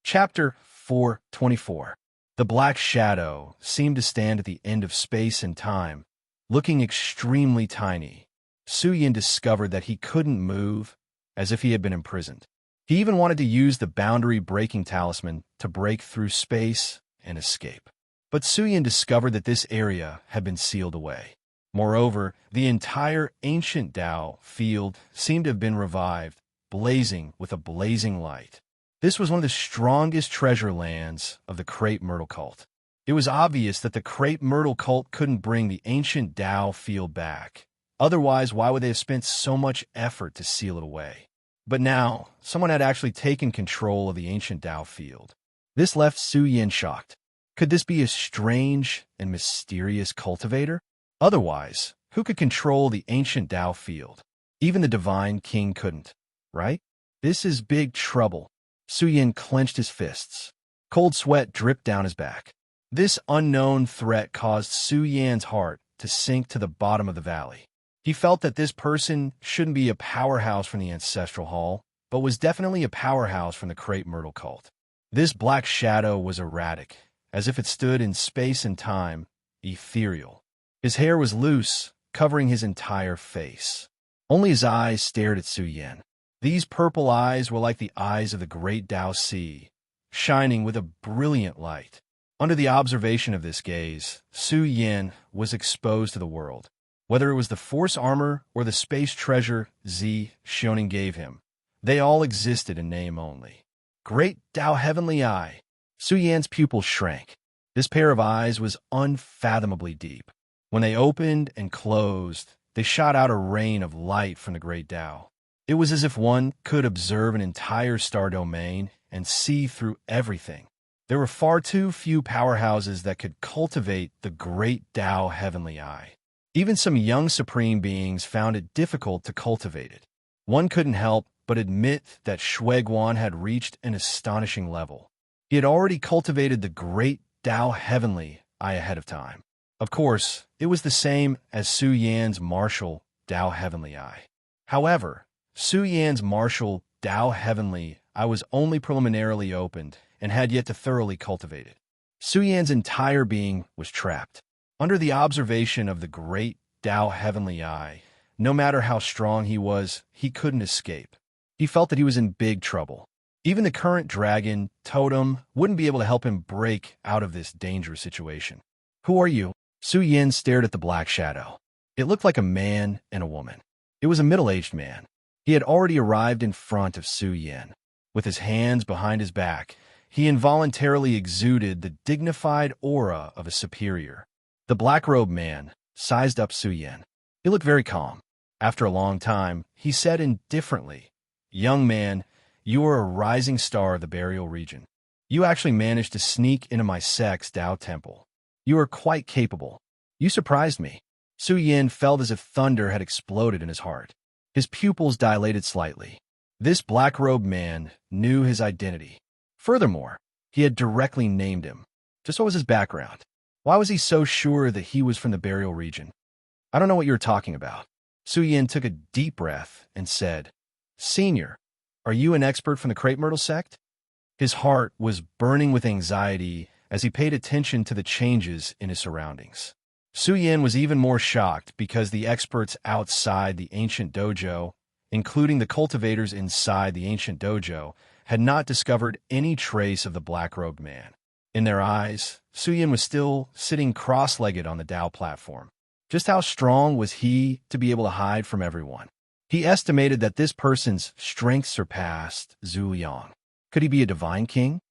Chapter 424. The black shadow seemed to stand at the end of space and time, looking extremely tiny. Suyin discovered that he couldn't move, as if he had been imprisoned. He even wanted to use the boundary-breaking talisman to break through space and escape. But Suyin discovered that this area had been sealed away. Moreover, the entire ancient Tao field seemed to have been revived, blazing with a blazing light. This was one of the strongest treasure lands of the Crepe Myrtle cult. It was obvious that the Crepe Myrtle cult couldn't bring the ancient Tao field back. Otherwise, why would they have spent so much effort to seal it away? But now, someone had actually taken control of the ancient Tao field. This left Suyin shocked. Could this be a strange and mysterious cultivator? Otherwise, who could control the ancient Tao field? Even the divine king couldn't, right? This is big trouble. Suyin clenched his fists. Cold sweat dripped down his back. This unknown threat caused Suyin's heart to sink to the bottom of the valley. He felt that this person shouldn't be a powerhouse from the Ancestral Hall, but was definitely a powerhouse from the Crepe Myrtle cult. This black shadow was erratic, as if it stood in space and time, ethereal. His hair was loose, covering his entire face. Only his eyes stared at Suyin. These purple eyes were like the eyes of the great Tao Sea, shining with a brilliant light. Under the observation of this gaze, Suyin was exposed to the world. Whether it was the force armor or the space treasure Z Shonin gave him, they all existed in name only. Great Tao Heavenly Eye. Suyin's pupils shrank. This pair of eyes was unfathomably deep. When they opened and closed, they shot out a rain of light from the great Tao. It was as if one could observe an entire star domain and see through everything. There were far too few powerhouses that could cultivate the great Tao Heavenly Eye. Even some young supreme beings found it difficult to cultivate it. One couldn't help but admit that Shuiguan had reached an astonishing level. He had already cultivated the great Tao Heavenly Eye ahead of time. Of course, it was the same as Suyin's martial Tao Heavenly Eye. However, Suyin's martial Tao Heavenly Eye was only preliminarily opened and had yet to thoroughly cultivate it. Suyin's entire being was trapped. Under the observation of the great Tao Heavenly Eye, no matter how strong he was, he couldn't escape. He felt that he was in big trouble. Even the current dragon, Totem, wouldn't be able to help him break out of this dangerous situation. Who are you? Suyin stared at the black shadow. It looked like a man and a woman. It was a middle-aged man. He had already arrived in front of Suyin. With his hands behind his back, he involuntarily exuded the dignified aura of a superior. The black-robed man sized up Suyin. He looked very calm. After a long time, he said indifferently, "Young man, you are a rising star of the burial region. You actually managed to sneak into my sect's Tao temple. You are quite capable. You surprised me." Suyin felt as if thunder had exploded in his heart. His pupils dilated slightly. This black-robed man knew his identity. Furthermore, he had directly named him. Just what was his background? Why was he so sure that he was from the burial region? "I don't know what you're talking about." Suyin took a deep breath and said, "Senior, are you an expert from the Crepe Myrtle sect?" His heart was burning with anxiety as he paid attention to the changes in his surroundings. Suyin was even more shocked because the experts outside the ancient dojo, including the cultivators inside the ancient dojo, had not discovered any trace of the black-robed man. In their eyes, Suyin was still sitting cross-legged on the Tao platform. Just how strong was he to be able to hide from everyone? He estimated that this person's strength surpassed Zhu Yang. Could he be a divine king?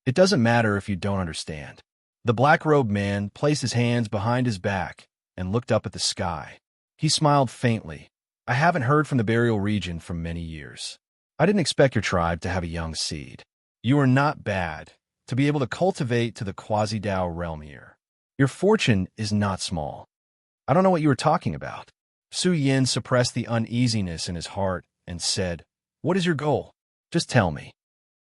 It doesn't matter if you don't understand. The black-robed man placed his hands behind his back and looked up at the sky. He smiled faintly. "I haven't heard from the burial region for many years. I didn't expect your tribe to have a young seed. You are not bad to be able to cultivate to the quasi-Tao realm here. Your fortune is not small." "I don't know what you were talking about." Suyin suppressed the uneasiness in his heart and said, "What is your goal? Just tell me.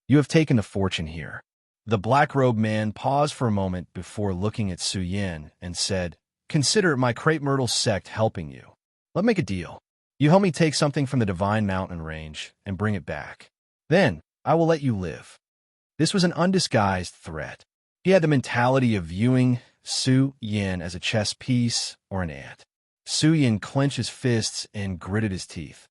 You have taken the fortune here." The black-robed man paused for a moment before looking at Suyin and said, "Consider my Crepe Myrtle sect helping you. Let's make a deal. You help me take something from the Divine Mountain Range and bring it back. Then I will let you live." This was an undisguised threat. He had the mentality of viewing Su Yin as a chess piece or an ant. Su Yin clenched his fists and gritted his teeth.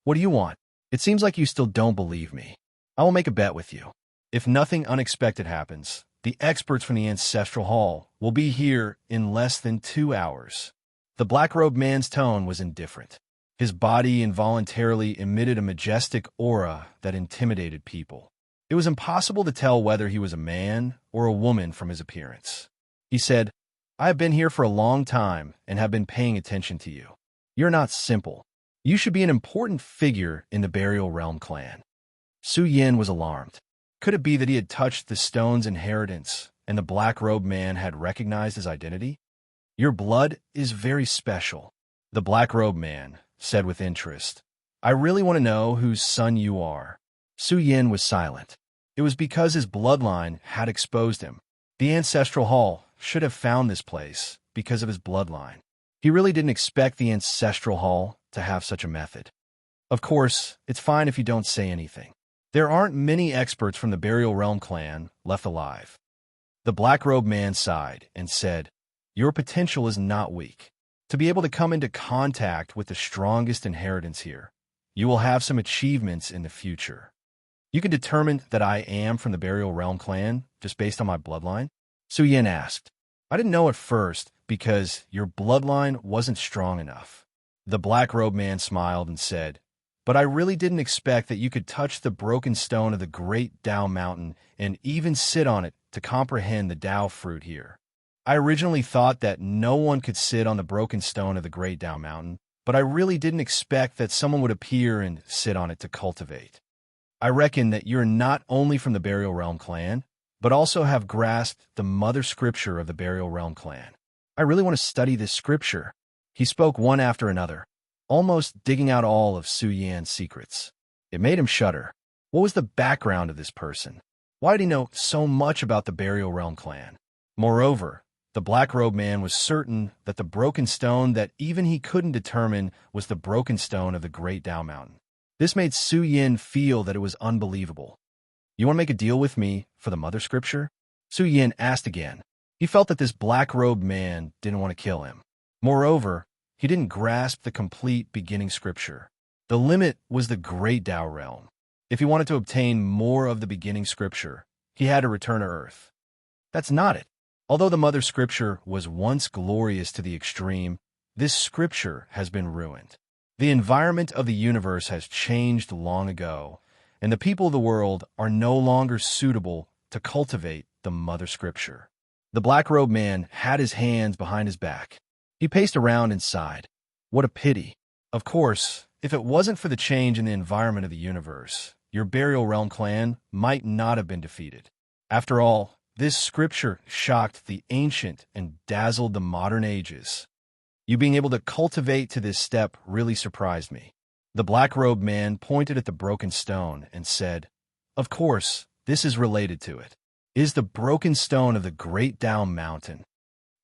What do you want? It seems like you still don't believe me. I will make a bet with you. If nothing unexpected happens, the experts from the Ancestral Hall will be here in less than 2 hours. The black-robed man's tone was indifferent. His body involuntarily emitted a majestic aura that intimidated people. It was impossible to tell whether he was a man or a woman from his appearance. He said, I have been here for a long time and have been paying attention to you. You're not simple. You should be an important figure in the Burial Realm clan. Su Yin was alarmed. Could it be that he had touched the stone's inheritance and the black-robed man had recognized his identity? Your blood is very special, the black-robed man said with interest. I really want to know whose son you are. Su Yin was silent. It was because his bloodline had exposed him. The Ancestral Hall should have found this place because of his bloodline. He really didn't expect the Ancestral Hall to have such a method. Of course, it's fine if you don't say anything. There aren't many experts from the Burial Realm clan left alive. The black-robed man sighed and said, Your potential is not weak. To be able to come into contact with the strongest inheritance here, you will have some achievements in the future. You can determine that I am from the Burial Realm clan just based on my bloodline? Su Yin asked. I didn't know at first because your bloodline wasn't strong enough. The black-robed man smiled and said, But I really didn't expect that you could touch the broken stone of the great Dao mountain and even sit on it to comprehend the Dao fruit here. I originally thought that no one could sit on the broken stone of the great Dao mountain, but I really didn't expect that someone would appear and sit on it to cultivate. I reckon that you're not only from the Burial Realm clan, but also have grasped the mother scripture of the Burial Realm clan. I really want to study this scripture. He spoke one after another, almost digging out all of Su Yin's secrets. It made him shudder. What was the background of this person? Why did he know so much about the Burial Realm clan? Moreover, the black-robed man was certain that the broken stone that even he couldn't determine was the broken stone of the great Dao mountain. This made Su Yin feel that it was unbelievable. You want to make a deal with me for the mother scripture? Su Yin asked again. He felt that this black-robed man didn't want to kill him. Moreover, he didn't grasp the complete beginning scripture. The limit was the great Dao realm. If he wanted to obtain more of the beginning scripture, he had to return to Earth. That's not it. Although the mother scripture was once glorious to the extreme, this scripture has been ruined. The environment of the universe has changed long ago, and the people of the world are no longer suitable to cultivate the mother scripture. The black-robed man had his hands behind his back. He paced around and sighed. What a pity. Of course, if it wasn't for the change in the environment of the universe, your Burial Realm clan might not have been defeated. After all, this scripture shocked the ancient and dazzled the modern ages. You being able to cultivate to this step really surprised me. The black-robed man pointed at the broken stone and said, Of course, this is related to it. It is the broken stone of the great Dao mountain.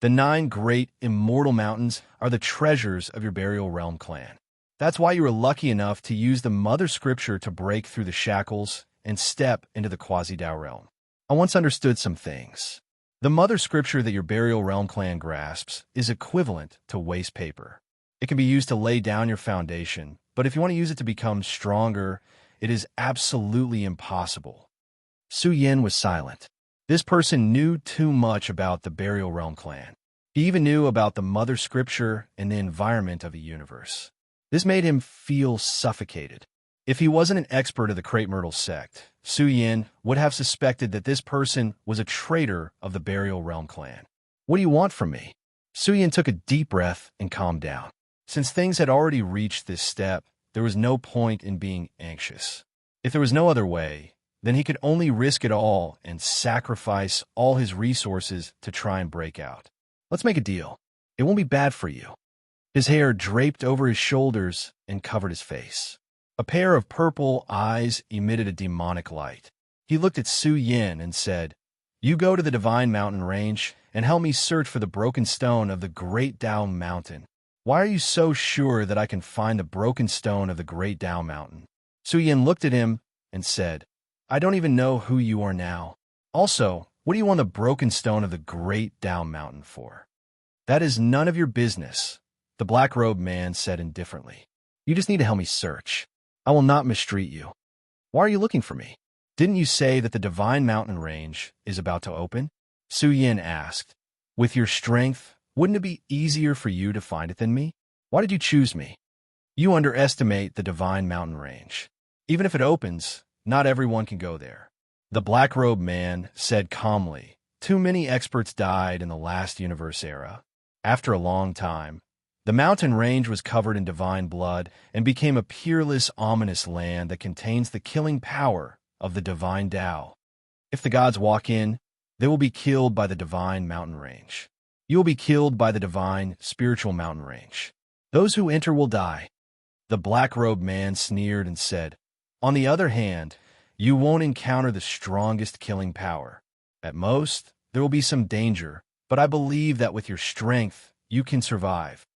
The 9 great immortal mountains are the treasures of your Burial Realm clan. That's why you were lucky enough to use the mother scripture to break through the shackles and step into the quasi-Dao realm. I once understood some things. The mother scripture that your Burial Realm clan grasps is equivalent to waste paper. It can be used to lay down your foundation, but if you want to use it to become stronger, it is absolutely impossible. Su Yin was silent. This person knew too much about the Burial Realm clan. He even knew about the mother scripture and the environment of the universe. This made him feel suffocated. If he wasn't an expert of the Crepe Myrtle sect, Su Yin would have suspected that this person was a traitor of the Burial Realm clan. What do you want from me? Su Yin took a deep breath and calmed down. Since things had already reached this step, there was no point in being anxious. If there was no other way, then he could only risk it all and sacrifice all his resources to try and break out. Let's make a deal. It won't be bad for you. His hair draped over his shoulders and covered his face. A pair of purple eyes emitted a demonic light. He looked at Su Yin and said, You go to the Divine Mountain Range and help me search for the broken stone of the Great Dao Mountain. Why are you so sure that I can find the broken stone of the Great Dao Mountain? Su Yin looked at him and said, I don't even know who you are now. Also, what do you want the broken stone of the great Tao mountain for? That is none of your business, the black-robed man said indifferently. You just need to help me search. I will not mistreat you. Why are you looking for me? Didn't you say that the divine mountain range is about to open? Su Yin asked. With your strength, wouldn't it be easier for you to find it than me? Why did you choose me? You underestimate the divine mountain range. Even if it opens, not everyone can go there. The black-robed man said calmly. Too many experts died in the last universe era. After a long time, the mountain range was covered in divine blood and became a peerless, ominous land that contains the killing power of the divine Tao. If the gods walk in, they will be killed by the divine mountain range. You will be killed by the divine spiritual mountain range. Those who enter will die. The black-robed man sneered and said, On the other hand, you won't encounter the strongest killing power. At most, there will be some danger, but I believe that with your strength, you can survive.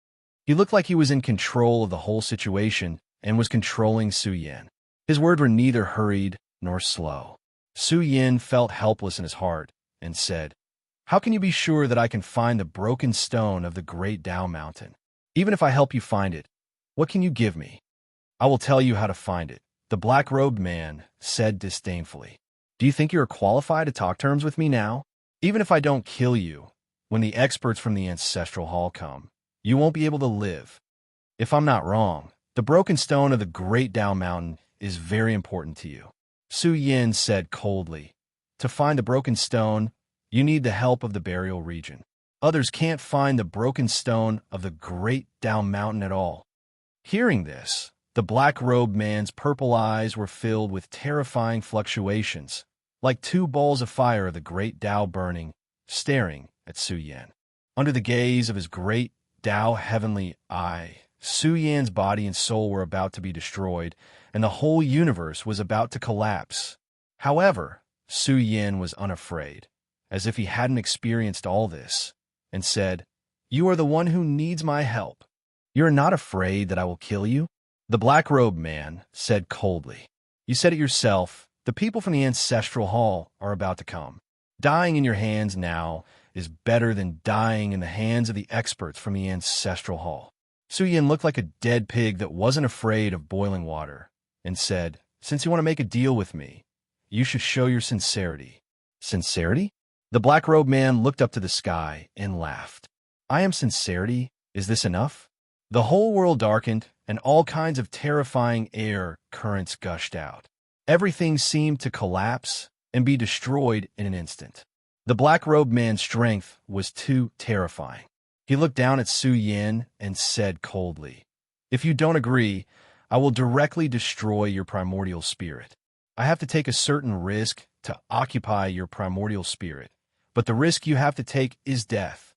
He looked like he was in control of the whole situation and was controlling Su Yin. His words were neither hurried nor slow. Su Yin felt helpless in his heart and said, How can you be sure that I can find the broken stone of the great Tao mountain? Even if I help you find it, what can you give me? I will tell you how to find it, the black-robed man said disdainfully. Do you think you are qualified to talk terms with me now? Even if I don't kill you, when the experts from the ancestral hall come, you won't be able to live. If I'm not wrong, the broken stone of the great Tao mountain is very important to you. Su Yin said coldly. To find the broken stone, you need the help of the burial region. Others can't find the broken stone of the great Tao mountain at all. Hearing this, the black-robed man's purple eyes were filled with terrifying fluctuations, like two balls of fire of the great Tao burning, staring at Su Yin. Under the gaze of his great Tao heavenly eye, Su Yin's body and soul were about to be destroyed, and the whole universe was about to collapse. However, Su Yin was unafraid, as if he hadn't experienced all this, and said, You are the one who needs my help. You are not afraid that I will kill you? The black-robed man said coldly. You said it yourself, the people from the ancestral hall are about to come. Dying in your hands now is better than dying in the hands of the experts from the ancestral hall. Su Yin looked like a dead pig that wasn't afraid of boiling water, and said, Since you want to make a deal with me, you should show your sincerity. Sincerity? The black-robed man looked up to the sky and laughed. I am sincerity? Is this enough? The whole world darkened, and all kinds of terrifying air currents gushed out. Everything seemed to collapse and be destroyed in an instant. The black-robed man's strength was too terrifying. He looked down at Su Yin and said coldly, If you don't agree, I will directly destroy your primordial spirit. I have to take a certain risk to occupy your primordial spirit, but the risk you have to take is death.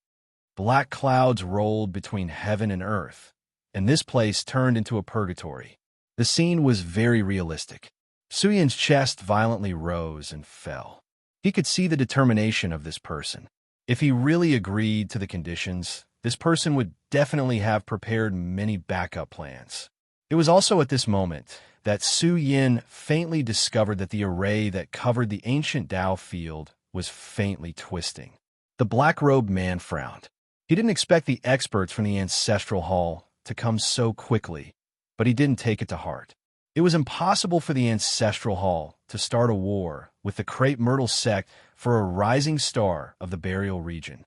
Black clouds rolled between heaven and earth, and this place turned into a purgatory. The scene was very realistic. Su Yin's chest violently rose and fell. He could see the determination of this person. If he really agreed to the conditions, this person would definitely have prepared many backup plans. It was also at this moment that Su Yin faintly discovered that the array that covered the ancient Tao field was faintly twisting. The black-robed man frowned. He didn't expect the experts from the ancestral hall to come so quickly, but he didn't take it to heart. It was impossible for the ancestral hall to start a war with the Crepe Myrtle sect for a rising star of the burial region.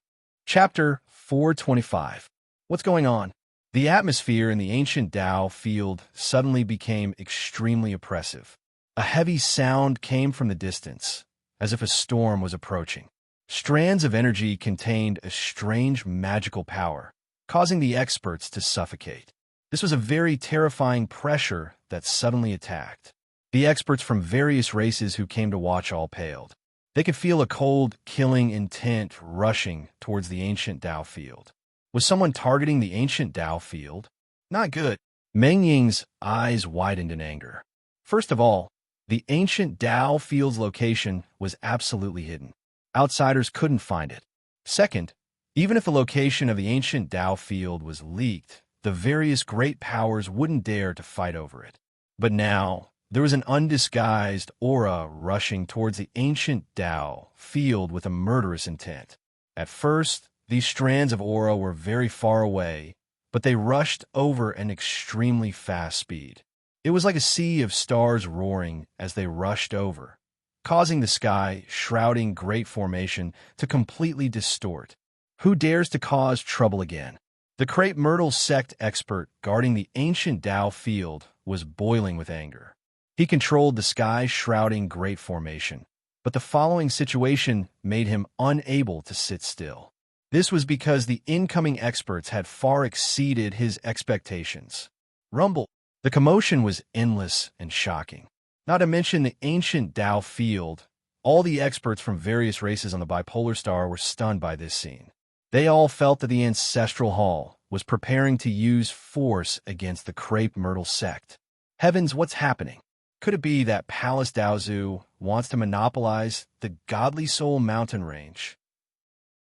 Chapter 425. What's going on? The atmosphere in the ancient Tao field suddenly became extremely oppressive. A heavy sound came from the distance, as if a storm was approaching. Strands of energy contained a strange magical power, causing the experts to suffocate. This was a very terrifying pressure that suddenly attacked. The experts from various races who came to watch all paled. They could feel a cold, killing intent rushing towards the ancient Tao field. Was someone targeting the ancient Tao field? Not good. Meng Ying's eyes widened in anger. First of all, the ancient Tao field's location was absolutely hidden. Outsiders couldn't find it. Second, even if the location of the ancient Tao field was leaked, the various great powers wouldn't dare to fight over it. But now, There was an undisguised aura rushing towards the ancient Tao field with a murderous intent. At first, these strands of aura were very far away, but they rushed over at an extremely fast speed. It was like a sea of stars roaring as they rushed over, causing the sky, shrouding great formation, to completely distort. Who dares to cause trouble again? The crepe myrtle sect expert guarding the ancient Tao field was boiling with anger. He controlled the sky, shrouding great formation, but the following situation made him unable to sit still. This was because the incoming experts had far exceeded his expectations. Rumble. The commotion was endless and shocking. Not to mention the ancient Tao field, all the experts from various races on the bipolar star were stunned by this scene. They all felt that the ancestral hall was preparing to use force against the crepe myrtle sect. Heavens, what's happening? Could it be that Palace Daozu wants to monopolize the Godly Soul mountain range?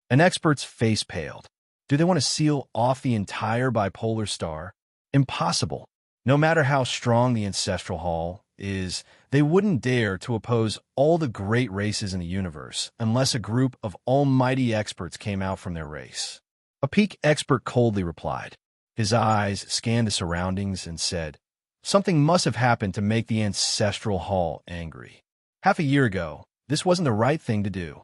An expert's face paled. Do they want to seal off the entire bipolar star? Impossible. No matter how strong the ancestral hall is, they wouldn't dare to oppose all the great races in the universe unless a group of almighty experts came out from their race. A peak expert coldly replied. His eyes scanned the surroundings and said, something must have happened to make the ancestral hall angry. Half a year ago, this wasn't the right thing to do.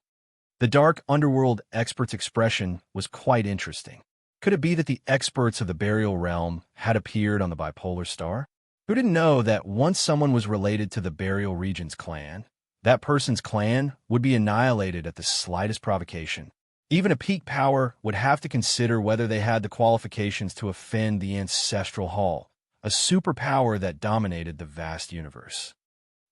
The dark underworld expert's expression was quite interesting. Could it be that the experts of the burial realm had appeared on the bipolar star? Who didn't know that once someone was related to the burial region's clan, that person's clan would be annihilated at the slightest provocation? Even a peak power would have to consider whether they had the qualifications to offend the ancestral hall, a superpower that dominated the vast universe.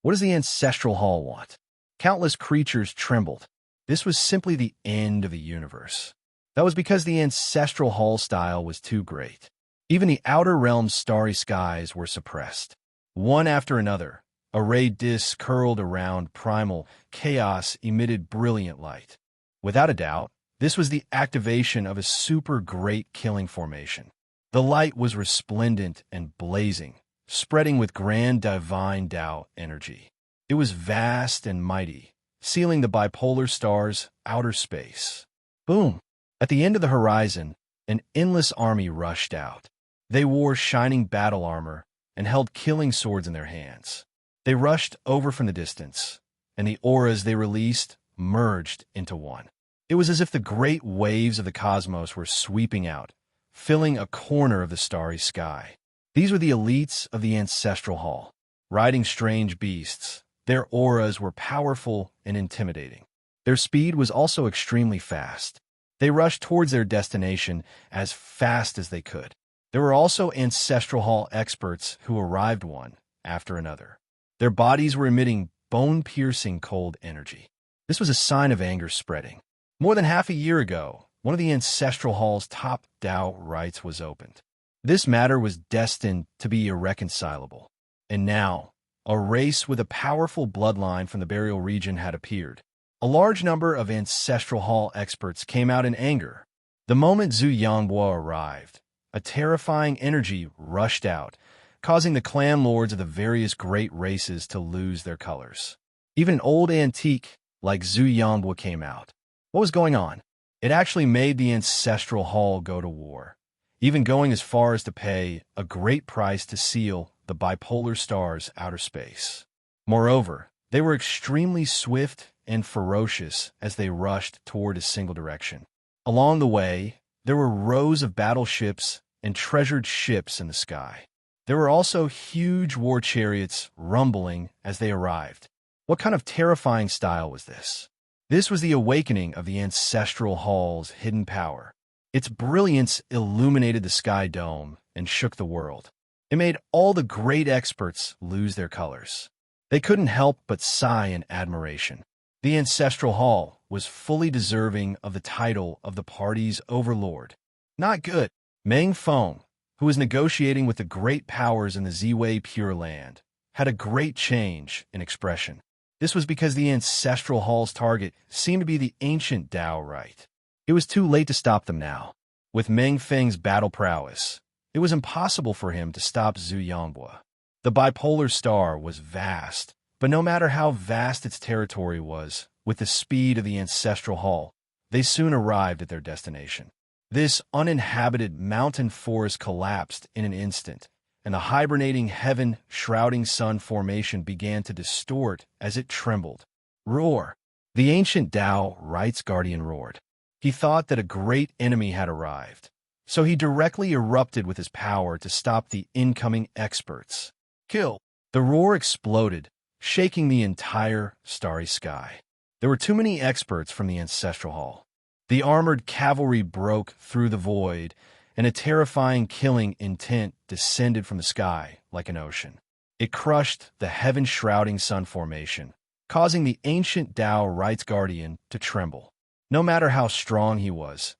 What does the ancestral hall want? Countless creatures trembled. This was simply the end of the universe. That was because the ancestral hall style was too great. Even the outer realm's starry skies were suppressed. One after another, array discs curled around primal chaos emitted brilliant light. Without a doubt, this was the activation of a super great killing formation. The light was resplendent and blazing, spreading with grand divine Tao energy. It was vast and mighty, sealing the bipolar star's outer space. Boom! At the end of the horizon, an endless army rushed out. They wore shining battle armor and held killing swords in their hands. They rushed over from the distance, and the auras they released merged into one. It was as if the great waves of the cosmos were sweeping out, filling a corner of the starry sky. These were the elites of the ancestral hall, riding strange beasts. Their auras were powerful and intimidating. Their speed was also extremely fast. They rushed towards their destination as fast as they could. There were also ancestral hall experts who arrived one after another. Their bodies were emitting bone-piercing cold energy. This was a sign of anger spreading. More than half a year ago, one of the ancestral hall's top Tao rites was opened. This matter was destined to be irreconcilable. And now, a race with a powerful bloodline from the burial region had appeared. A large number of ancestral hall experts came out in anger. The moment Zhu Yangbo arrived, a terrifying energy rushed out, causing the clan lords of the various great races to lose their colors. Even an old antique like Zhu Yangbo came out. What was going on? It actually made the ancestral hall go to war, even going as far as to pay a great price to seal the bipolar star's outer space. Moreover, they were extremely swift and ferocious as they rushed toward a single direction. Along the way, there were rows of battleships and treasured ships in the sky. There were also huge war chariots rumbling as they arrived. What kind of terrifying style was this? This was the awakening of the ancestral hall's hidden power. Its brilliance illuminated the sky dome and shook the world. It made all the great experts lose their colors. They couldn't help but sigh in admiration. The ancestral hall was fully deserving of the title of the party's overlord. Not good. Meng Feng, who was negotiating with the great powers in the Ziwei Pure Land, had a great change in expression. This was because the ancestral hall's target seemed to be the ancient Tao rite. It was too late to stop them now. With Meng Feng's battle prowess, it was impossible for him to stop Zhu Yangbo. The bipolar star was vast, but no matter how vast its territory was, with the speed of the ancestral hall, they soon arrived at their destination. This uninhabited mountain forest collapsed in an instant, and the hibernating heaven-shrouding sun formation began to distort as it trembled. Roar! The ancient Tao Right's guardian roared. He thought that a great enemy had arrived, so he directly erupted with his power to stop the incoming experts. Kill! The roar exploded, shaking the entire starry sky. There were too many experts from the ancestral hall. The armored cavalry broke through the void, and a terrifying killing intent descended from the sky like an ocean. It crushed the heaven-shrouding sun formation, causing the ancient Tao Right's guardian to tremble. No matter how strong he was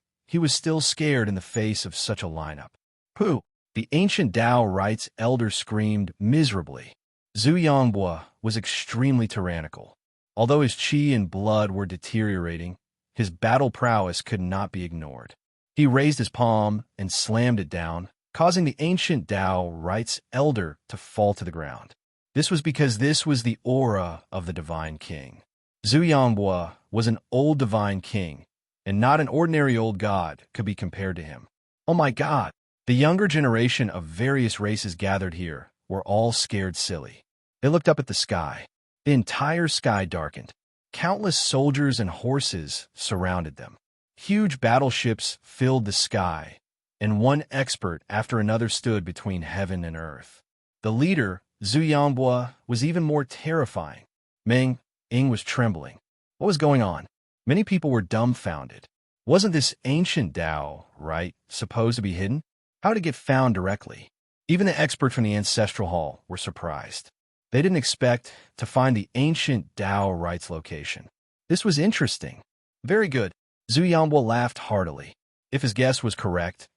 still scared in the face of such a lineup. Pooh! The ancient Tao Right's elder screamed miserably. Zhu Yongbua was extremely tyrannical. Although his qi and blood were deteriorating, his battle prowess could not be ignored. He raised his palm and slammed it down, causing the ancient Tao Right's elder to fall to the ground. This was because this was the aura of the divine king. Zhu Yongbua was an old divine king, and not an ordinary old god could be compared to him. Oh my god! The younger generation of various races gathered here were all scared silly. They looked up at the sky. The entire sky darkened. Countless soldiers and horses surrounded them. Huge battleships filled the sky, and one expert after another stood between heaven and earth. The leader, Zhu Yongbua, was even more terrifying. Meng Ying was trembling. What was going on? Many people were dumbfounded. Wasn't this ancient Tao Right supposed to be hidden? How did it get found directly? Even the experts from the ancestral hall were surprised. They didn't expect to find the ancient Tao Right's location. This was interesting. Very good. Zhu Yongbua laughed heartily. If his guess was correct,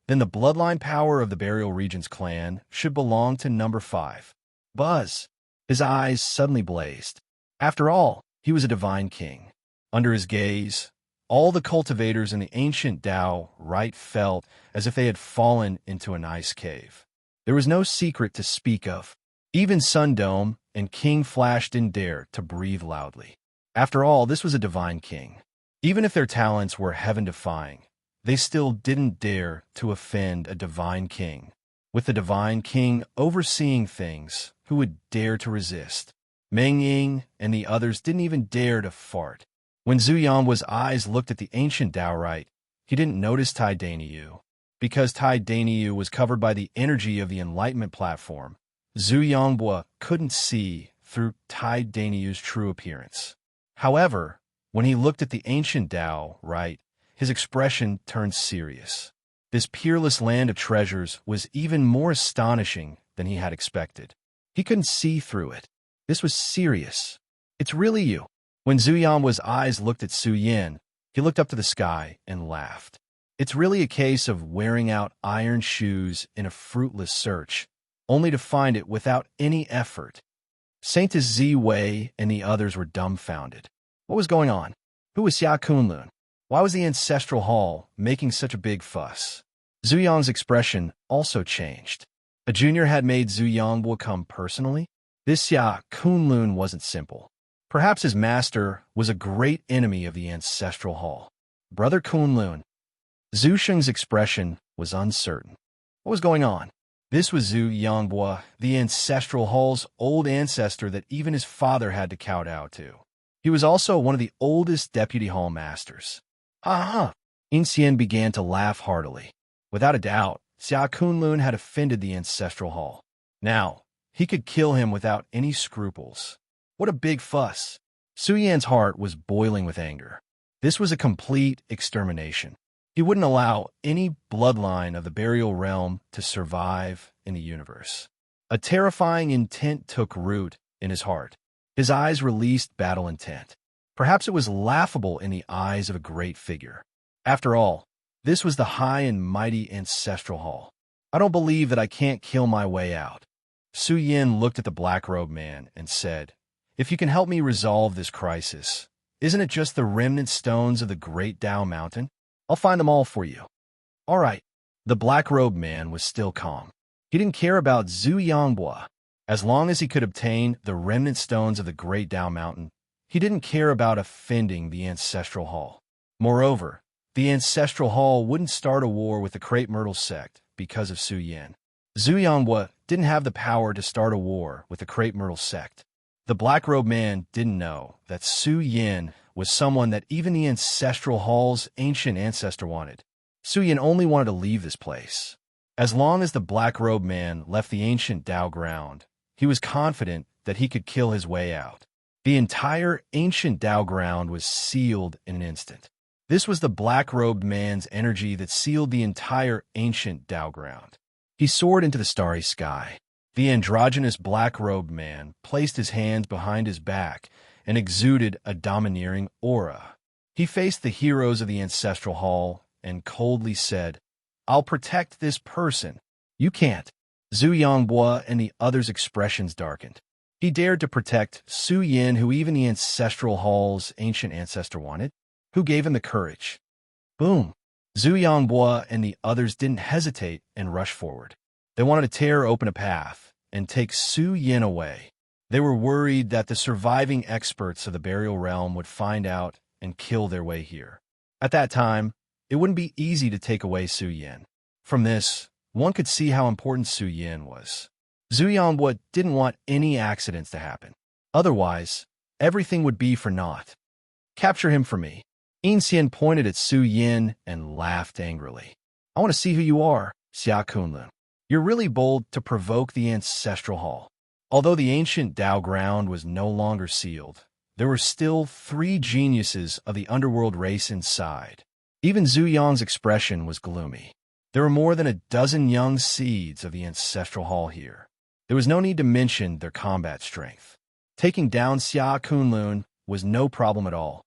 then the bloodline power of the Burial Region's clan should belong to number 5. Buzz! His eyes suddenly blazed. After all, he was a divine king. Under his gaze, all the cultivators in the ancient Tao Right felt as if they had fallen into an ice cave. There was no secret to speak of. Even Sundome and King Flash didn't dare to breathe loudly. After all, this was a divine king. Even if their talents were heaven-defying, they still didn't dare to offend a divine king. With the divine king overseeing things, who would dare to resist? Meng Ying and the others didn't even dare to fart. When Zhu Yongbua's eyes looked at the ancient Tao Right, he didn't notice Tai Daniyu. Because Tai Daniyu was covered by the energy of the Enlightenment platform, Zhu Yongbua couldn't see through Tai Daniyu's true appearance. However, when he looked at the ancient Tao Right, his expression turned serious. This peerless land of treasures was even more astonishing than he had expected. He couldn't see through it. This was serious. It's really you. When Zhu Yongbua's eyes looked at Su Yin, he looked up to the sky and laughed. It's really a case of wearing out iron shoes in a fruitless search, only to find it without any effort. Saintess Zi Wei and the others were dumbfounded. What was going on? Who was Xia Kunlun? Why was the ancestral hall making such a big fuss? Zhu Yong's expression also changed. A junior had made Zhu Yongbua come personally? This Xia Kunlun wasn't simple. Perhaps his master was a great enemy of the ancestral hall. Brother Kunlun. Zhu Sheng's expression was uncertain. What was going on? This was Zhu Yongbua, the ancestral hall's old ancestor that even his father had to kowtow to. He was also one of the oldest deputy hall masters. Ha! In Xian began to laugh heartily. Without a doubt, Xia Kunlun had offended the ancestral hall. Now, he could kill him without any scruples. What a big fuss! Su Yan's heart was boiling with anger. This was a complete extermination. He wouldn't allow any bloodline of the burial realm to survive in the universe. A terrifying intent took root in his heart. His eyes released battle intent. Perhaps it was laughable in the eyes of a great figure. After all, this was the high and mighty ancestral hall. I don't believe that I can't kill my way out. Su Yin looked at the black-robed man and said, "If you can help me resolve this crisis, isn't it just the remnant stones of the great Tao Mountain? I'll find them all for you." All right. The black-robed man was still calm. He didn't care about Zhu Yongbua. As long as he could obtain the remnant stones of the Great Tao Mountain, he didn't care about offending the Ancestral Hall. Moreover, the Ancestral Hall wouldn't start a war with the Crepe Myrtle sect because of Su Yin. Zhu Yanhua didn't have the power to start a war with the Crepe Myrtle sect. The Black-Robed Man didn't know that Su Yin was someone that even the Ancestral Hall's ancient ancestor wanted. Su Yin only wanted to leave this place. As long as the Black-Robed Man left the ancient Dao ground, he was confident that he could kill his way out. The entire ancient Dao ground was sealed in an instant. This was the Black-Robed Man's energy that sealed the entire ancient Dao ground. He soared into the starry sky. The androgynous Black-Robed Man placed his hands behind his back and exuded a domineering aura. He faced the heroes of the Ancestral Hall and coldly said, "I'll protect this person." "You can't." Zhu Yanhua and the others' expressions darkened. He dared to protect Su Yin, who even the Ancestral Hall's ancient ancestor wanted. Who gave him the courage? Boom! Zhu Yanhua and the others didn't hesitate and rushed forward. They wanted to tear open a path and take Su Yin away. They were worried that the surviving experts of the burial realm would find out and kill their way here. At that time, it wouldn't be easy to take away Su Yin. From this, one could see how important Su Yin was. Zhu Yanhua didn't want any accidents to happen. Otherwise, everything would be for naught. "Capture him for me." Yin Xian pointed at Su Yin and laughed angrily. "I want to see who you are, Xia Kunlun. You're really bold to provoke the Ancestral Hall." Although the ancient Dao ground was no longer sealed, there were still 3 geniuses of the underworld race inside. Even Zhu Yang's expression was gloomy. There were more than a dozen young seeds of the Ancestral Hall here. There was no need to mention their combat strength. Taking down Xia Kunlun was no problem at all.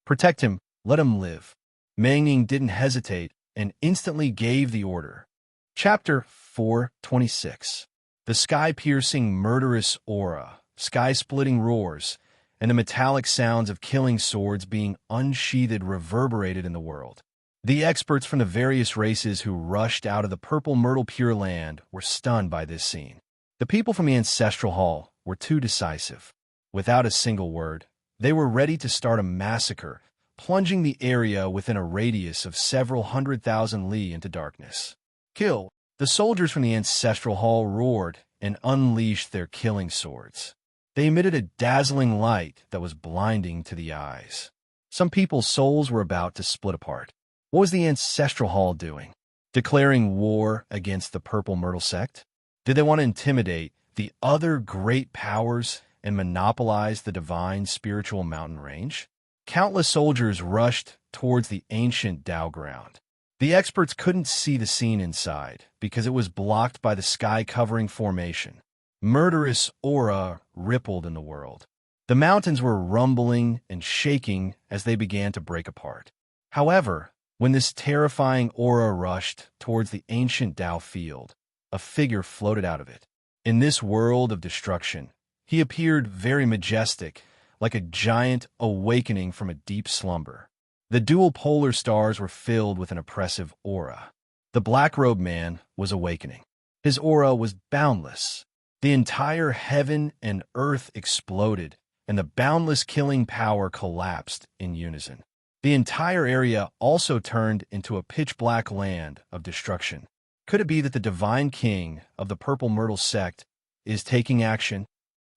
"Protect him, let him live." Meng Ning didn't hesitate and instantly gave the order. Chapter 426. The sky-piercing murderous aura, sky-splitting roars, and the metallic sounds of killing swords being unsheathed reverberated in the world. The experts from the various races who rushed out of the Purple Myrtle Pure Land were stunned by this scene. The people from the Ancestral Hall were too decisive. Without a single word, they were ready to start a massacre, plunging the area within a radius of several 100,000 li into darkness. "Kill!" The soldiers from the Ancestral Hall roared and unleashed their killing swords. They emitted a dazzling light that was blinding to the eyes. Some people's souls were about to split apart. What was the Ancestral Hall doing? Declaring war against the Purple Myrtle sect? Did they want to intimidate the other great powers and monopolize the divine spiritual mountain range? Countless soldiers rushed towards the ancient Dao ground. The experts couldn't see the scene inside because it was blocked by the sky-covering formation. Murderous aura rippled in the world. The mountains were rumbling and shaking as they began to break apart. However, when this terrifying aura rushed towards the ancient Dao field, a figure floated out of it. In this world of destruction, he appeared very majestic, like a giant awakening from a deep slumber. The dual polar stars were filled with an oppressive aura. The Black-Robed Man was awakening. His aura was boundless. The entire heaven and earth exploded, and the boundless killing power collapsed in unison. The entire area also turned into a pitch-black land of destruction. Could it be that the Divine King of the Purple Myrtle sect is taking action?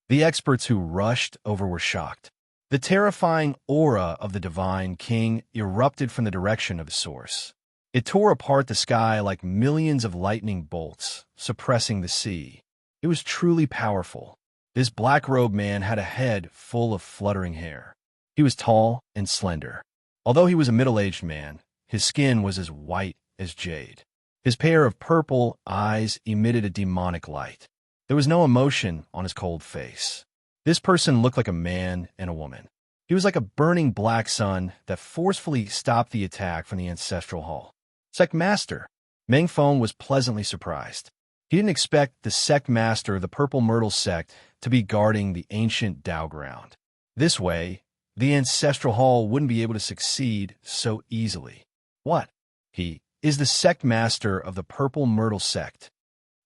The experts who rushed over were shocked. The terrifying aura of the Divine King erupted from the direction of the source. It tore apart the sky like millions of lightning bolts, suppressing the sea. It was truly powerful. This Black-Robed Man had a head full of fluttering hair. He was tall and slender. Although he was a middle-aged man, his skin was as white as jade. His pair of purple eyes emitted a demonic light. There was no emotion on his cold face. This person looked like a man and a woman. He was like a burning black sun that forcefully stopped the attack from the Ancestral Hall. Sect Master. Meng Feng was pleasantly surprised. He didn't expect the Sect Master of the Purple Myrtle sect to be guarding the ancient Dao ground. This way, the Ancestral Hall wouldn't be able to succeed so easily. What? He is the Sect Master of the Purple Myrtle sect.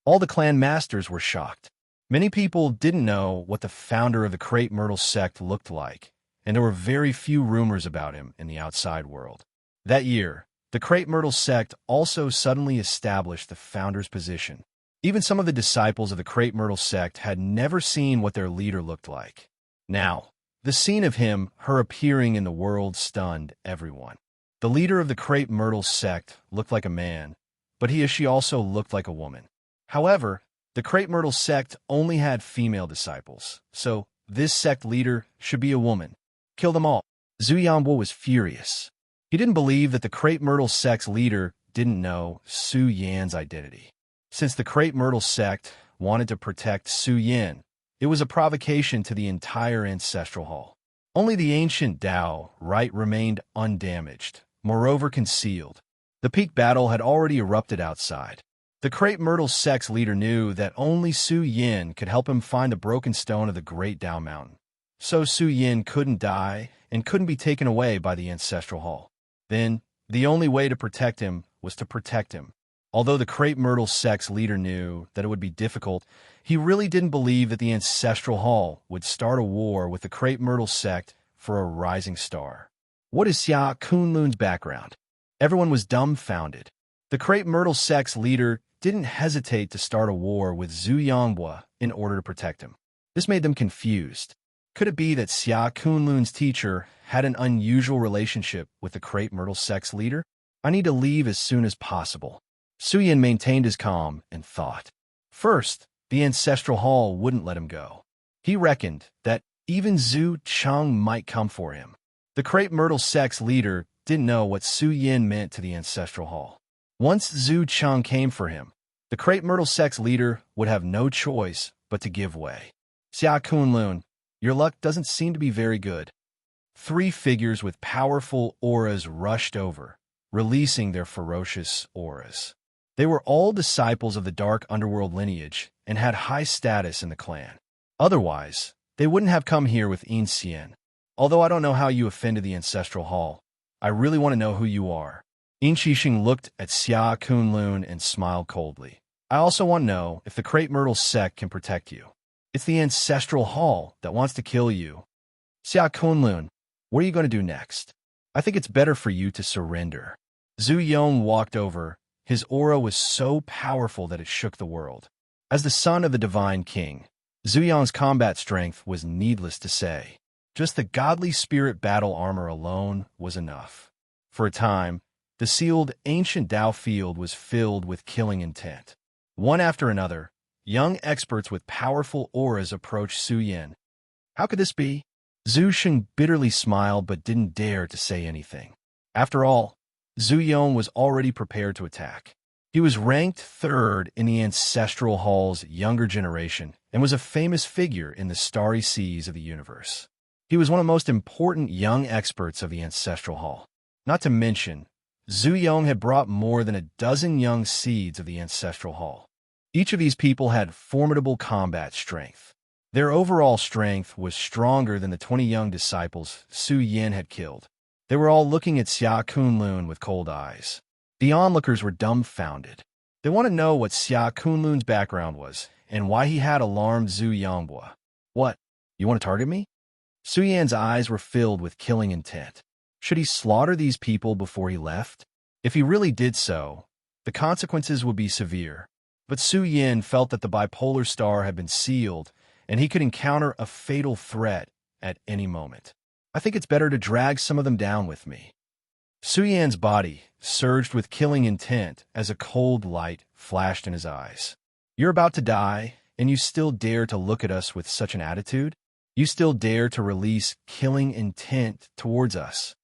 All the clan masters were shocked. Many people didn't know what the founder of the Crepe Myrtle sect looked like, and there were very few rumors about him in the outside world. That year, the Crepe Myrtle sect also suddenly established the founder's position. Even some of the disciples of the Crepe Myrtle sect had never seen what their leader looked like. Now, the scene of her appearing in the world stunned everyone. The leader of the Crepe Myrtle sect looked like a man, but she also looked like a woman. However, the Crepe Myrtle sect only had female disciples, so this sect leader should be a woman. Kill them all. Zhu Yangbo was furious. He didn't believe that the Crepe Myrtle sect's leader didn't know Su Yan's identity. Since the Crepe Myrtle sect wanted to protect Su Yan, it was a provocation to the entire ancestral hall. Only the ancient Tao rite remained undamaged, moreover concealed. The peak battle had already erupted outside. The Crepe Myrtle sect's leader knew that only Su Yan could help him find the broken stone of the Great Tao Mountain. So Su Yan couldn't die and couldn't be taken away by the ancestral hall. Then, the only way to protect him was to protect him. Although the Crepe Myrtle sect's leader knew that it would be difficult, he really didn't believe that the ancestral hall would start a war with the Crepe Myrtle sect for a rising star. What is Xia Kunlun's background? Everyone was dumbfounded. The Crepe Myrtle sect's leader didn't hesitate to start a war with Zhu Yangbo in order to protect him. This made them confused. Could it be that Xia Kunlun's teacher had an unusual relationship with the Crepe Myrtle sect's leader? I need to leave as soon as possible. Su Yan maintained his calm and thought. First, the ancestral hall wouldn't let him go. He reckoned that even Zhu Cheng might come for him. The Crepe Myrtle sect's leader didn't know what Su Yan meant to the ancestral hall. Once Zhu Cheng came for him, the Crepe Myrtle sect's leader would have no choice but to give way. Xia Kunlun, your luck doesn't seem to be very good. 3 figures with powerful auras rushed over, releasing their ferocious auras. They were all disciples of the dark underworld lineage and had high status in the clan. Otherwise, they wouldn't have come here with Yin Xian. Although I don't know how you offended the ancestral hall, I really want to know who you are. Yin Qixing looked at Xia Kunlun and smiled coldly. I also want to know if the Crepe Myrtle sect can protect you. It's the ancestral hall that wants to kill you. Xia Kunlun, what are you going to do next? I think it's better for you to surrender. Zhu Yong walked over. His aura was so powerful that it shook the world. As the son of the divine king, Zhu Yong's combat strength was needless to say. Just the godly spirit battle armor alone was enough. For a time, the sealed ancient Tao field was filled with killing intent. One after another, young experts with powerful auras approached Su Yan. How could this be? Zhu Sheng bitterly smiled but didn't dare to say anything. After all, Zhu Yong was already prepared to attack. He was ranked 3rd in the Ancestral Hall's younger generation and was a famous figure in the starry seas of the universe. He was one of the most important young experts of the Ancestral Hall. Not to mention, Zhu Yong had brought more than a dozen young seeds of the Ancestral Hall. Each of these people had formidable combat strength. Their overall strength was stronger than the 20 young disciples Su Yan had killed. They were all looking at Xia Kunlun with cold eyes. The onlookers were dumbfounded. They wanted to know what Xia Kunlun's background was and why he had alarmed Zhu Yangbo. What? You want to target me? Su Yan's eyes were filled with killing intent. Should he slaughter these people before he left? If he really did so, the consequences would be severe. But Su Yan felt that the bipolar star had been sealed, and he could encounter a fatal threat at any moment. I think it's better to drag some of them down with me. Su Yan's body surged with killing intent as a cold light flashed in his eyes. You're about to die, and you still dare to look at us with such an attitude? You still dare to release killing intent towards us?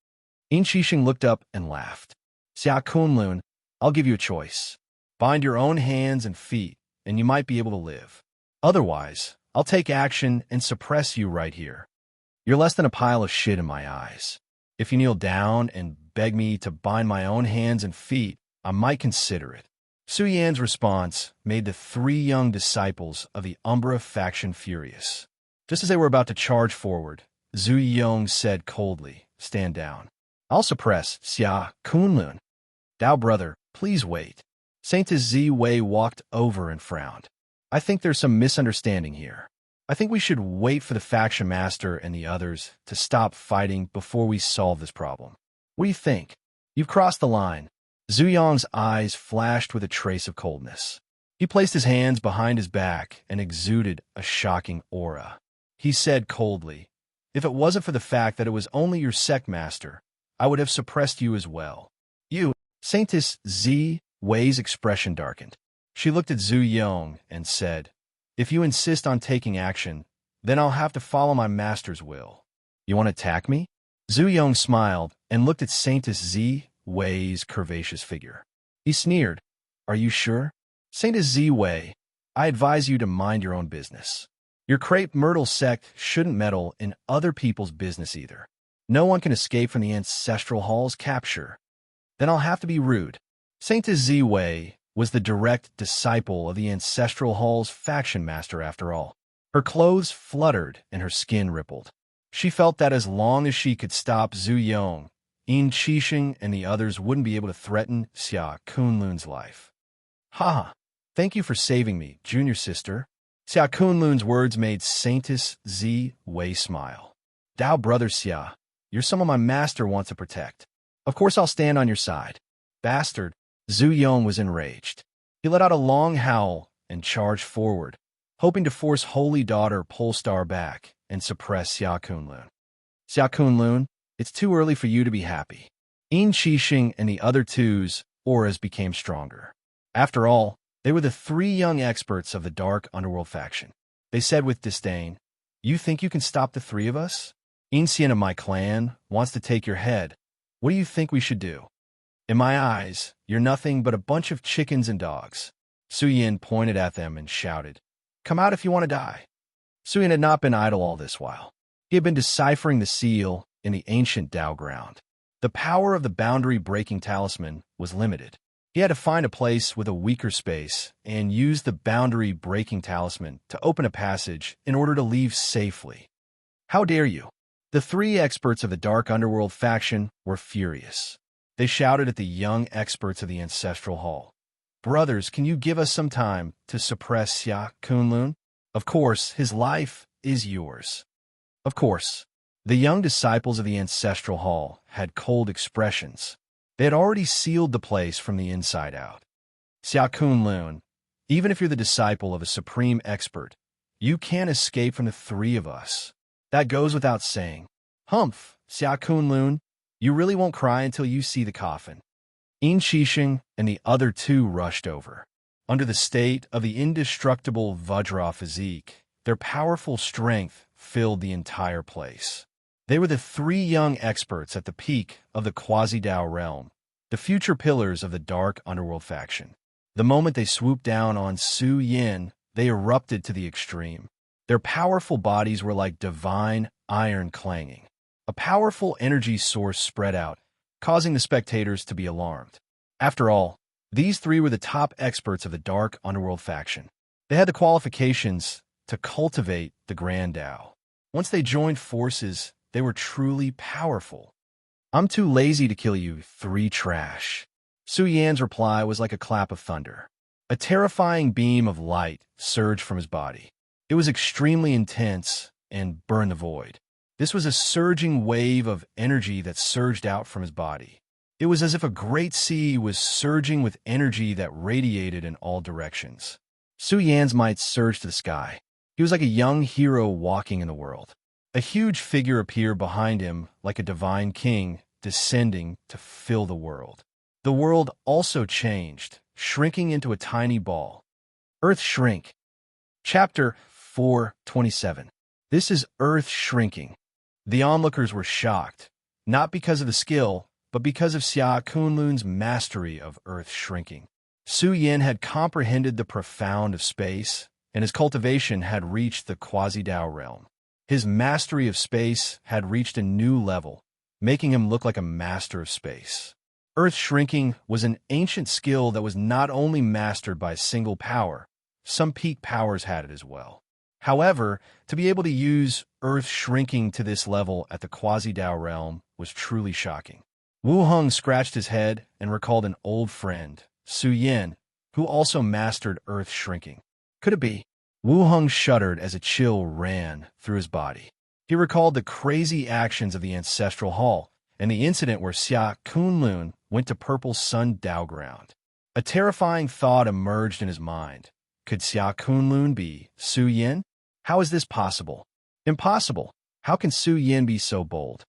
Yin Qixing looked up and laughed. Xia Kunlun, I'll give you a choice. Bind your own hands and feet, and you might be able to live. Otherwise, I'll take action and suppress you right here. You're less than a pile of shit in my eyes. If you kneel down and beg me to bind my own hands and feet, I might consider it. Su Yan's response made the 3 young disciples of the Umbra faction furious. Just as they were about to charge forward, Zhu Yong said coldly, stand down. I'll suppress Xia Kunlun. Dao brother, please wait. Saint Zi Wei walked over and frowned. I think there's some misunderstanding here. I think we should wait for the faction master and the others to stop fighting before we solve this problem. What do you think? You've crossed the line. Zhu Yong's eyes flashed with a trace of coldness. He placed his hands behind his back and exuded a shocking aura. He said coldly, "If it wasn't for the fact that it was only your sect master, I would have suppressed you as well." You, Saintess Z, Wei's expression darkened. She looked at Zhu Yong and said, "If you insist on taking action, then I'll have to follow my master's will. You want to attack me?" Zhu Yong smiled and looked at Saintess Z, Wei's curvaceous figure. He sneered, "Are you sure? Saintess Z Wei, I advise you to mind your own business. Your crepe myrtle sect shouldn't meddle in other people's business either. No one can escape from the ancestral hall's capture. Then I'll have to be rude." Saintess Z Wei was the direct disciple of the ancestral hall's faction master after all. Her clothes fluttered and her skin rippled. She felt that as long as she could stop Zhu Yong, Yin Qixing and the others wouldn't be able to threaten Xia Kunlun's life. "Ha! Thank you for saving me, junior sister." Xia Kunlun's words made Saintess Z Wei smile. "Dao brother Xia, you're someone my master wants to protect. Of course I'll stand on your side." "Bastard!" Zhu Yong was enraged. He let out a long howl and charged forward, hoping to force Holy Daughter Polestar back and suppress Xia Kunlun. "Xia Kunlun, it's too early for you to be happy." Yin Qixing and the other two's auras became stronger. After all, they were the three young experts of the Dark Underworld faction. They said with disdain, "You think you can stop the three of us? Yin of my clan wants to take your head. What do you think we should do?" "In my eyes, you're nothing but a bunch of chickens and dogs." Su Yin pointed at them and shouted, "Come out if you want to die." Su Yin had not been idle all this while. He had been deciphering the seal in the ancient Dao ground. The power of the boundary-breaking talisman was limited. He had to find a place with a weaker space and use the boundary-breaking talisman to open a passage in order to leave safely. "How dare you!" The three experts of the Dark Underworld faction were furious. They shouted at the young experts of the Ancestral Hall. "Brothers, can you give us some time to suppress Xia Kunlun? Of course, his life is yours." Of course, the young disciples of the Ancestral Hall had cold expressions. They had already sealed the place from the inside out. "Xia Kunlun, even if you're the disciple of a supreme expert, you can't escape from the three of us. That goes without saying." "Humph, Xia Kunlun, you really won't cry until you see the coffin." Yin Qixing and the other two rushed over. Under the state of the indestructible Vajra physique, their powerful strength filled the entire place. They were the three young experts at the peak of the Quasi-Dao realm, the future pillars of the Dark Underworld faction. The moment they swooped down on Su Yin, they erupted to the extreme. Their powerful bodies were like divine iron clanging. A powerful energy source spread out, causing the spectators to be alarmed. After all, these three were the top experts of the Dark Underworld faction. They had the qualifications to cultivate the Grand Dao. Once they joined forces, they were truly powerful. "I'm too lazy to kill you, three trash." Su Yan's reply was like a clap of thunder. A terrifying beam of light surged from his body. It was extremely intense and burned the void. This was a surging wave of energy that surged out from his body. It was as if a great sea was surging with energy that radiated in all directions. Su Yan's might surged to the sky. He was like a young hero walking in the world. A huge figure appeared behind him like a divine king descending to fill the world. The world also changed, shrinking into a tiny ball. Earth Shrink. Chapter 4:27. This is Earth Shrinking. The onlookers were shocked, not because of the skill, but because of Xia Kunlun's mastery of Earth Shrinking. Su Yin had comprehended the profound of space, and his cultivation had reached the Quasi-Dao realm. His mastery of space had reached a new level, making him look like a master of space. Earth Shrinking was an ancient skill that was not only mastered by a single power, some peak powers had it as well. However, to be able to use Earth Shrinking to this level at the Quasi-Dao realm was truly shocking. Wu Heng scratched his head and recalled an old friend, Su Yin, who also mastered Earth Shrinking. Could it be? Wu Heng shuddered as a chill ran through his body. He recalled the crazy actions of the ancestral hall and the incident where Xia Kunlun went to Purple Sun Dao Ground. A terrifying thought emerged in his mind. Could Xia Kunlun be Su Yin? How is this possible? Impossible. How can Su Yin be so bold?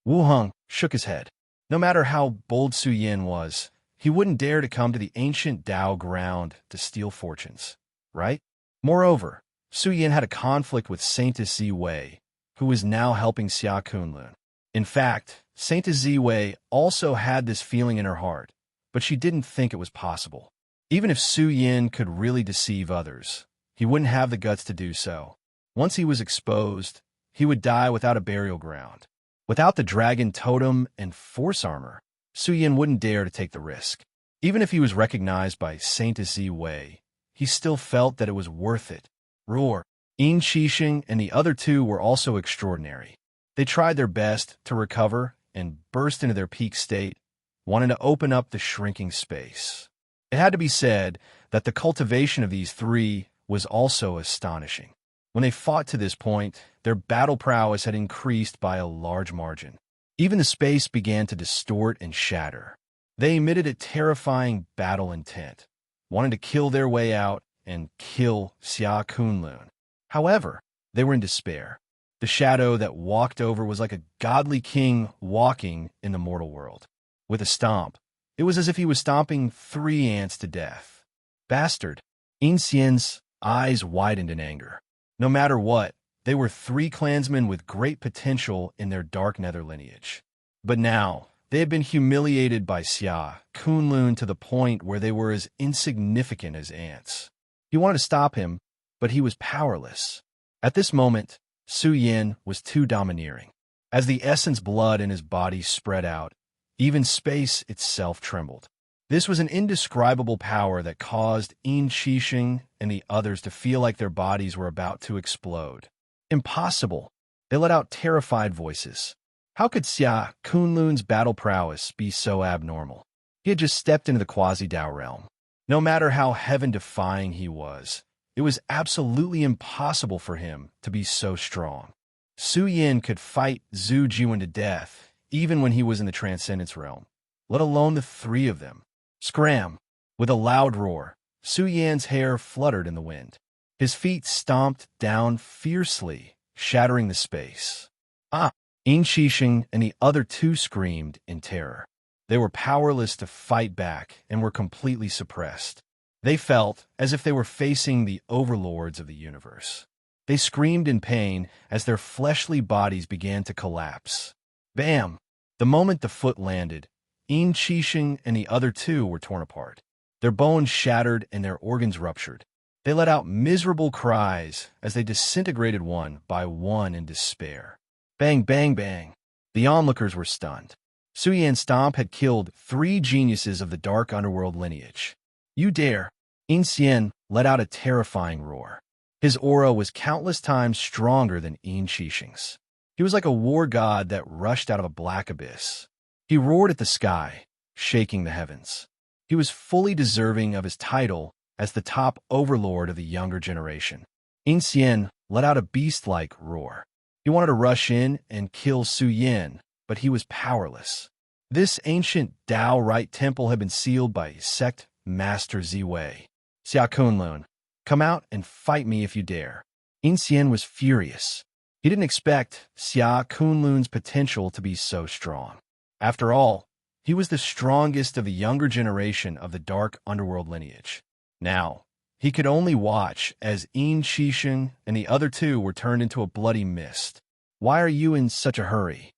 Wu Heng shook his head. No matter how bold Su Yin was, he wouldn't dare to come to the ancient Dao ground to steal fortunes, right? Moreover, Su Yin had a conflict with Saintess Ziwei, who was now helping Xia Kunlun. In fact, Saintess Ziwei also had this feeling in her heart, but she didn't think it was possible. Even if Su Yin could really deceive others, he wouldn't have the guts to do so. Once he was exposed, he would die without a burial ground. Without the dragon totem and force armor, Su Yin wouldn't dare to take the risk. Even if he was recognized by Saintess Ziwei, he still felt that it was worth it. Roar. Yin Qixing and the other two were also extraordinary. They tried their best to recover and burst into their peak state, wanting to open up the shrinking space. It had to be said that the cultivation of these three was also astonishing. When they fought to this point, their battle prowess had increased by a large margin. Even the space began to distort and shatter. They emitted a terrifying battle intent, wanting to kill their way out and kill Xia Kunlun. However, they were in despair. The shadow that walked over was like a godly king walking in the mortal world. With a stomp, it was as if he was stomping 3 ants to death. Bastard! Yin Xian's eyes widened in anger. No matter what, they were 3 clansmen with great potential in their dark nether lineage. But now, they had been humiliated by Xia Kunlun to the point where they were as insignificant as ants. He wanted to stop him, but he was powerless. At this moment, Su Yin was too domineering. As the essence blood in his body spread out, even space itself trembled. This was an indescribable power that caused Yin Qixing and the others to feel like their bodies were about to explode. Impossible! They let out terrified voices. How could Xia Kunlun's battle prowess be so abnormal? He had just stepped into the quasi-Dao realm. No matter how heaven-defying he was, it was absolutely impossible for him to be so strong. Su Yin could fight Zhu Jiwen to death, even when he was in the Transcendence realm, let alone the 3 of them. Scram! With a loud roar, Su Yan's hair fluttered in the wind. His feet stomped down fiercely, shattering the space. Ah! Yin Qixing and the other 2 screamed in terror. They were powerless to fight back and were completely suppressed. They felt as if they were facing the overlords of the universe. They screamed in pain as their fleshly bodies began to collapse. Bam! The moment the foot landed, Yin Qixing and the other 2 were torn apart. Their bones shattered and their organs ruptured. They let out miserable cries as they disintegrated one by one in despair. Bang, bang, bang. The onlookers were stunned. Su Yan's stomp had killed 3 geniuses of the dark underworld lineage. You dare! Yin Xian let out a terrifying roar. His aura was countless times stronger than Yin Qixing's. He was like a war god that rushed out of a black abyss. He roared at the sky, shaking the heavens. He was fully deserving of his title as the top overlord of the younger generation. Yin Xian let out a beast-like roar. He wanted to rush in and kill Su Yin, but he was powerless. This ancient Dao Rite temple had been sealed by sect master Ziwei. Xia Kunlun, come out and fight me if you dare. Yin Xian was furious. He didn't expect Xia Kunlun's potential to be so strong. After all, he was the strongest of the younger generation of the dark underworld lineage. Now, he could only watch as Yin Qixing and the other 2 were turned into a bloody mist. Why are you in such a hurry?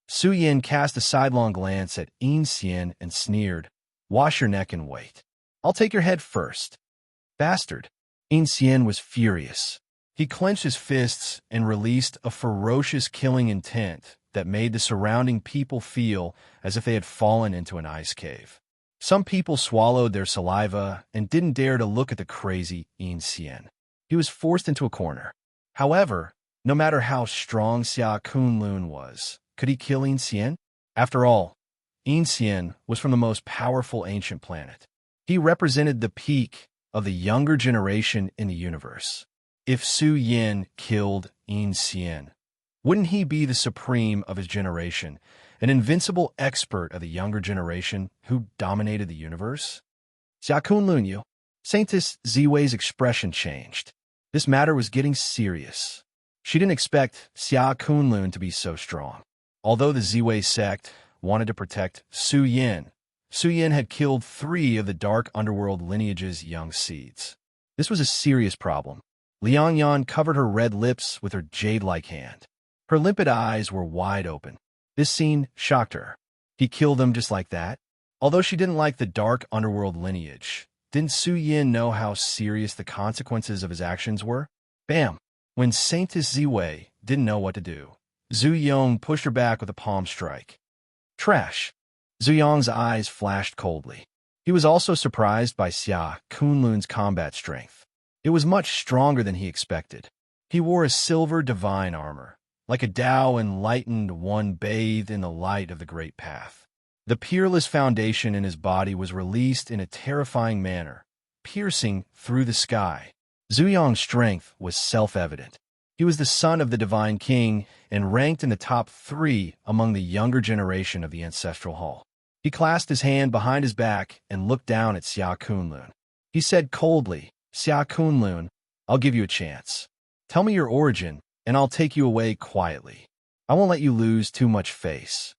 Su Yin cast a sidelong glance at Yin Xian and sneered, wash your neck and wait. I'll take your head first. Bastard! Yin Xian was furious. He clenched his fists and released a ferocious killing intent that made the surrounding people feel as if they had fallen into an ice cave. Some people swallowed their saliva and didn't dare to look at the crazy Yin Xian. He was forced into a corner. However, no matter how strong Xia Kunlun was, could he kill Yin Xian? After all, Yin Xian was from the most powerful ancient planet. He represented the peak of the younger generation in the universe. If Su Yin killed Yin Xian, wouldn't he be the supreme of his generation, an invincible expert of the younger generation who dominated the universe? Xia Kunlun, Saintess Ziwei's expression changed. This matter was getting serious. She didn't expect Xia Kunlun to be so strong. Although the Ziwei sect wanted to protect Su Yin had killed 3 of the dark underworld lineage's young seeds. This was a serious problem. Liang Yan covered her red lips with her jade-like hand. Her limpid eyes were wide open. This scene shocked her. He killed them just like that? Although she didn't like the dark underworld lineage, didn't Su Yin know how serious the consequences of his actions were? Bam! When Saintess Ziwei didn't know what to do, Zhu Yong pushed her back with a palm strike. Trash! Zhu Yong's eyes flashed coldly. He was also surprised by Xia Kunlun's combat strength. It was much stronger than he expected. He wore a silver divine armor, like a Tao enlightened one bathed in the light of the Great Path. The peerless foundation in his body was released in a terrifying manner, piercing through the sky. Zhu Yong's strength was self-evident. He was the son of the Divine King and ranked in the top 3 among the younger generation of the Ancestral Hall. He clasped his hand behind his back and looked down at Xia Kunlun. He said coldly, Xia Kunlun, I'll give you a chance. Tell me your origin, and I'll take you away quietly. I won't let you lose too much face.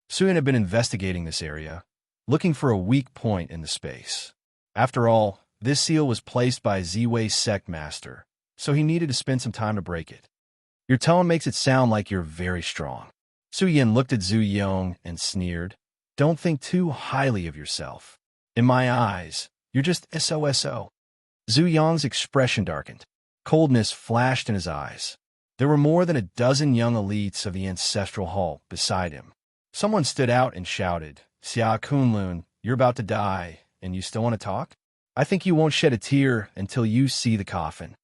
Su Yin had been investigating this area, looking for a weak point in the space. After all, this seal was placed by Ziwei's sect master, so he needed to spend some time to break it. Your tone makes it sound like you're very strong. Su Yin looked at Zhu Yong and sneered. Don't think too highly of yourself. In my eyes, you're just SOSO. Zhu Yong's expression darkened. Coldness flashed in his eyes. There were more than a dozen young elites of the Ancestral Hall beside him. Someone stood out and shouted, Xia Kunlun, you're about to die, and you still want to talk? I think you won't shed a tear until you see the coffin.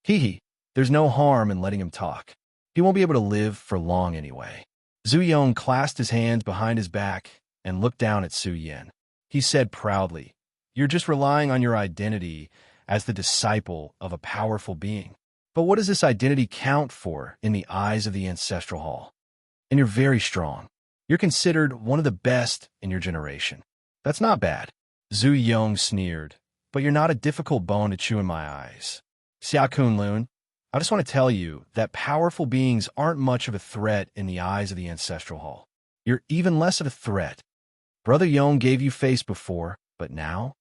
Hee, there's no harm in letting him talk. He won't be able to live for long anyway. Zhu Yong clasped his hands behind his back and looked down at Su Yin. He said proudly, you're just relying on your identity as the disciple of a powerful being. But what does this identity count for in the eyes of the Ancestral Hall? And you're very strong. You're considered one of the best in your generation. That's not bad. Zhu Yong sneered, but you're not a difficult bone to chew in my eyes. Xia Kunlun, I just want to tell you that powerful beings aren't much of a threat in the eyes of the Ancestral Hall. You're even less of a threat. Brother Yong gave you face before, but now?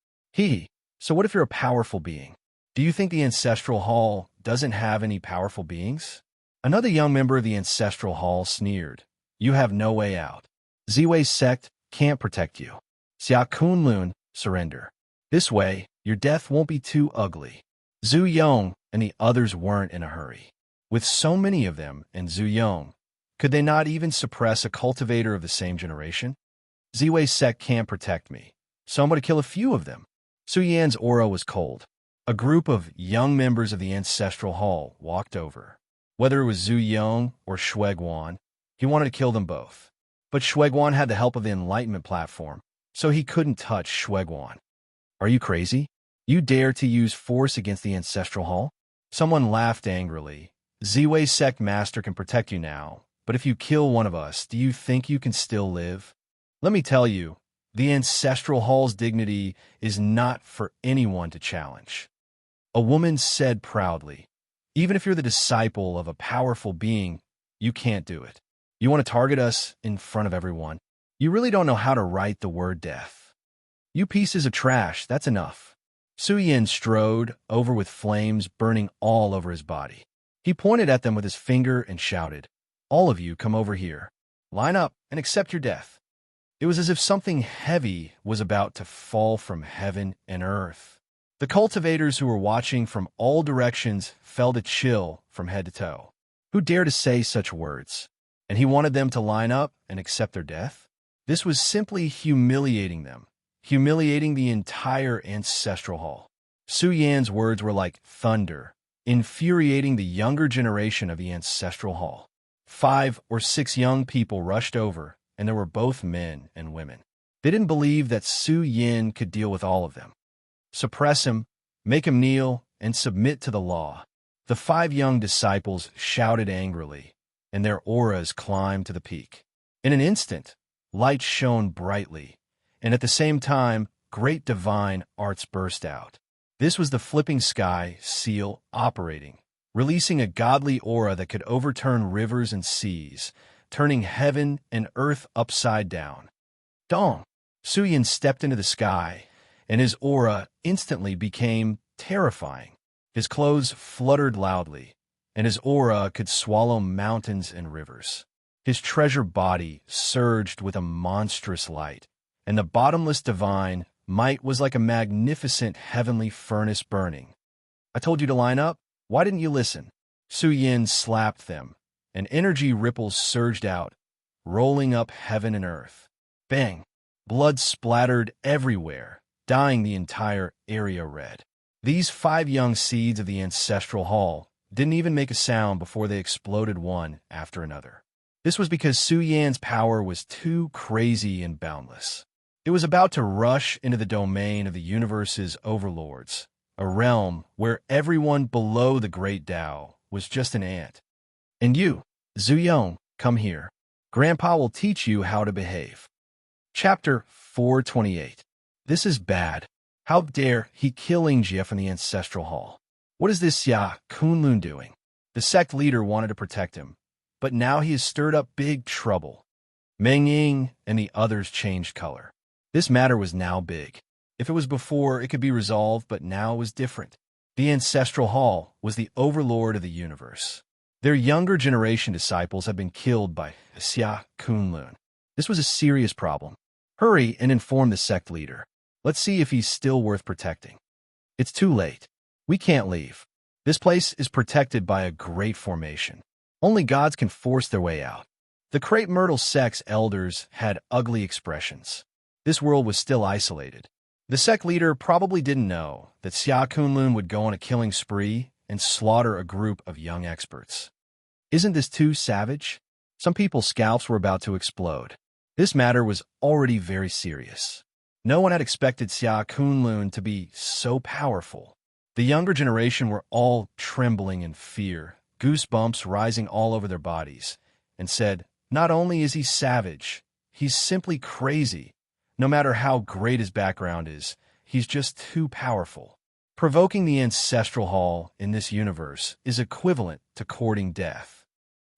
So what if you're a powerful being? Do you think the Ancestral Hall doesn't have any powerful beings? Another young member of the Ancestral Hall sneered. You have no way out. Ziwei's sect can't protect you. Xia Kunlun, surrender. This way, your death won't be too ugly. Zhu Yong and the others weren't in a hurry. With so many of them and Zhu Yong, could they not even suppress a cultivator of the same generation? Ziwei's sect can't protect me, so I'm going to kill a few of them. Su Yan's aura was cold. A group of young members of the Ancestral Hall walked over. Whether it was Zhu Yong or Shueguan, he wanted to kill them both. But Shueguan had the help of the Enlightenment platform, so he couldn't touch Shueguan. Are you crazy? You dare to use force against the Ancestral Hall? Someone laughed angrily. Ziwei's sect master can protect you now, but if you kill one of us, do you think you can still live? Let me tell you, the Ancestral Hall's dignity is not for anyone to challenge. A woman said proudly, even if you're the disciple of a powerful being, you can't do it. You want to target us in front of everyone? You really don't know how to write the word death. You pieces of trash, that's enough. Su Yin strode over with flames burning all over his body. He pointed at them with his finger and shouted, all of you come over here. Line up and accept your death. It was as if something heavy was about to fall from heaven and earth. The cultivators who were watching from all directions felt a chill from head to toe. Who dared to say such words? And he wanted them to line up and accept their death? This was simply humiliating them, humiliating the entire Ancestral Hall. Su Yan's words were like thunder, infuriating the younger generation of the Ancestral Hall. 5 or 6 young people rushed over, and there were both men and women. They didn't believe that Su Yin could deal with all of them. Suppress him, Make him kneel and submit to the law. The 5 young disciples shouted angrily, and their auras climbed to the peak. In an instant, light shone brightly, and at the same time, great divine arts burst out. This was the flipping sky seal operating, releasing a godly aura that could overturn rivers and seas, turning heaven and earth upside down. Dong! Suyin stepped into the sky, and his aura instantly became terrifying. His clothes fluttered loudly, and his aura could swallow mountains and rivers. His treasure body surged with a monstrous light, and the bottomless divine might was like a magnificent heavenly furnace burning. I told you to line up? Why didn't you listen? Su Yin slapped them, and energy ripples surged out, rolling up heaven and earth. Bang! Blood splattered everywhere, dyeing the entire area red. These 5 young seeds of the ancestral hall didn't even make a sound before they exploded one after another. This was because Su Yan's power was too crazy and boundless. It was about to rush into the domain of the universe's overlords, a realm where everyone below the great Tao was just an ant. And you, Zuyong, come here. Grandpa will teach you how to behave. Chapter 428. This is bad. How dare he killing Jie from the ancestral hall? What is this Xia Kunlun doing? The sect leader wanted to protect him, but now he has stirred up big trouble. Meng Ying and the others changed color. This matter was now big. If it was before, it could be resolved, but now it was different. The ancestral hall was the overlord of the universe. Their younger generation disciples had been killed by Xia Kunlun. This was a serious problem. Hurry and inform the sect leader. Let's see if he's still worth protecting. It's too late. We can't leave. This place is protected by a great formation. Only gods can force their way out. The Crepe Myrtle sect's elders had ugly expressions. This world was still isolated. The sect leader probably didn't know that Xia Kunlun would go on a killing spree and slaughter a group of young experts. Isn't this too savage? Some people's scalps were about to explode. This matter was already very serious. No one had expected Xia Kunlun to be so powerful. The younger generation were all trembling in fear, goosebumps rising all over their bodies, and said, not only is he savage, he's simply crazy. No matter how great his background is, he's just too powerful. Provoking the ancestral hall in this universe is equivalent to courting death.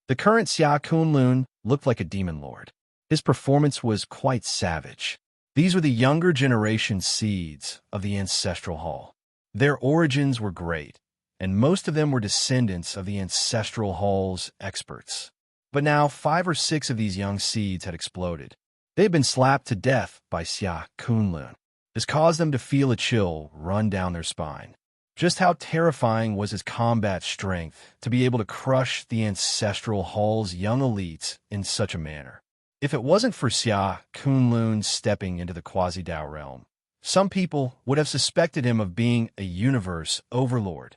The current Xia Kunlun looked like a demon lord. His performance was quite savage. These were the younger generation seeds of the ancestral hall. Their origins were great, and most of them were descendants of the ancestral hall's experts. But now 5 or 6 of these young seeds had exploded. They had been slapped to death by Xia Kunlun. This caused them to feel a chill run down their spine. Just how terrifying was his combat strength to be able to crush the ancestral hall's young elites in such a manner. If it wasn't for Xia Kunlun stepping into the Quasi-Dao realm, some people would have suspected him of being a universe overlord.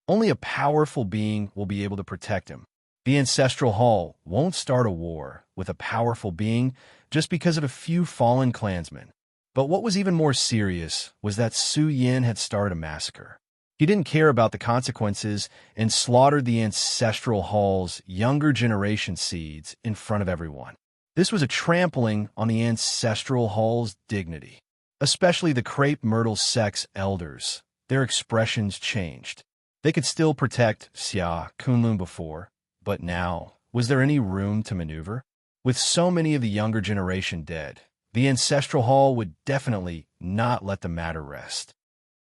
Only a powerful being will be able to protect him. The ancestral hall won't start a war with a powerful being just because of a few fallen clansmen. But what was even more serious was that Su Yin had started a massacre. He didn't care about the consequences and slaughtered the ancestral hall's younger generation seeds in front of everyone. This was a trampling on the ancestral hall's dignity. Especially the Crepe Myrtle sect's elders. Their expressions changed. They could still protect Xia Kunlun before, but now, was there any room to maneuver? With so many of the younger generation dead, the ancestral hall would definitely not let the matter rest.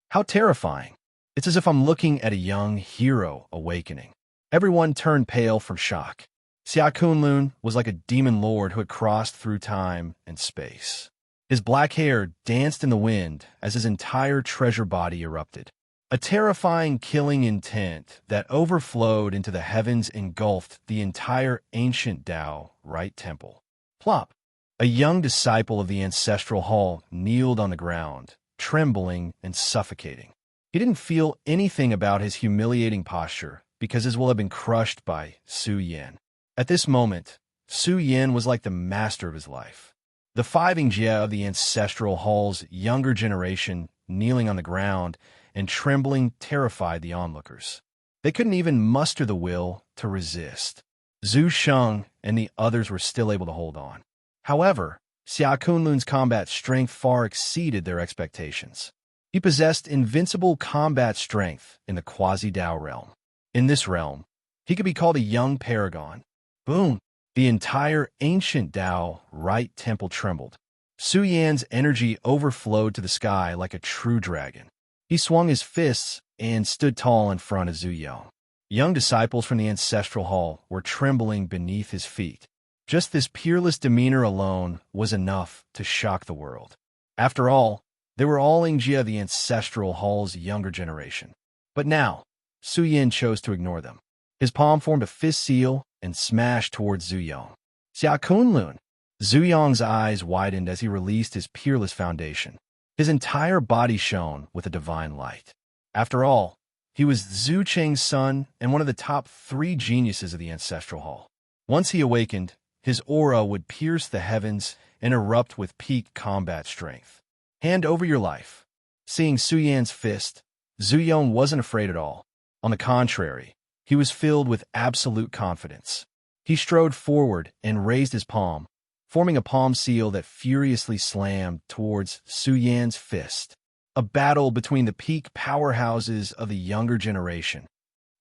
How terrifying. It's as if I'm looking at a young hero awakening. Everyone turned pale from shock. Xia Kunlun was like a demon lord who had crossed through time and space. His black hair danced in the wind as his entire treasure body erupted. A terrifying killing intent that overflowed into the heavens engulfed the entire ancient Tao Right Temple. Plop! A young disciple of the ancestral hall kneeled on the ground, trembling and suffocating. He didn't feel anything about his humiliating posture because his will had been crushed by Su Yin. At this moment, Su Yin was like the master of his life. The 5 Jie of the ancestral hall's younger generation kneeling on the ground and trembling terrified the onlookers. They couldn't even muster the will to resist. Zhu Sheng and the others were still able to hold on. However, Xia Kunlun's combat strength far exceeded their expectations. He possessed invincible combat strength in the quasi-Dao realm. In this realm, he could be called a young paragon. Boom! The entire ancient Dao right temple trembled. Su Yan's energy overflowed to the sky like a true dragon. He swung his fists and stood tall in front of Zhu Yang. Young disciples from the ancestral hall were trembling beneath his feet. Just this peerless demeanor alone was enough to shock the world. After all, they were all Ingjia of the ancestral hall's younger generation. But now, Su Yan chose to ignore them. His palm formed a fist seal and smashed towards Zhu Yang. Xia Kunlun! Zhu Yang's eyes widened as he released his peerless foundation. His entire body shone with a divine light. After all, he was Zhu Cheng's son and one of the top 3 geniuses of the ancestral hall. Once he awakened, his aura would pierce the heavens and erupt with peak combat strength. Hand over your life. Seeing Su Yan's fist, Zhu Yang wasn't afraid at all. On the contrary, he was filled with absolute confidence. He strode forward and raised his palm, forming a palm seal that furiously slammed towards Su Yan's fist. A battle between the peak powerhouses of the younger generation.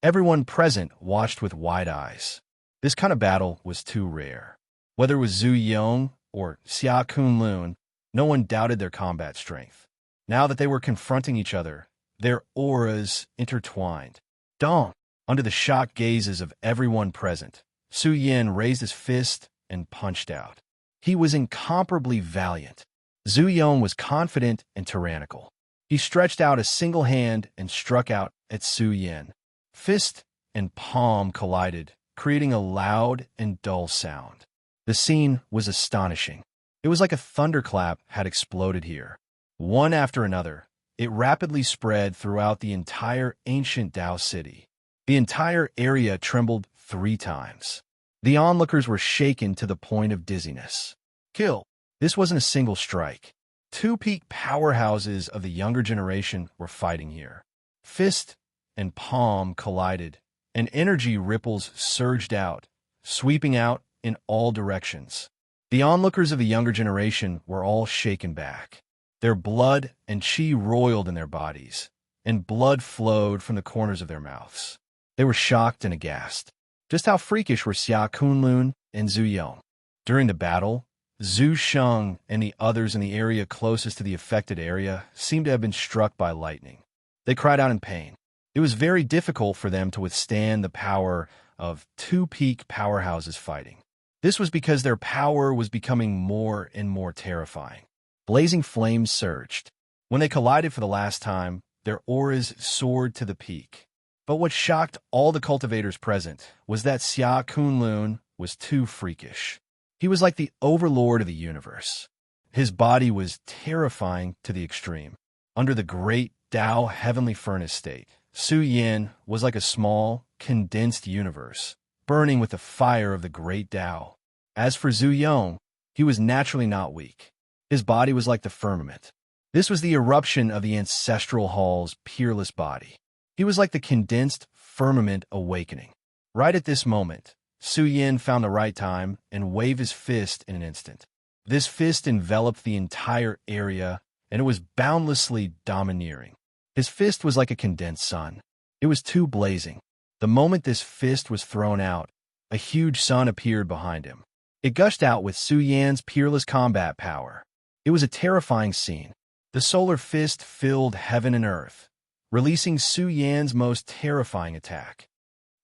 Everyone present watched with wide eyes. This kind of battle was too rare. Whether it was Zhu Yang or Xia Kunlun, no one doubted their combat strength. Now that they were confronting each other, their auras intertwined. Dong! Under the shocked gazes of everyone present, Su Yan raised his fist and punched out. He was incomparably valiant. Zhu Yang was confident and tyrannical. He stretched out a single hand and struck out at Su Yan. Fist and palm collided, creating a loud and dull sound. The scene was astonishing. It was like a thunderclap had exploded here. One after another, it rapidly spread throughout the entire ancient Dao city. The entire area trembled 3 times. The onlookers were shaken to the point of dizziness. Kill! This wasn't a single strike. 2 peak powerhouses of the younger generation were fighting here. Fist and palm collided, and energy ripples surged out, sweeping out in all directions. The onlookers of the younger generation were all shaken back. Their blood and chi roiled in their bodies, and blood flowed from the corners of their mouths. They were shocked and aghast. Just how freakish were Xia Kunlun and Zhu Yang? During the battle, Zhu Sheng and the others in the area closest to the affected area seemed to have been struck by lightning. They cried out in pain. It was very difficult for them to withstand the power of 2 peak powerhouses fighting. This was because their power was becoming more and more terrifying. Blazing flames surged. When they collided for the last time, their auras soared to the peak. But what shocked all the cultivators present was that Xia Kunlun was too freakish. He was like the Overlord of the universe. His body was terrifying to the extreme. Under the great Dao heavenly furnace state, Su Yan was like a small, condensed universe, burning with the fire of the great Dao. As for Zhu Yang, he was naturally not weak. His body was like the firmament. This was the eruption of the ancestral hall's peerless body. He was like the condensed firmament awakening. Right at this moment, Su Yan found the right time and waved his fist in an instant. This fist enveloped the entire area, and it was boundlessly domineering. His fist was like a condensed sun. It was too blazing. The moment this fist was thrown out, a huge sun appeared behind him. It gushed out with Su Yan's peerless combat power. It was a terrifying scene. The solar fist filled heaven and earth, releasing Su Yan's most terrifying attack.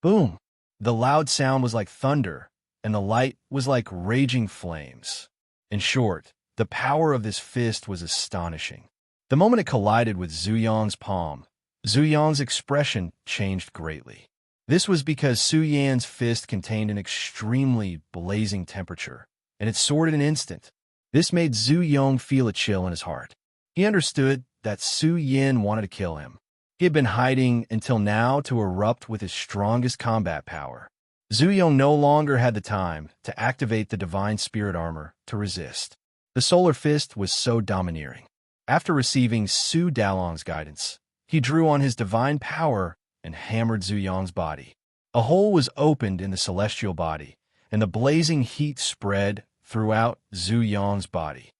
Boom! The loud sound was like thunder, and the light was like raging flames. In short, the power of this fist was astonishing. The moment it collided with Zhu Yang's palm, Zhu Yang's expression changed greatly. This was because Su Yan's fist contained an extremely blazing temperature, and it soared in an instant. This made Zhu Yang feel a chill in his heart. He understood that Su Yan wanted to kill him. He had been hiding until now to erupt with his strongest combat power. Zhu Yang no longer had the time to activate the divine spirit armor to resist. The solar fist was so domineering. After receiving Su Dalong's guidance, He drew on his divine power and hammered Zhu Yong's body. A hole was opened in the celestial body, and the blazing heat spread throughout Zhu Yong's body.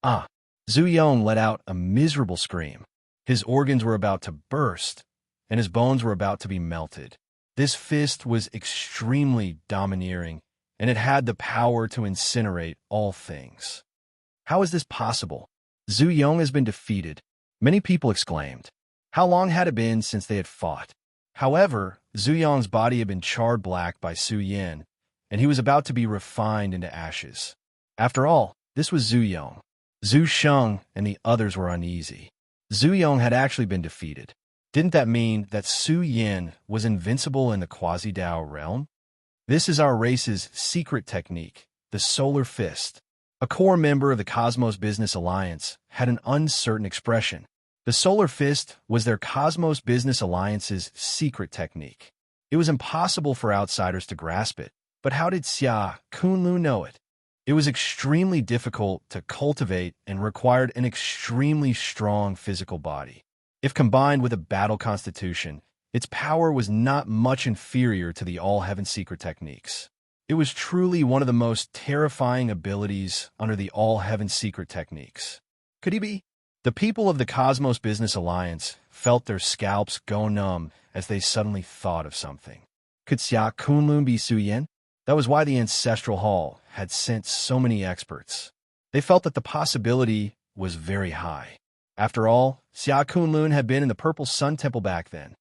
Ah! Zhu Yong let out a miserable scream. His organs were about to burst, and his bones were about to be melted. This fist was extremely domineering, and it had the power to incinerate all things. How is this possible? Zhu Yong has been defeated, many people exclaimed. How long had it been since they had fought? However, Zhu Yong's body had been charred black by Su Yin, and he was about to be refined into ashes. After all, this was Zhu Yong. Zhu Sheng and the others were uneasy. Zhu Yong had actually been defeated. Didn't that mean that Su Yin was invincible in the Quasi-Dao realm? This is our race's secret technique, the Solar Fist. A core member of the Cosmos Business Alliance had an uncertain expression. The Solar Fist was their Cosmos Business Alliance's secret technique. It was impossible for outsiders to grasp it, but how did Xia Kunlu know it? It was extremely difficult to cultivate and required an extremely strong physical body. If combined with a battle constitution, its power was not much inferior to the All-Heaven secret techniques. It was truly one of the most terrifying abilities under the All-Heaven secret techniques. Could he be? The people of the Cosmos Business Alliance felt their scalps go numb as they suddenly thought of something. Could Xia Kunlun be Su Yin? That was why the Ancestral Hall had sent so many experts. They felt that the possibility was very high. After all, Xia Kunlun had been in the Purple Sun Temple back then.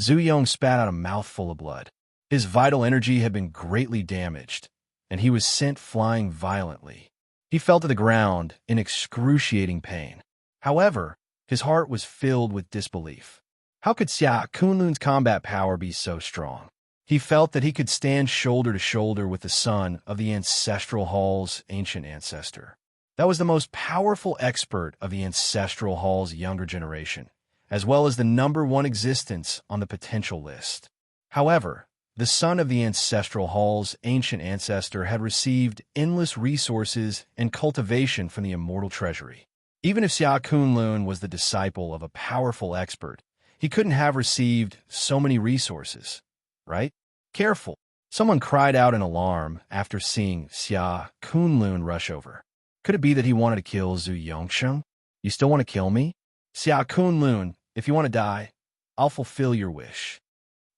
Zhu Yong spat out a mouthful of blood. His vital energy had been greatly damaged, and he was sent flying violently. He fell to the ground in excruciating pain. However, his heart was filled with disbelief. How could Xia Kunlun's combat power be so strong? He felt that he could stand shoulder to shoulder with the son of the Ancestral Hall's ancient ancestor. That was the most powerful expert of the Ancestral Hall's younger generation, as well as the #1 existence on the potential list. However, the son of the Ancestral Hall's ancient ancestor had received endless resources and cultivation from the immortal treasury. Even if Xia Kunlun was the disciple of a powerful expert, he couldn't have received so many resources, right? Careful! Someone cried out in alarm after seeing Xia Kunlun rush over. Could it be that he wanted to kill Zhu Yongsheng? You still want to kill me? Xia Kunlun, if you want to die, I'll fulfill your wish.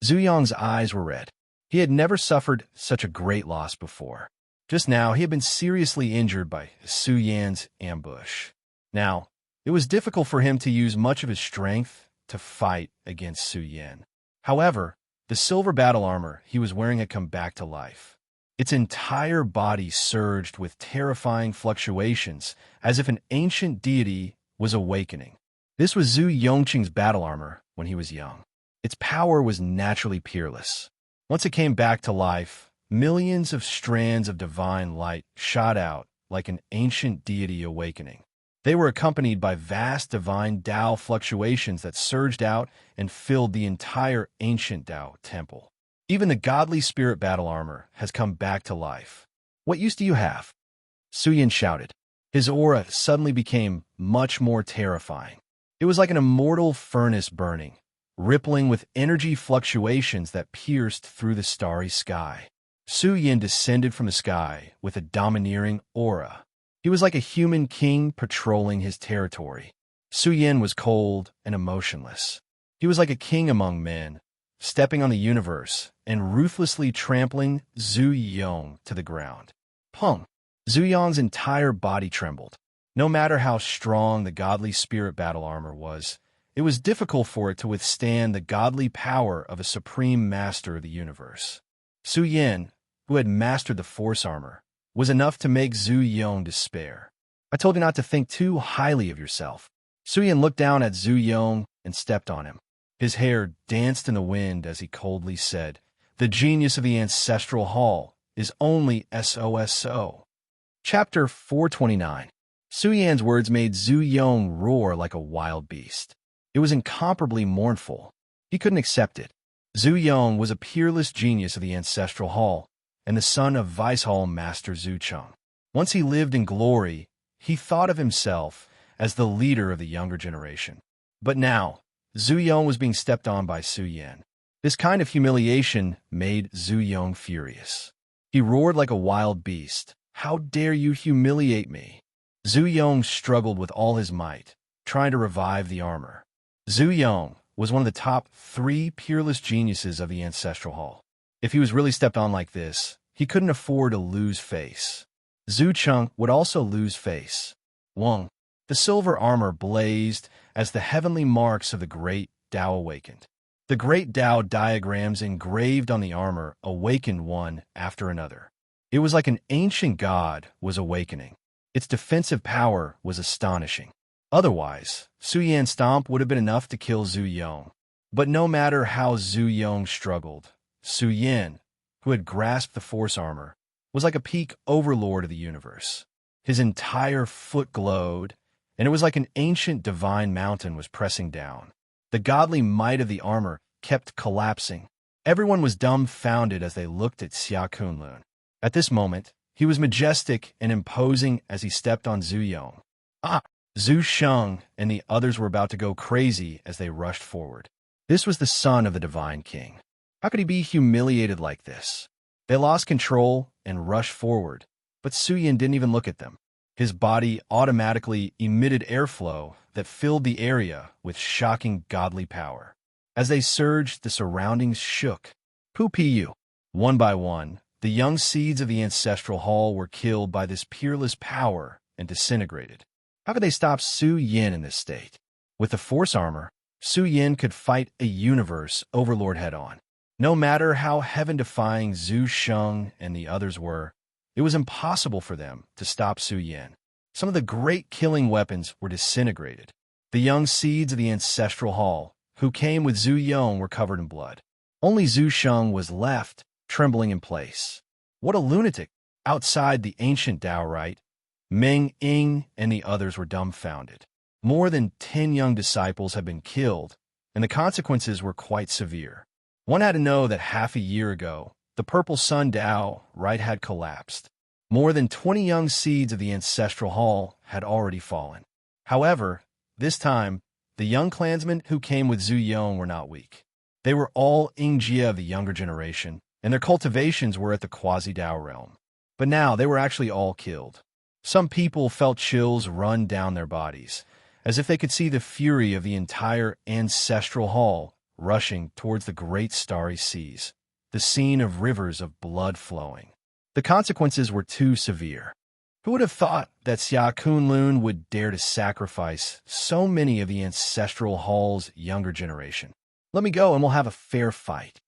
Zhu Yong's eyes were red. He had never suffered such a great loss before. Just now, he had been seriously injured by Su Yan's ambush. Now, it was difficult for him to use much of his strength to fight against Su Yan. However, the silver battle armor he was wearing had come back to life. Its entire body surged with terrifying fluctuations, as if an ancient deity was awakening. This was Zhu Yongqing's battle armor when he was young. Its power was naturally peerless. Once it came back to life, millions of strands of divine light shot out like an ancient deity awakening. They were accompanied by vast divine Dao fluctuations that surged out and filled the entire ancient Dao temple. Even the godly spirit battle armor has come back to life. What use do you have? Su Yin shouted. His aura suddenly became much more terrifying. It was like an immortal furnace burning, rippling with energy fluctuations that pierced through the starry sky. Su Yin descended from the sky with a domineering aura. He was like a human king patrolling his territory. Su Yin was cold and emotionless. He was like a king among men, stepping on the universe and ruthlessly trampling Zhu Yong to the ground. Pung! Zhu Yong's entire body trembled. No matter how strong the godly spirit battle armor was, it was difficult for it to withstand the godly power of a supreme master of the universe. Su Yin, who had mastered the force armor, was enough to make Zhu Yong despair. I told you not to think too highly of yourself. Su Yin looked down at Zhu Yong and stepped on him. His hair danced in the wind as he coldly said, "The genius of the Ancestral Hall is only SOSO." Chapter 429. Su Yan's words made Zhu Yong roar like a wild beast. It was incomparably mournful. He couldn't accept it. Zhu Yong was a peerless genius of the Ancestral Hall, and the son of Vice Hall Master Zhu Cheng. Once he lived in glory, he thought of himself as the leader of the younger generation. But now, Zhu Yong was being stepped on by Su Yan. This kind of humiliation made Zhu Yong furious. He roared like a wild beast. "How dare you humiliate me?" Zhu Yong struggled with all his might, trying to revive the armor. Zhu Yong was one of the top 3 peerless geniuses of the Ancestral Hall. If he was really stepped on like this, he couldn't afford to lose face. Zhu Cheng would also lose face. Wang. The silver armor blazed as the heavenly marks of the Great Tao awakened. The Great Tao diagrams engraved on the armor awakened one after another. It was like an ancient god was awakening. Its defensive power was astonishing. Otherwise, Su Yan's stomp would have been enough to kill Zhu Yong. But no matter how Zhu Yong struggled, Su Yan, who had grasped the force armor, was like a peak overlord of the universe. His entire foot glowed, and it was like an ancient divine mountain was pressing down. The godly might of the armor kept collapsing. Everyone was dumbfounded as they looked at Xia Kunlun. At this moment, he was majestic and imposing as he stepped on Zhu Yong. Zhu Sheng and the others were about to go crazy as they rushed forward. This was the son of the Divine King. How could he be humiliated like this? They lost control and rushed forward, but Su Yan didn't even look at them. His body automatically emitted airflow that filled the area with shocking godly power. As they surged, the surroundings shook. Pu. One by one, the young seeds of the Ancestral Hall were killed by this peerless power and disintegrated. How could they stop Su Yan in this state? With the force armor, Su Yan could fight a universe overlord head-on. No matter how heaven-defying Zhu Sheng and the others were, it was impossible for them to stop Su Yan. Some of the great killing weapons were disintegrated. The young seeds of the Ancestral Hall, who came with Zhu Yong, were covered in blood. Only Zhu Sheng was left, trembling in place. What a lunatic! Outside the ancient Tao rite, Meng Ying and the others were dumbfounded. More than 10 young disciples had been killed, and the consequences were quite severe. One had to know that half a year ago, the Purple Sun Tao rite had collapsed. More than 20 young seeds of the Ancestral Hall had already fallen. However, this time, the young clansmen who came with Zhu Yong were not weak. They were all Yingjia of the younger generation, and their cultivations were at the Quasi-Tao realm. But now they were actually all killed. Some people felt chills run down their bodies, as if they could see the fury of the entire Ancestral Hall rushing towards the great starry seas, the scene of rivers of blood flowing. The consequences were too severe. Who would have thought that Xia Kunlun would dare to sacrifice so many of the Ancestral Hall's younger generation? Let me go and we'll have a fair fight.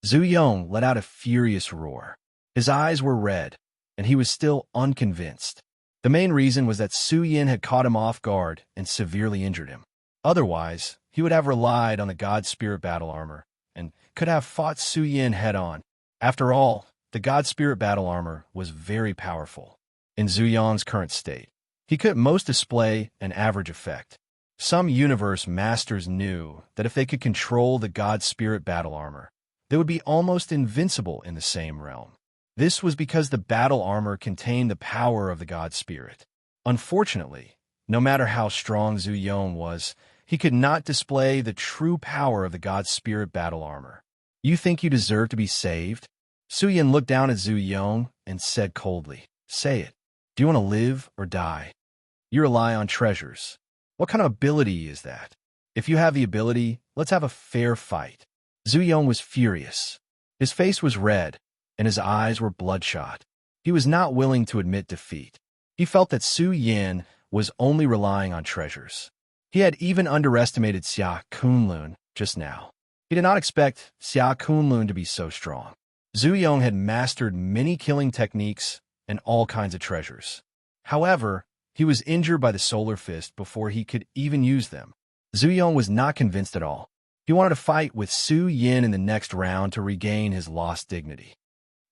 Zhu Yong let out a furious roar. His eyes were red, and he was still unconvinced. The main reason was that Su Yan had caught him off guard and severely injured him. Otherwise, he would have relied on the God Spirit battle armor and could have fought Su Yan head-on. After all, the God Spirit battle armor was very powerful. In Zhu Yong's current state, he could at most display an average effect. Some universe masters knew that if they could control the God Spirit battle armor, they would be almost invincible in the same realm. This was because the battle armor contained the power of the God Spirit. Unfortunately, no matter how strong Zhu Yong was, he could not display the true power of the God Spirit battle armor. You think you deserve to be saved? Su Yan looked down at Zhu Yong and said coldly, "Say it. Do you want to live or die? You rely on treasures. What kind of ability is that? If you have the ability, let's have a fair fight." Zhu Yong was furious. His face was red, and his eyes were bloodshot. He was not willing to admit defeat. He felt that Su Yan was only relying on treasures. He had even underestimated Xia Kunlun just now. He did not expect Xia Kunlun to be so strong. Zhu Yong had mastered many killing techniques and all kinds of treasures. However, he was injured by the Solar Fist before he could even use them. Zhu Yong was not convinced at all. He wanted to fight with Su Yan in the next round to regain his lost dignity.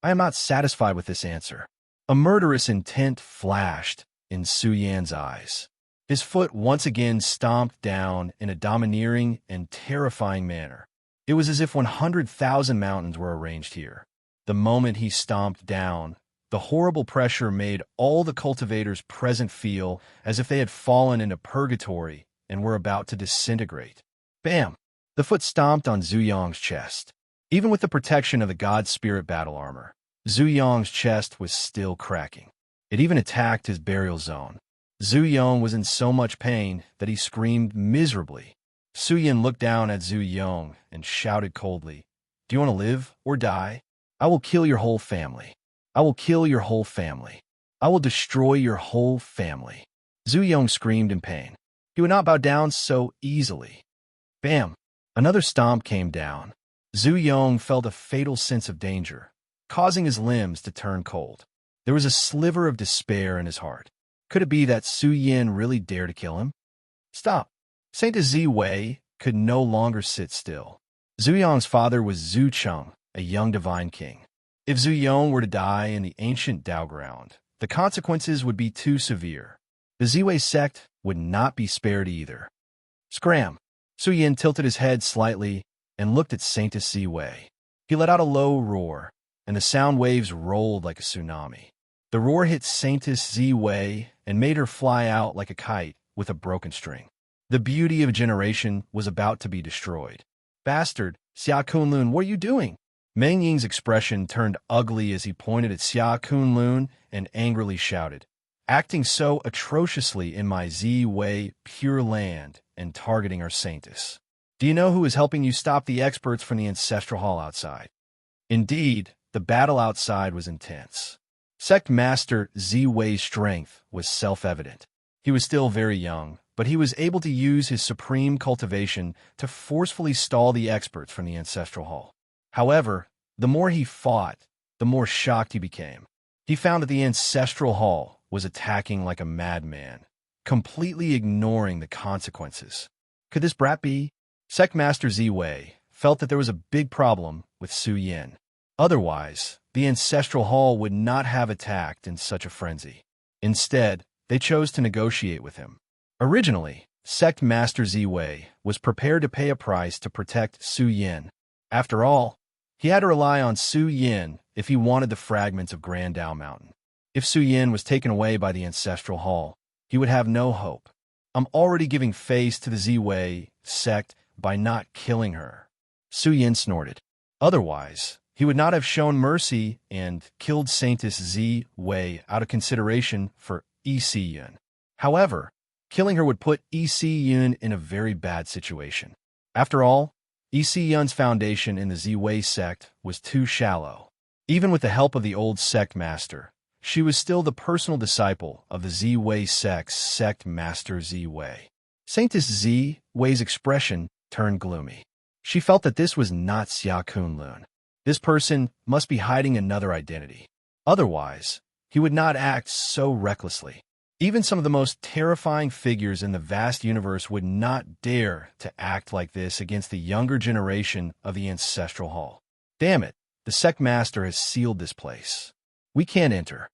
I am not satisfied with this answer. A murderous intent flashed in Su Yan's eyes. His foot once again stomped down in a domineering and terrifying manner. It was as if 100,000 mountains were arranged here. The moment he stomped down, the horrible pressure made all the cultivators present feel as if they had fallen into purgatory and were about to disintegrate. Bam! The foot stomped on Zhu Yong's chest. Even with the protection of the god spirit battle armor, Zhu Yong's chest was still cracking. It even attacked his burial zone. Zhu Yong was in so much pain that he screamed miserably. Su Yin looked down at Zhu Yong and shouted coldly, "Do you want to live or die? I will kill your whole family. I will kill your whole family. I will destroy your whole family." Zhu Yong screamed in pain. He would not bow down so easily. Bam! Another stomp came down. Zhu Yong felt a fatal sense of danger, causing his limbs to turn cold. There was a sliver of despair in his heart. Could it be that Su Yin really dared to kill him? Stop! Saint Zi Wei could no longer sit still. Zhu Yong's father was Zhu Cheng, a young divine king. If Zhu Yong were to die in the ancient Dao ground, the consequences would be too severe. The Ziwei sect would not be spared either. Scram! Su Yin tilted his head slightly and looked at Saint Zi Wei. He let out a low roar, and the sound waves rolled like a tsunami. The roar hit Saintess Zi Wei and made her fly out like a kite with a broken string. The beauty of a generation was about to be destroyed. "Bastard, Xia Kunlun, what are you doing?" Meng Ying's expression turned ugly as he pointed at Xia Kunlun and angrily shouted, "Acting so atrociously in my Zi Wei pure land and targeting our saintess. Do you know who is helping you stop the experts from the ancestral hall outside?" Indeed, the battle outside was intense. Sect Master Zi Wei's strength was self-evident. He was still very young, but he was able to use his supreme cultivation to forcefully stall the experts from the ancestral hall. However, the more he fought, the more shocked he became. He found that the ancestral hall was attacking like a madman, completely ignoring the consequences. Could this brat be? Sect Master Zi Wei felt that there was a big problem with Su Yin. Otherwise, the ancestral hall would not have attacked in such a frenzy. Instead, they chose to negotiate with him. Originally, Sect Master Zi Wei was prepared to pay a price to protect Su Yin. After all, he had to rely on Su Yin if he wanted the fragments of Grand Dao Mountain. If Su Yin was taken away by the ancestral hall, he would have no hope. "I'm already giving face to the Zi Wei sect by not killing her," Su Yin snorted. Otherwise, he would not have shown mercy and killed Saintess Zi Wei out of consideration for Yi Si Yun. However, killing her would put Yi Si Yun in a very bad situation. After all, Yi Si Yun's foundation in the Zi Wei sect was too shallow. Even with the help of the old sect master, she was still the personal disciple of the Zi Wei sect's sect master Zi Wei. Saintess Zi Wei's expression turned gloomy. She felt that this was not Xia Kunlun. This person must be hiding another identity. Otherwise, he would not act so recklessly. Even some of the most terrifying figures in the vast universe would not dare to act like this against the younger generation of the ancestral hall. Damn it, the sect master has sealed this place. We can't enter.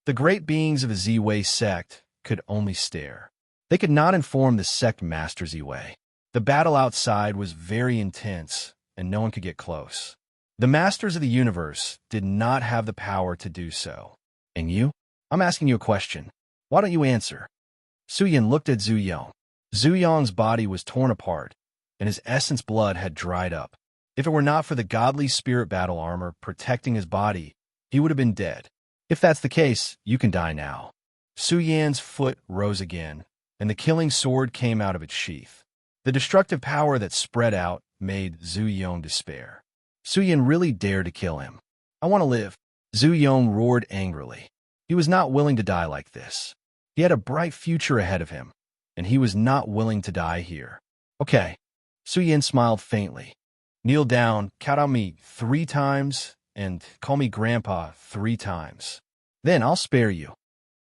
The great beings of the Zi Wei sect could only stare. They could not inform the sect master Zi Wei. The battle outside was very intense, and no one could get close. The masters of the universe did not have the power to do so. And you? I'm asking you a question. Why don't you answer? Su Yin looked at Zhu Yong. Zhu Yong's body was torn apart, and his essence blood had dried up. If it were not for the godly spirit battle armor protecting his body, he would have been dead. If that's the case, you can die now. Su Yan's foot rose again, and the killing sword came out of its sheath. The destructive power that spread out made Zhu Yong despair. Su Yin really dared to kill him. "I want to live," Zhu Yong roared angrily. He was not willing to die like this. He had a bright future ahead of him, and he was not willing to die here. "Okay." Su Yin smiled faintly. "Kneel down, count on me 3 times, and call me Grandpa 3 times. Then I'll spare you."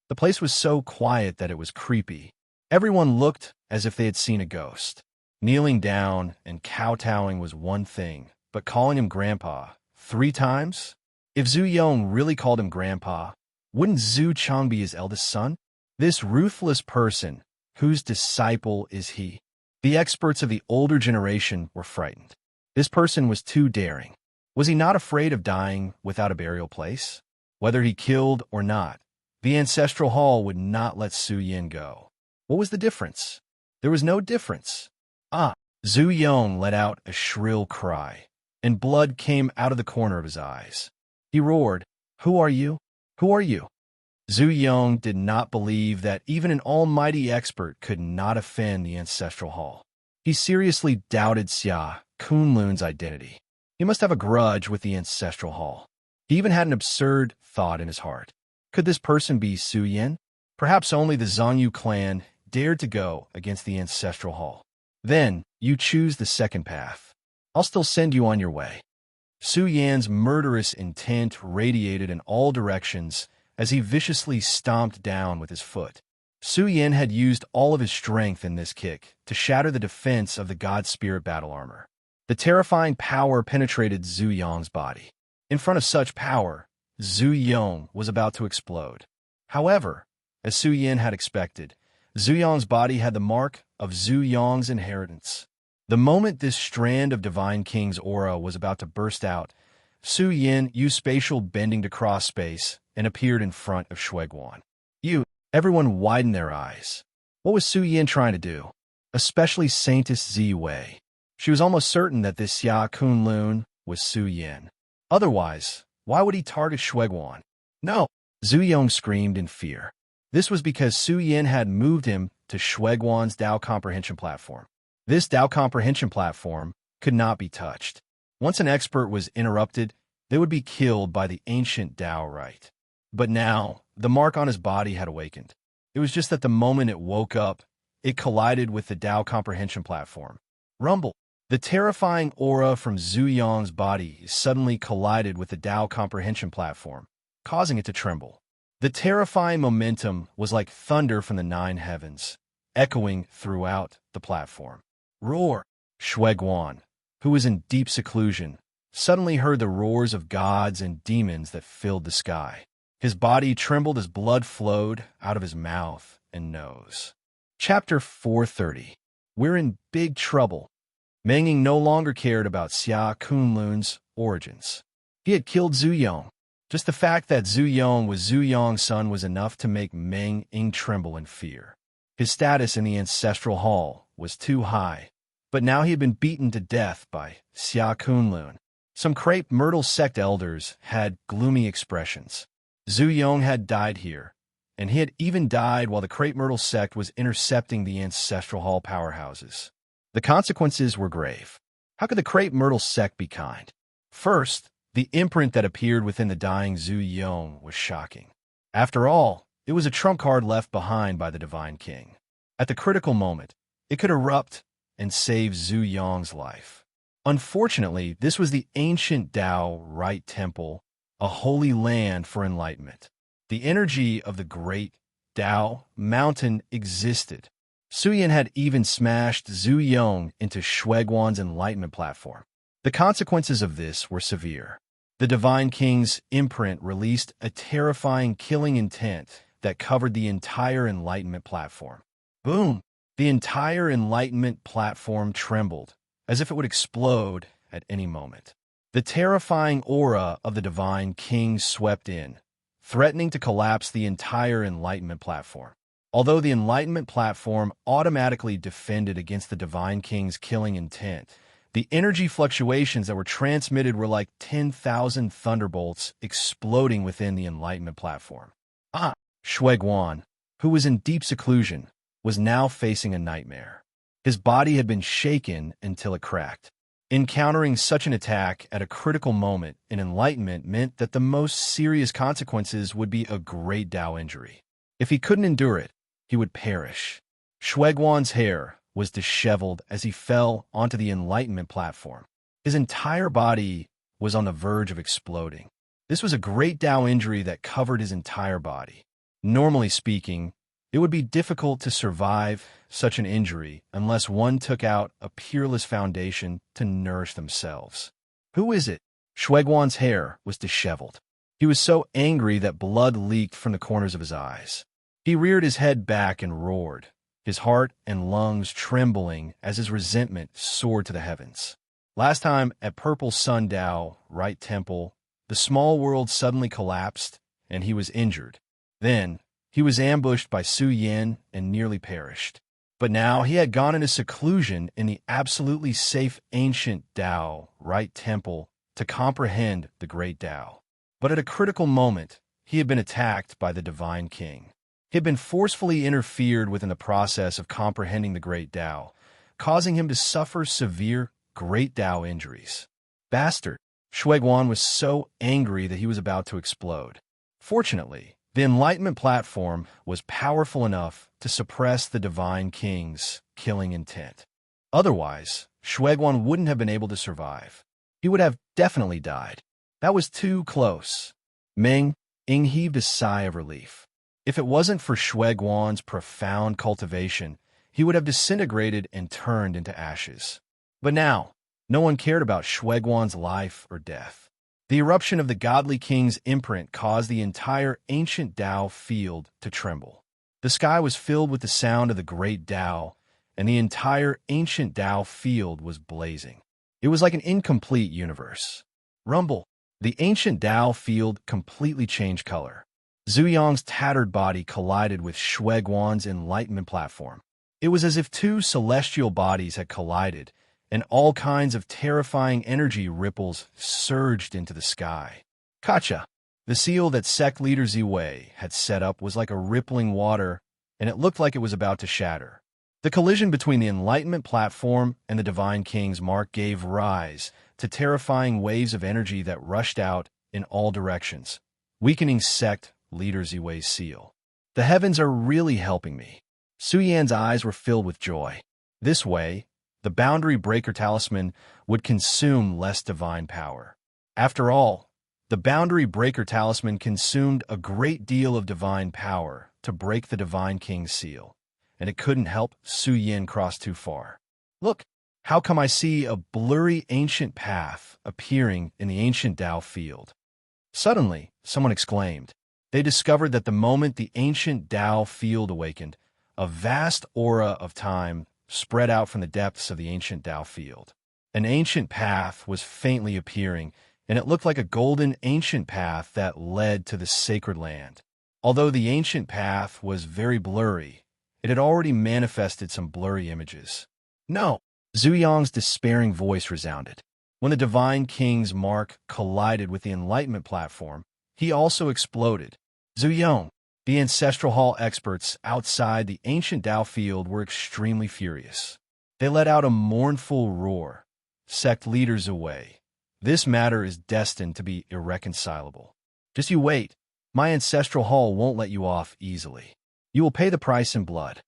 The place was so quiet that it was creepy. Everyone looked as if they had seen a ghost. Kneeling down and kowtowing was one thing, but calling him Grandpa 3 times? If Zhu Yong really called him Grandpa, wouldn't Zhu Cheng be his eldest son? This ruthless person, whose disciple is he? The experts of the older generation were frightened. This person was too daring. Was he not afraid of dying without a burial place? Whether he killed or not, the ancestral hall would not let Su Yin go. What was the difference? There was no difference. Ah, Zhu Yong let out a shrill cry, and blood came out of the corner of his eyes. He roared, "Who are you? Who are you?" Zhu Yong did not believe that even an almighty expert could not offend the ancestral hall. He seriously doubted Xia Kunlun's identity. He must have a grudge with the ancestral hall. He even had an absurd thought in his heart. Could this person be Su Yin? Perhaps only the Zhongyu clan dared to go against the ancestral hall. Then, you choose the second path. I'll still send you on your way. Su Yan's murderous intent radiated in all directions as he viciously stomped down with his foot. Su Yan had used all of his strength in this kick to shatter the defense of the God Spirit battle armor. The terrifying power penetrated Zhu Yong's body. In front of such power, Zhu Yong was about to explode. However, as Su Yan had expected, Zhu Yong's body had the mark of Zhu Yong's inheritance. The moment this strand of Divine King's aura was about to burst out, Su Yin used spatial bending to cross space and appeared in front of Shueguan. Everyone widened their eyes. What was Su Yin trying to do? Especially Saintess Zi Wei. She was almost certain that this Xia Kunlun was Su Yin. Otherwise, why would he target Shueguan? No! Zhu Yong screamed in fear. This was because Su Yin had moved him to Shueguan's Dao Comprehension Platform. This Dao Comprehension Platform could not be touched. Once an expert was interrupted, they would be killed by the ancient Dao right. But now, the mark on his body had awakened. It was just that the moment it woke up, it collided with the Dao Comprehension Platform. Rumble! The terrifying aura from Zhu Yong's body suddenly collided with the Dao Comprehension Platform, causing it to tremble. The terrifying momentum was like thunder from the nine heavens, echoing throughout the platform. Roar! Shueguan, who was in deep seclusion, suddenly heard the roars of gods and demons that filled the sky. His body trembled as blood flowed out of his mouth and nose. Chapter 430. We're in big trouble. Meng Ying no longer cared about Xia Kunlun's origins. He had killed Zhu Yong. Just the fact that Zhu Yong was Zhu Yong's son was enough to make Meng Ying tremble in fear. His status in the ancestral hall was too high, but now he had been beaten to death by Xia Kunlun. Some Crepe Myrtle sect elders had gloomy expressions. Zhu Yong had died here, and he had even died while the Crepe Myrtle sect was intercepting the ancestral hall powerhouses. The consequences were grave. How could the Crepe Myrtle sect be kind? First, the imprint that appeared within the dying Zhu Yong was shocking. After all, it was a trump card left behind by the Divine King. At the critical moment, it could erupt and save Zhu Yong's life. Unfortunately, this was the ancient Dao Right Temple, a holy land for enlightenment. The energy of the great Dao mountain existed. Su Yin had even smashed Zhu Yong into Shueguan's enlightenment platform. The consequences of this were severe. The Divine King's imprint released a terrifying killing intent that covered the entire enlightenment platform. Boom! The entire enlightenment platform trembled, as if it would explode at any moment. The terrifying aura of the Divine King swept in, threatening to collapse the entire enlightenment platform. Although the enlightenment platform automatically defended against the Divine King's killing intent, the energy fluctuations that were transmitted were like 10,000 thunderbolts exploding within the enlightenment platform. Shueguan, who was in deep seclusion, was now facing a nightmare. His body had been shaken until it cracked. Encountering such an attack at a critical moment in enlightenment meant that the most serious consequences would be a great Dao injury. If he couldn't endure it, he would perish. Shueguan's hair was disheveled as he fell onto the enlightenment platform. His entire body was on the verge of exploding. This was a great Dao injury that covered his entire body. Normally speaking, it would be difficult to survive such an injury unless one took out a peerless foundation to nourish themselves. Who is it? Shueguan's hair was disheveled. He was so angry that blood leaked from the corners of his eyes. He reared his head back and roared, his heart and lungs trembling as his resentment soared to the heavens. Last time at Purple Sun Dao, Right Temple, the small world suddenly collapsed and he was injured. Then, he was ambushed by Su Yin and nearly perished. But now he had gone into seclusion in the absolutely safe ancient Tao, right temple, to comprehend the great Tao. But at a critical moment, he had been attacked by the divine king. He had been forcefully interfered with in the process of comprehending the great Tao, causing him to suffer severe great Tao injuries. Bastard! Shuiguan was so angry that he was about to explode. Fortunately, the Enlightenment platform was powerful enough to suppress the Divine King's killing intent. Otherwise, Shuiguan wouldn't have been able to survive. He would have definitely died. That was too close. Ming heaved a sigh of relief. If it wasn't for Shuiguan's profound cultivation, he would have disintegrated and turned into ashes. But now, no one cared about Shuiguan's life or death. The eruption of the godly king's imprint caused the entire ancient Tao field to tremble. The sky was filled with the sound of the great Tao, and the entire ancient Tao field was blazing. It was like an incomplete universe. Rumble! The ancient Tao field completely changed color. Zuyang's tattered body collided with Shuiguan's enlightenment platform. It was as if two celestial bodies had collided, and all kinds of terrifying energy ripples surged into the sky. Kacha! The seal that sect leader Ziwei had set up was like a rippling water, and it looked like it was about to shatter. The collision between the Enlightenment platform and the Divine King's mark gave rise to terrifying waves of energy that rushed out in all directions, weakening sect leader Ziwei's seal. The heavens are really helping me. Su Yan's eyes were filled with joy. This way, the boundary breaker talisman would consume less divine power. After all, the boundary breaker talisman consumed a great deal of divine power to break the Divine King's seal, and it couldn't help Su Yan cross too far. Look, how come I see a blurry ancient path appearing in the ancient Tao field? Suddenly, someone exclaimed. They discovered that the moment the ancient Tao field awakened, a vast aura of time spread out from the depths of the ancient Tao field. An ancient path was faintly appearing, and it looked like a golden ancient path that led to the sacred land. Although the ancient path was very blurry, it had already manifested some blurry images. No! Zuyang's despairing voice resounded. When the Divine King's mark collided with the Enlightenment platform, he also exploded. Zuyang! The Ancestral Hall experts outside the ancient Tao field were extremely furious. They let out a mournful roar. Sect leaders away. This matter is destined to be irreconcilable. Just you wait. My Ancestral Hall won't let you off easily. You will pay the price in blood.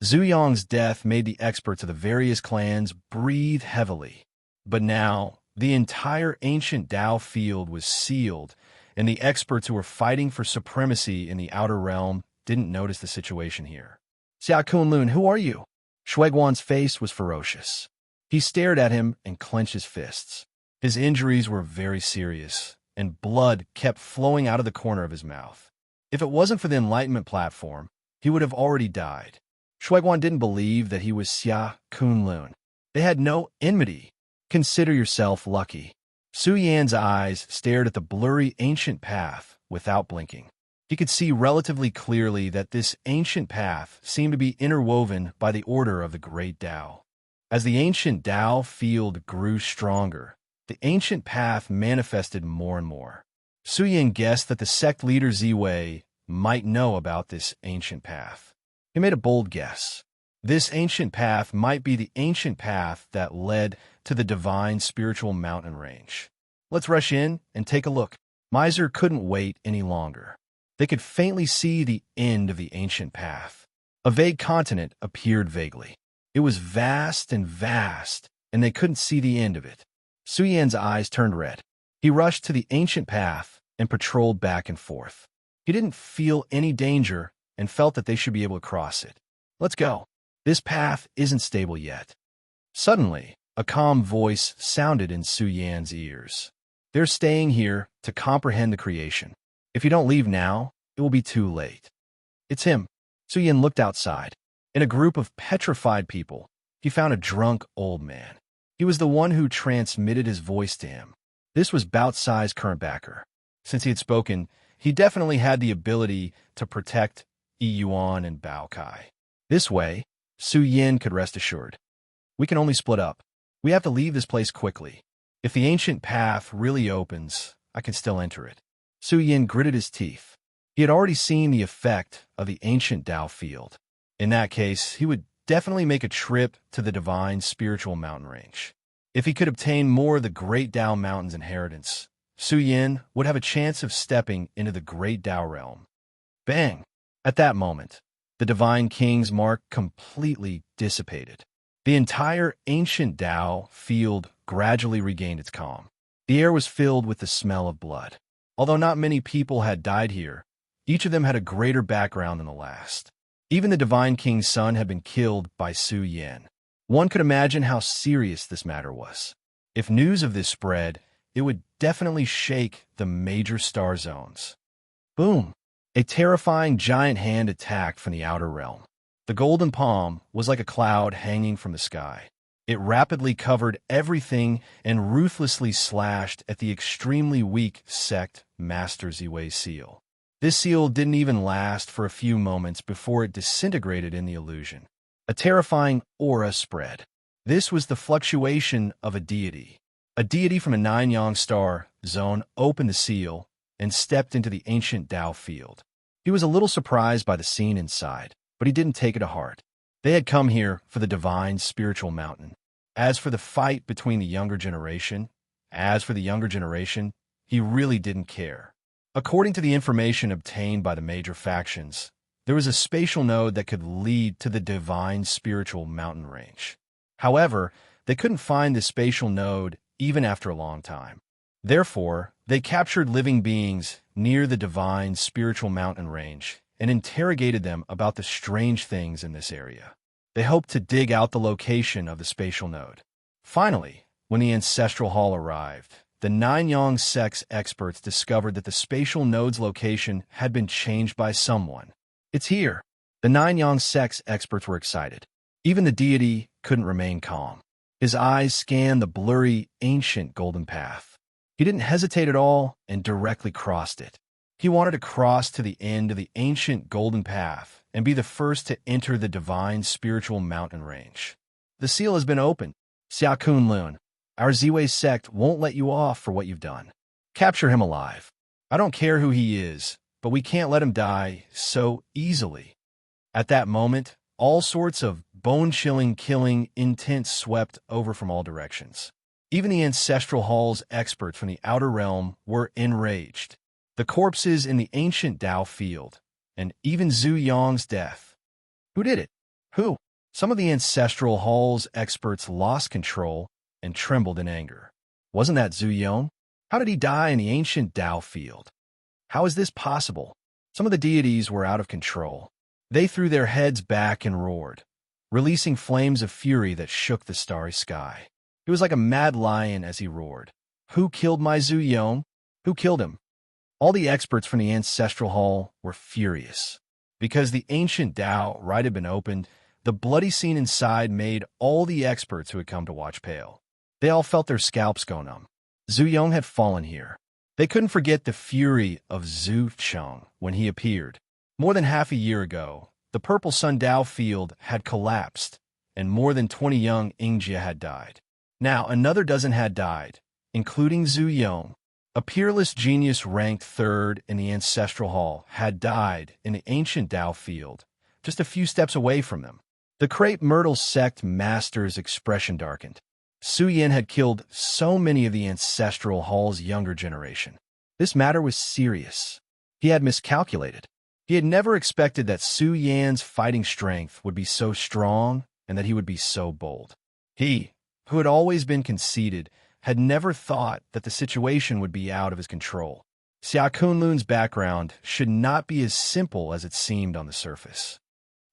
Zuyang's death made the experts of the various clans breathe heavily. But now, the entire ancient Tao field was sealed, and the experts who were fighting for supremacy in the outer realm didn't notice the situation here. Xia Kunlun, who are you? Shuiguan's face was ferocious. He stared at him and clenched his fists. His injuries were very serious, and blood kept flowing out of the corner of his mouth. If it wasn't for the Enlightenment platform, he would have already died. Shuiguan didn't believe that he was Xia Kunlun. They had no enmity. Consider yourself lucky. Su Yan's eyes stared at the blurry ancient path without blinking. He could see relatively clearly that this ancient path seemed to be interwoven by the order of the great Tao. As the ancient Tao field grew stronger, the ancient path manifested more and more. Su Yan guessed that the sect leader Ziwei might know about this ancient path. He made a bold guess. This ancient path might be the ancient path that led to the divine spiritual mountain range. Let's rush in and take a look. Miser couldn't wait any longer. They could faintly see the end of the ancient path. A vague continent appeared vaguely. It was vast, and they couldn't see the end of it. Su Yan's eyes turned red. He rushed to the ancient path and patrolled back and forth. He didn't feel any danger and felt that they should be able to cross it. Let's go. This path isn't stable yet. Suddenly, a calm voice sounded in Su Yan's ears. They're staying here to comprehend the creation. If you don't leave now, it will be too late. It's him. Su Yan looked outside. In a group of petrified people, he found a drunk old man. He was the one who transmitted his voice to him. This was Bao Cai's current backer. Since he had spoken, he definitely had the ability to protect Yi Yuan and Bao Cai. This way, Su Yin could rest assured. We can only split up. We have to leave this place quickly. If the ancient path really opens, I can still enter it. Su Yin gritted his teeth. He had already seen the effect of the ancient Tao field. In that case, he would definitely make a trip to the divine spiritual mountain range. If he could obtain more of the Great Tao Mountain's inheritance, Su Yin would have a chance of stepping into the Great Tao realm. Bang! At that moment, the Divine King's mark completely dissipated. The entire ancient Tao field gradually regained its calm. The air was filled with the smell of blood. Although not many people had died here, each of them had a greater background than the last. Even the Divine King's son had been killed by Su Yin. One could imagine how serious this matter was. If news of this spread, it would definitely shake the major star zones. Boom! A terrifying giant hand attacked from the outer realm. The golden palm was like a cloud hanging from the sky. It rapidly covered everything and ruthlessly slashed at the extremely weak sect Master Ziwei seal. This seal didn't even last for a few moments before it disintegrated in the illusion. A terrifying aura spread. This was the fluctuation of a deity. A deity from a nine-yang star zone opened the seal and stepped into the ancient Tao field. He was a little surprised by the scene inside, but he didn't take it to heart. They had come here for the divine spiritual mountain. As for the fight between the younger generation, he really didn't care. According to the information obtained by the major factions, there was a spatial node that could lead to the divine spiritual mountain range. However, they couldn't find the spatial node even after a long time. Therefore, they captured living beings near the divine spiritual mountain range and interrogated them about the strange things in this area. They hoped to dig out the location of the spatial node. Finally, when the ancestral hall arrived, the Nine-Yang sect's experts discovered that the spatial node's location had been changed by someone. It's here. The Nine-Yang sect's experts were excited. Even the deity couldn't remain calm. His eyes scanned the blurry, ancient golden path. He didn't hesitate at all and directly crossed it. He wanted to cross to the end of the ancient golden path and be the first to enter the divine spiritual mountain range. The seal has been opened. Xia Kunlun, our Ziwei sect won't let you off for what you've done. Capture him alive. I don't care who he is, but we can't let him die so easily. At that moment, all sorts of bone-chilling killing intent swept over from all directions. Even the ancestral hall's experts from the outer realm were enraged. The corpses in the ancient Tao field, and even Zhu Yong's death. Who did it? Who? Some of the ancestral hall's experts lost control and trembled in anger. Wasn't that Zhu Yong? How did he die in the ancient Tao field? How is this possible? Some of the deities were out of control. They threw their heads back and roared, releasing flames of fury that shook the starry sky. He was like a mad lion as he roared. Who killed my Zhu Yong? Who killed him? All the experts from the ancestral hall were furious. Because the ancient Tao rite had been opened, the bloody scene inside made all the experts who had come to watch pale. They all felt their scalps go numb. Zhu Yong had fallen here. They couldn't forget the fury of Zhu Cheng when he appeared. More than half a year ago, the Purple Sun Tao field had collapsed, and more than 20 young Yingjia had died. Now another dozen had died, including Zhu Yong. A peerless genius ranked third in the ancestral hall had died in the ancient Tao field, just a few steps away from them. The Crepe Myrtle sect master's expression darkened. Su Yin had killed so many of the ancestral hall's younger generation. This matter was serious. He had miscalculated. He had never expected that Su Yan's fighting strength would be so strong and that he would be so bold. He, who had always been conceited, had never thought that the situation would be out of his control. Xia Kunlun's background should not be as simple as it seemed on the surface.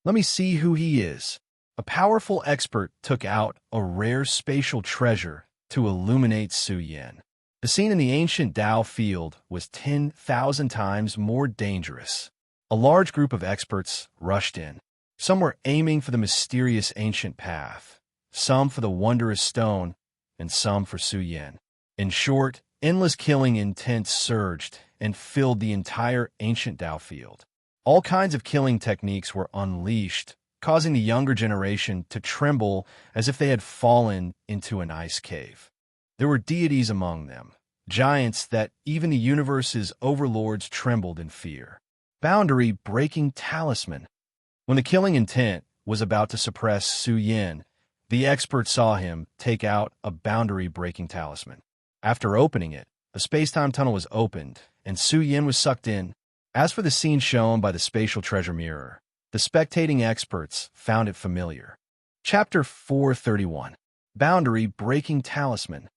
Let me see who he is. A powerful expert took out a rare spatial treasure to illuminate Su Yin. The scene in the ancient Tao field was 10,000 times more dangerous. A large group of experts rushed in. Some were aiming for the mysterious ancient path, some for the wondrous stone, and some for Su Yin. In short, endless killing intent surged and filled the entire ancient Tao field. All kinds of killing techniques were unleashed causing the younger generation to tremble as if they had fallen into an ice cave. There were deities among them, giants that even the universe's overlords trembled in fear. Boundary-breaking talisman. When the killing intent was about to suppress Su Yin, the expert saw him take out a boundary-breaking talisman. After opening it, a space-time tunnel was opened, and Su Yin was sucked in. As for the scene shown by the spatial treasure mirror, the spectating experts found it familiar. Chapter 431. Boundary-breaking talisman.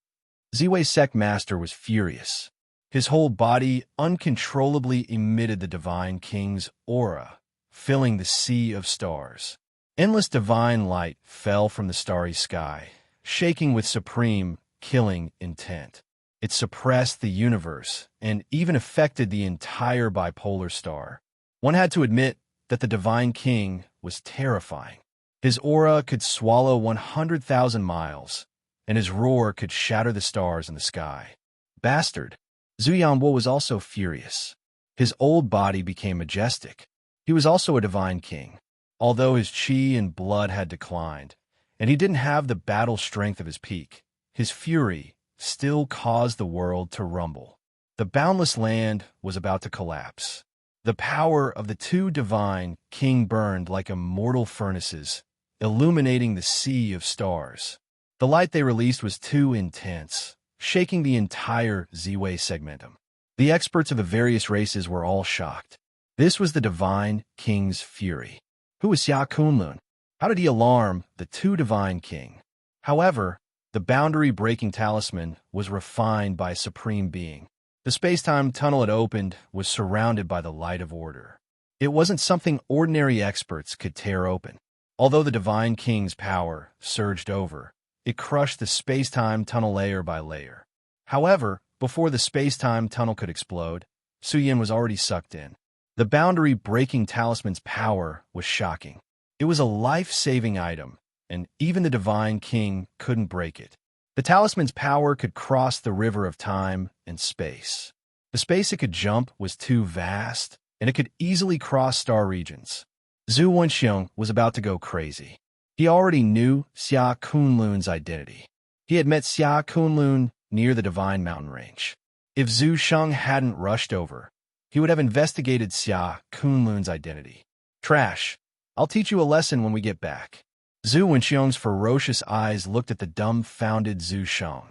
Ziwei Sect Master was furious. His whole body uncontrollably emitted the Divine King's aura, filling the sea of stars. Endless divine light fell from the starry sky, shaking with supreme, killing intent. It suppressed the universe and even affected the entire bipolar star. One had to admit that the Divine King was terrifying. His aura could swallow 100,000 miles, and his roar could shatter the stars in the sky. Bastard! Zhu Yanbo was also furious. His old body became majestic. He was also a divine king, although his chi and blood had declined, and he didn't have the battle strength of his peak. His fury still caused the world to rumble. The boundless land was about to collapse. The power of the two divine king burned like immortal furnaces, illuminating the sea of stars. The light they released was too intense, shaking the entire Ziwei segmentum. The experts of the various races were all shocked. This was the Divine King's fury. Who was Xia Kunlun? How did he alarm the two Divine King? However, the boundary-breaking talisman was refined by a supreme being. The space-time tunnel it opened was surrounded by the light of order. It wasn't something ordinary experts could tear open. Although the Divine King's power surged over, it crushed the space-time tunnel layer by layer. However, before the space-time tunnel could explode, Su Yin was already sucked in. The boundary-breaking talisman's power was shocking. It was a life-saving item, and even the Divine King couldn't break it. The talisman's power could cross the river of time and space. The space it could jump was too vast, and it could easily cross star regions. Zhu Wenxiong was about to go crazy. He already knew Xia Kunlun's identity. He had met Xia Kunlun near the Divine Mountain Range. If Zhu Sheng hadn't rushed over, he would have investigated Xia Kunlun's identity. Trash. I'll teach you a lesson when we get back. Zhu Wenxiong's ferocious eyes looked at the dumbfounded Zhu Sheng.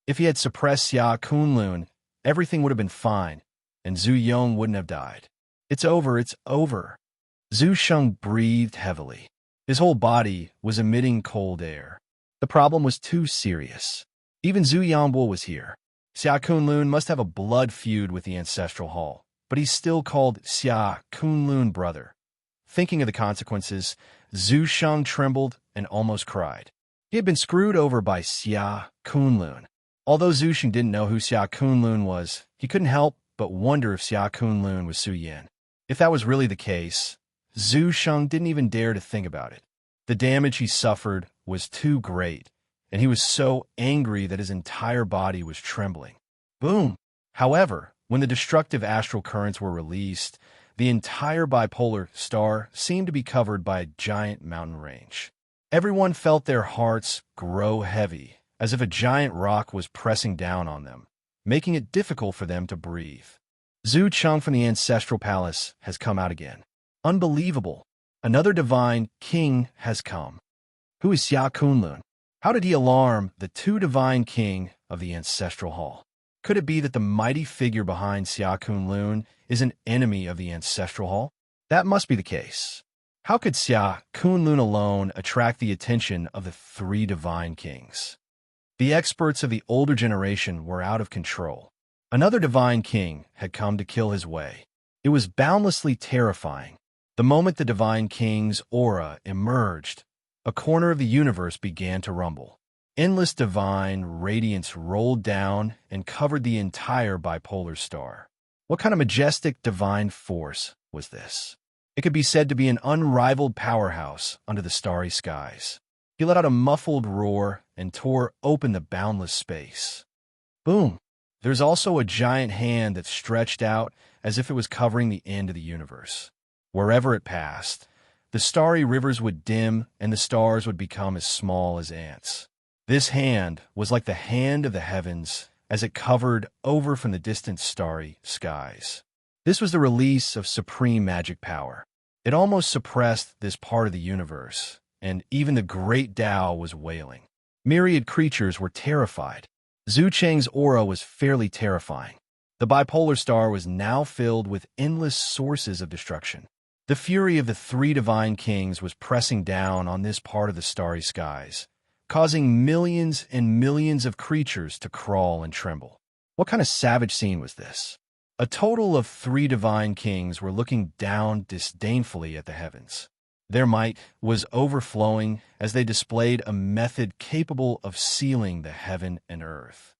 If he had suppressed Xia Kunlun, everything would have been fine, and Zhu Yong wouldn't have died. It's over, it's over. Zhu Sheng breathed heavily. His whole body was emitting cold air. The problem was too serious. Even Zhu Yanbo was here. Xia Kunlun must have a blood feud with the Ancestral Hall, but he's still called Xia Kunlun brother. Thinking of the consequences, Zhu Sheng trembled and almost cried. He had been screwed over by Xia Kunlun. Although Zhu Sheng didn't know who Xia Kunlun was, he couldn't help but wonder if Xia Kunlun was Su Yin. If that was really the case, Zhu Sheng didn't even dare to think about it. The damage he suffered was too great, and he was so angry that his entire body was trembling. Boom! However, when the destructive astral currents were released, the entire bipolar star seemed to be covered by a giant mountain range. Everyone felt their hearts grow heavy, as if a giant rock was pressing down on them, making it difficult for them to breathe. Zhu Cheng from the Ancestral Palace has come out again. Unbelievable! Another divine king has come. Who is Xia Kunlun? How did he alarm the two divine king of the Ancestral Hall? Could it be that the mighty figure behind Xia Kunlun is an enemy of the Ancestral Hall? That must be the case. How could Xia Kunlun alone attract the attention of the three divine kings? The experts of the older generation were out of control. Another divine king had come to kill his way. It was boundlessly terrifying. The moment the divine king's aura emerged, a corner of the universe began to rumble. Endless divine radiance rolled down and covered the entire bipolar star. What kind of majestic divine force was this? It could be said to be an unrivaled powerhouse under the starry skies. He let out a muffled roar and tore open the boundless space. Boom! There's also a giant hand that stretched out as if it was covering the end of the universe. Wherever it passed, The starry rivers would dim, and the stars would become as small as ants. This hand was like the hand of the heavens as it covered over from the distant starry skies. This was the release of supreme magic power. It almost suppressed this part of the universe, and even the great Tao was wailing. Myriad creatures were terrified. Zhu Cheng's aura was fairly terrifying. The bipolar star was now filled with endless sources of destruction. The fury of the three divine kings was pressing down on this part of the starry skies, causing millions and millions of creatures to crawl and tremble. What kind of savage scene was this? A total of 3 divine kings were looking down disdainfully at the heavens. Their might was overflowing as they displayed a method capable of sealing the heaven and earth.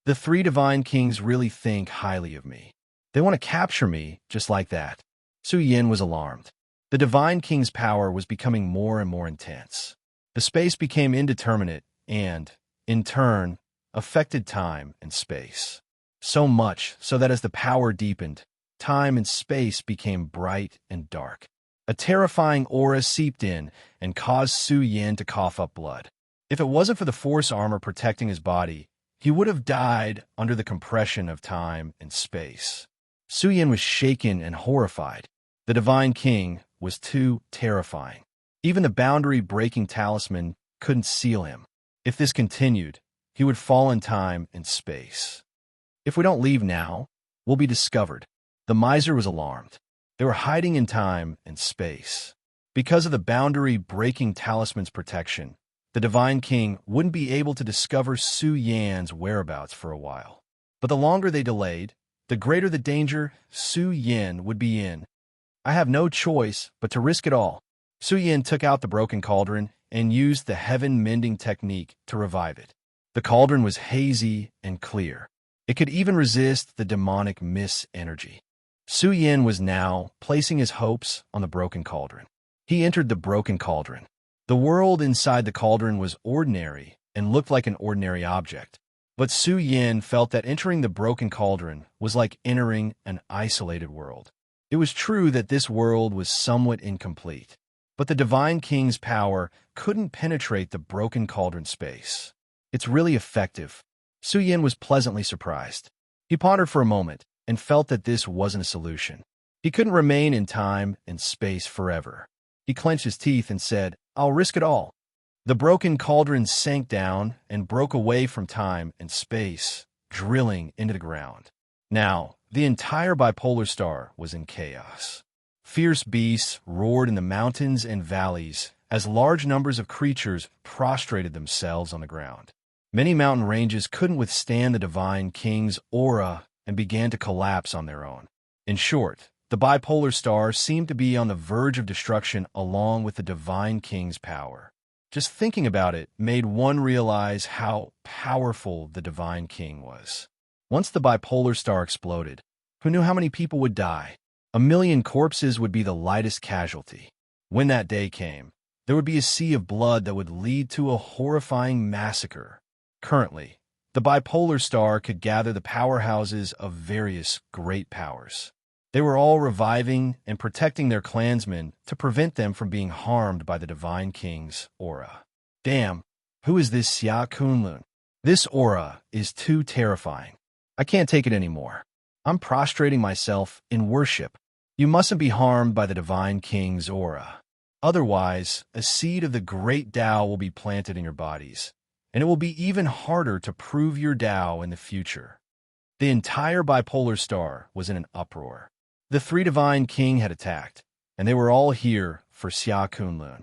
The 3 divine kings really think highly of me. They want to capture me just like that. Su Yin was alarmed. The divine king's power was becoming more and more intense. The space became indeterminate and, in turn, affected time and space. So much so that as the power deepened, time and space became bright and dark. A terrifying aura seeped in and caused Su Yin to cough up blood. If it wasn't for the force armor protecting his body, he would have died under the compression of time and space. Su Yin was shaken and horrified. The Divine King was too terrifying. Even the boundary-breaking talisman couldn't seal him. If this continued, he would fall in time and space. If we don't leave now, we'll be discovered. The miser was alarmed. They were hiding in time and space. Because of the boundary-breaking talisman's protection, the Divine King wouldn't be able to discover Su Yan's whereabouts for a while. But the longer they delayed, the greater the danger Su Yin would be in. I have no choice but to risk it all. Su Yin took out the broken cauldron and used the heaven-mending technique to revive it. The cauldron was hazy and clear. It could even resist the demonic mist energy. Su Yin was now placing his hopes on the broken cauldron. He entered the broken cauldron. The world inside the cauldron was ordinary and looked like an ordinary object. But Su Yin felt that entering the broken cauldron was like entering an isolated world. It was true that this world was somewhat incomplete, but the Divine King's power couldn't penetrate the broken cauldron space. It's really effective. Su Yin was pleasantly surprised. He pondered for a moment and felt that this wasn't a solution. He couldn't remain in time and space forever. He clenched his teeth and said, "I'll risk it all." The broken cauldron sank down and broke away from time and space, drilling into the ground. Now, the entire bipolar star was in chaos. Fierce beasts roared in the mountains and valleys as large numbers of creatures prostrated themselves on the ground. Many mountain ranges couldn't withstand the Divine King's aura and began to collapse on their own. In short, the bipolar star seemed to be on the verge of destruction along with the Divine King's power. Just thinking about it made one realize how powerful the Divine King was. Once the bipolar star exploded, who knew how many people would die? 1,000,000 corpses would be the lightest casualty. When that day came, there would be a sea of blood that would lead to a horrifying massacre. Currently, the bipolar star could gather the powerhouses of various great powers. They were all reviving and protecting their clansmen to prevent them from being harmed by the Divine King's aura. Damn, who is this Xia Kunlun? This aura is too terrifying. I can't take it anymore. I'm prostrating myself in worship. You mustn't be harmed by the Divine King's aura. Otherwise, a seed of the great Tao will be planted in your bodies, and it will be even harder to prove your Tao in the future. The entire bipolar star was in an uproar. The 3 Divine King had attacked, and they were all here for Xia Kunlun.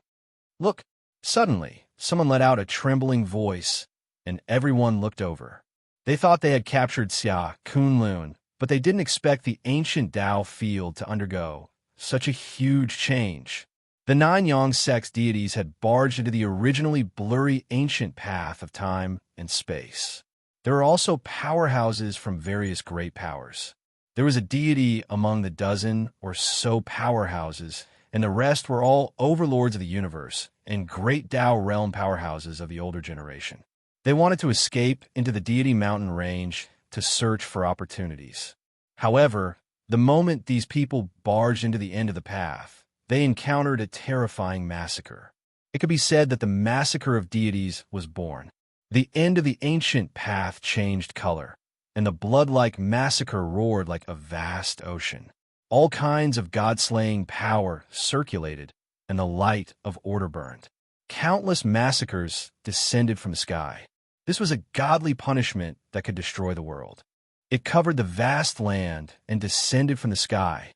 Look! Suddenly, someone let out a trembling voice, and everyone looked over. They thought they had captured Xia Kunlun, but they didn't expect the ancient Tao field to undergo such a huge change. The 9 Yang sex deities had barged into the originally blurry ancient path of time and space. There were also powerhouses from various great powers. There was a deity among the dozen or so powerhouses, and the rest were all overlords of the universe and great Tao realm powerhouses of the older generation. They wanted to escape into the deity mountain range to search for opportunities. However, the moment these people barged into the end of the path, they encountered a terrifying massacre. It could be said that the massacre of deities was born. The end of the ancient path changed color, and the blood-like massacre roared like a vast ocean. All kinds of god-slaying power circulated, and the light of order burned. Countless massacres descended from the sky. This was a godly punishment that could destroy the world. It covered the vast land and descended from the sky.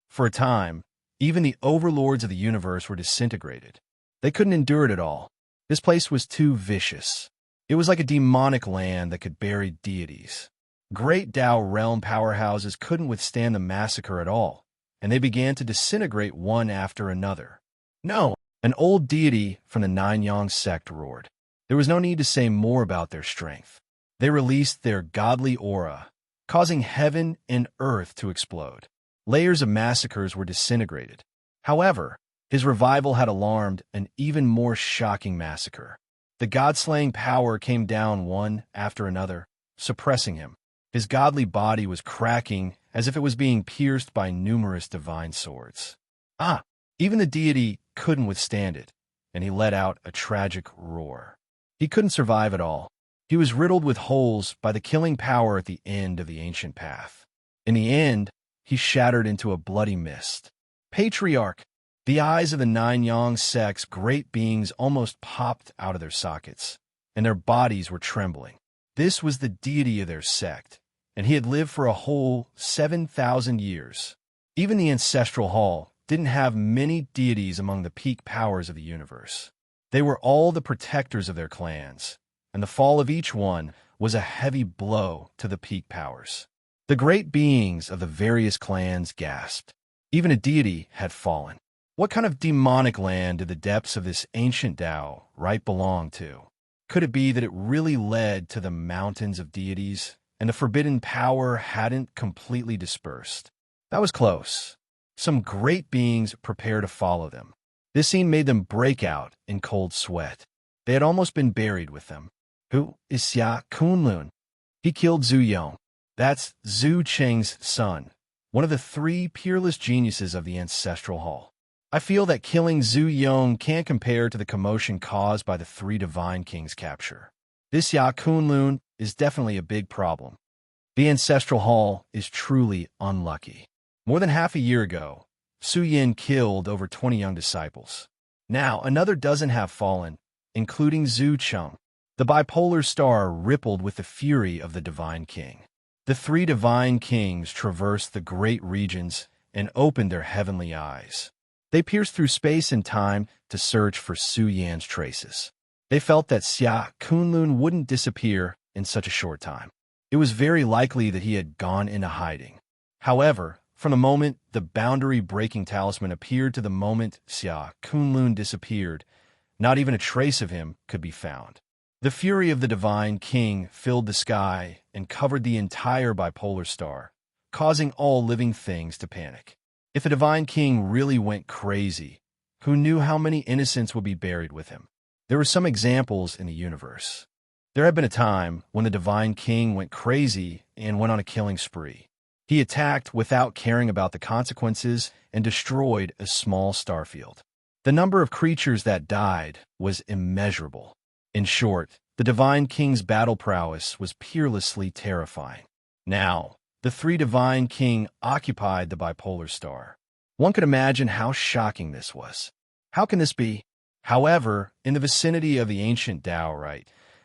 For a time, even the overlords of the universe were disintegrated. They couldn't endure it at all. This place was too vicious. It was like a demonic land that could bury deities. Great Tao realm powerhouses couldn't withstand the massacre at all, and they began to disintegrate one after another. No, an old deity from the Nine-Yang sect roared. There was no need to say more about their strength. They released their godly aura, causing heaven and earth to explode. Layers of massacres were disintegrated. However, his revival had alarmed an even more shocking massacre. The god-slaying power came down one after another, suppressing him. His godly body was cracking as if it was being pierced by numerous divine swords. Even the deity couldn't withstand it, and he let out a tragic roar. He couldn't survive at all. He was riddled with holes by the killing power at the end of the ancient path. In the end, he shattered into a bloody mist. Patriarch! The eyes of the Nine-Yang sect's great beings almost popped out of their sockets, and their bodies were trembling. This was the deity of their sect, and he had lived for a whole 7,000 years. Even the Ancestral Hall didn't have many deities among the peak powers of the universe. They were all the protectors of their clans, and the fall of each one was a heavy blow to the peak powers. The great beings of the various clans gasped. Even a deity had fallen. What kind of demonic land did the depths of this ancient Tao right belong to? Could it be that it really led to the mountains of deities, and the forbidden power hadn't completely dispersed? That was close. Some great beings prepared to follow them. This scene made them break out in cold sweat. They had almost been buried with them. Who is Xia Kunlun? He killed Zhu Yong. That's Zhu Cheng's son, one of the three peerless geniuses of the Ancestral Hall. I feel that killing Zhu Yong can't compare to the commotion caused by the three Divine Kings' capture. This Xia Kunlun is definitely a big problem. The Ancestral Hall is truly unlucky. More than half a year ago, Su Yin killed over 20 young disciples. Now, another dozen have fallen, including Zhu Cheng. The bipolar star rippled with the fury of the Divine King. The three Divine Kings traversed the great regions and opened their heavenly eyes. They pierced through space and time to search for Su Yan's traces. They felt that Xia Kunlun wouldn't disappear in such a short time. It was very likely that he had gone into hiding. However, from the moment the boundary-breaking talisman appeared to the moment Xia Kunlun disappeared, not even a trace of him could be found. The fury of the Divine King filled the sky and covered the entire bipolar star, causing all living things to panic. If the Divine King really went crazy, who knew how many innocents would be buried with him? There were some examples in the universe. There had been a time when the Divine King went crazy and went on a killing spree. He attacked without caring about the consequences and destroyed a small starfield. The number of creatures that died was immeasurable. In short, the Divine King's battle prowess was peerlessly terrifying. Now, the three Divine King occupied the bipolar star. One could imagine how shocking this was. How can this be? However, in the vicinity of the ancient Tao,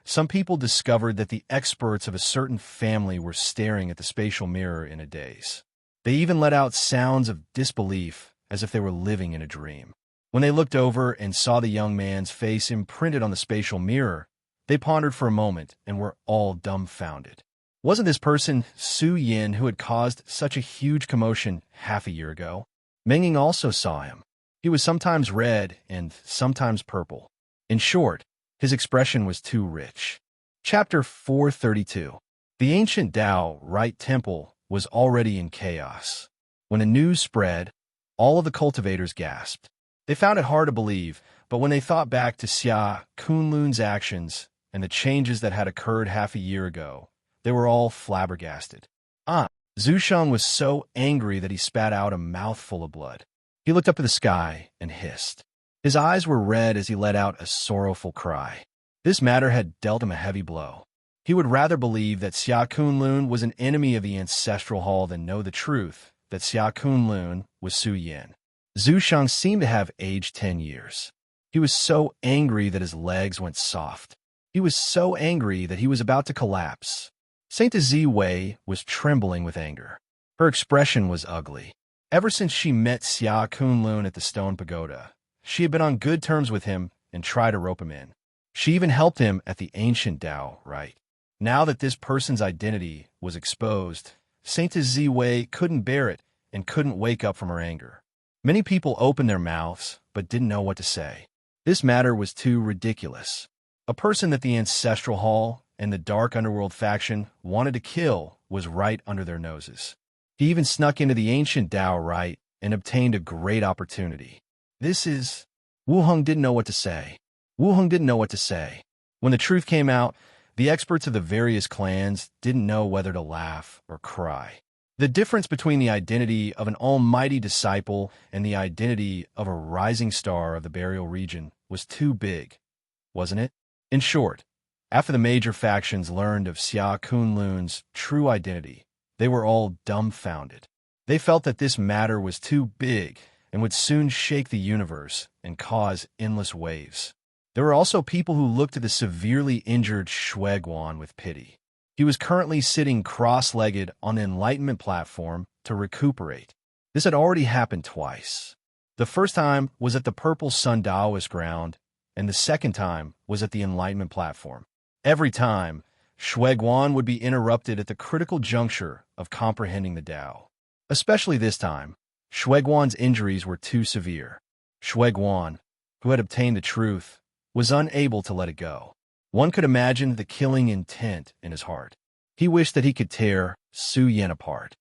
some people discovered that the experts of a certain family were staring at the spatial mirror in a daze. They even let out sounds of disbelief as if they were living in a dream. When they looked over and saw the young man's face imprinted on the spatial mirror, they pondered for a moment and were all dumbfounded. Wasn't this person Su Yin who had caused such a huge commotion half a year ago? Mengying also saw him. He was sometimes red and sometimes purple. In short, his expression was too rich. Chapter 432. The ancient Tao Right Temple was already in chaos. When the news spread, all of the cultivators gasped. They found it hard to believe, but when they thought back to Xia Kunlun's actions and the changes that had occurred half a year ago, they were all flabbergasted. Zhu Sheng was so angry that he spat out a mouthful of blood. He looked up at the sky and hissed. His eyes were red as he let out a sorrowful cry. This matter had dealt him a heavy blow. He would rather believe that Xia Kunlun was an enemy of the Ancestral Hall than know the truth that Xia Kunlun was Su Yin. Zhu Shang seemed to have aged 10 years. He was so angry that his legs went soft. He was so angry that he was about to collapse. Saint Ziwei was trembling with anger. Her expression was ugly. Ever since she met Xia Kunlun at the stone pagoda, she had been on good terms with him and tried to rope him in. She even helped him at the ancient Dao rite. Now that this person's identity was exposed, Saint Ziwei couldn't bear it and couldn't wake up from her anger. Many people opened their mouths but didn't know what to say. This matter was too ridiculous. A person that the Ancestral Hall and the Dark Underworld faction wanted to kill was right under their noses. He even snuck into the ancient Dao rite and obtained a great opportunity. Wu Heng didn't know what to say. When the truth came out, the experts of the various clans didn't know whether to laugh or cry. The difference between the identity of an almighty disciple and the identity of a rising star of the burial region was too big, wasn't it? In short, after the major factions learned of Xia Kunlun's true identity, they were all dumbfounded. They felt that this matter was too big and would soon shake the universe and cause endless waves. There were also people who looked at the severely injured Shueguan with pity. He was currently sitting cross-legged on the Enlightenment platform to recuperate. This had already happened twice. The first time was at the Purple Sun Daoist ground, and the second time was at the Enlightenment platform. Every time, Shueguan would be interrupted at the critical juncture of comprehending the Dao. Especially this time, Shueguan's injuries were too severe. Shueguan, who had obtained the truth, was unable to let it go. One could imagine the killing intent in his heart. He wished that he could tear Su Yin apart.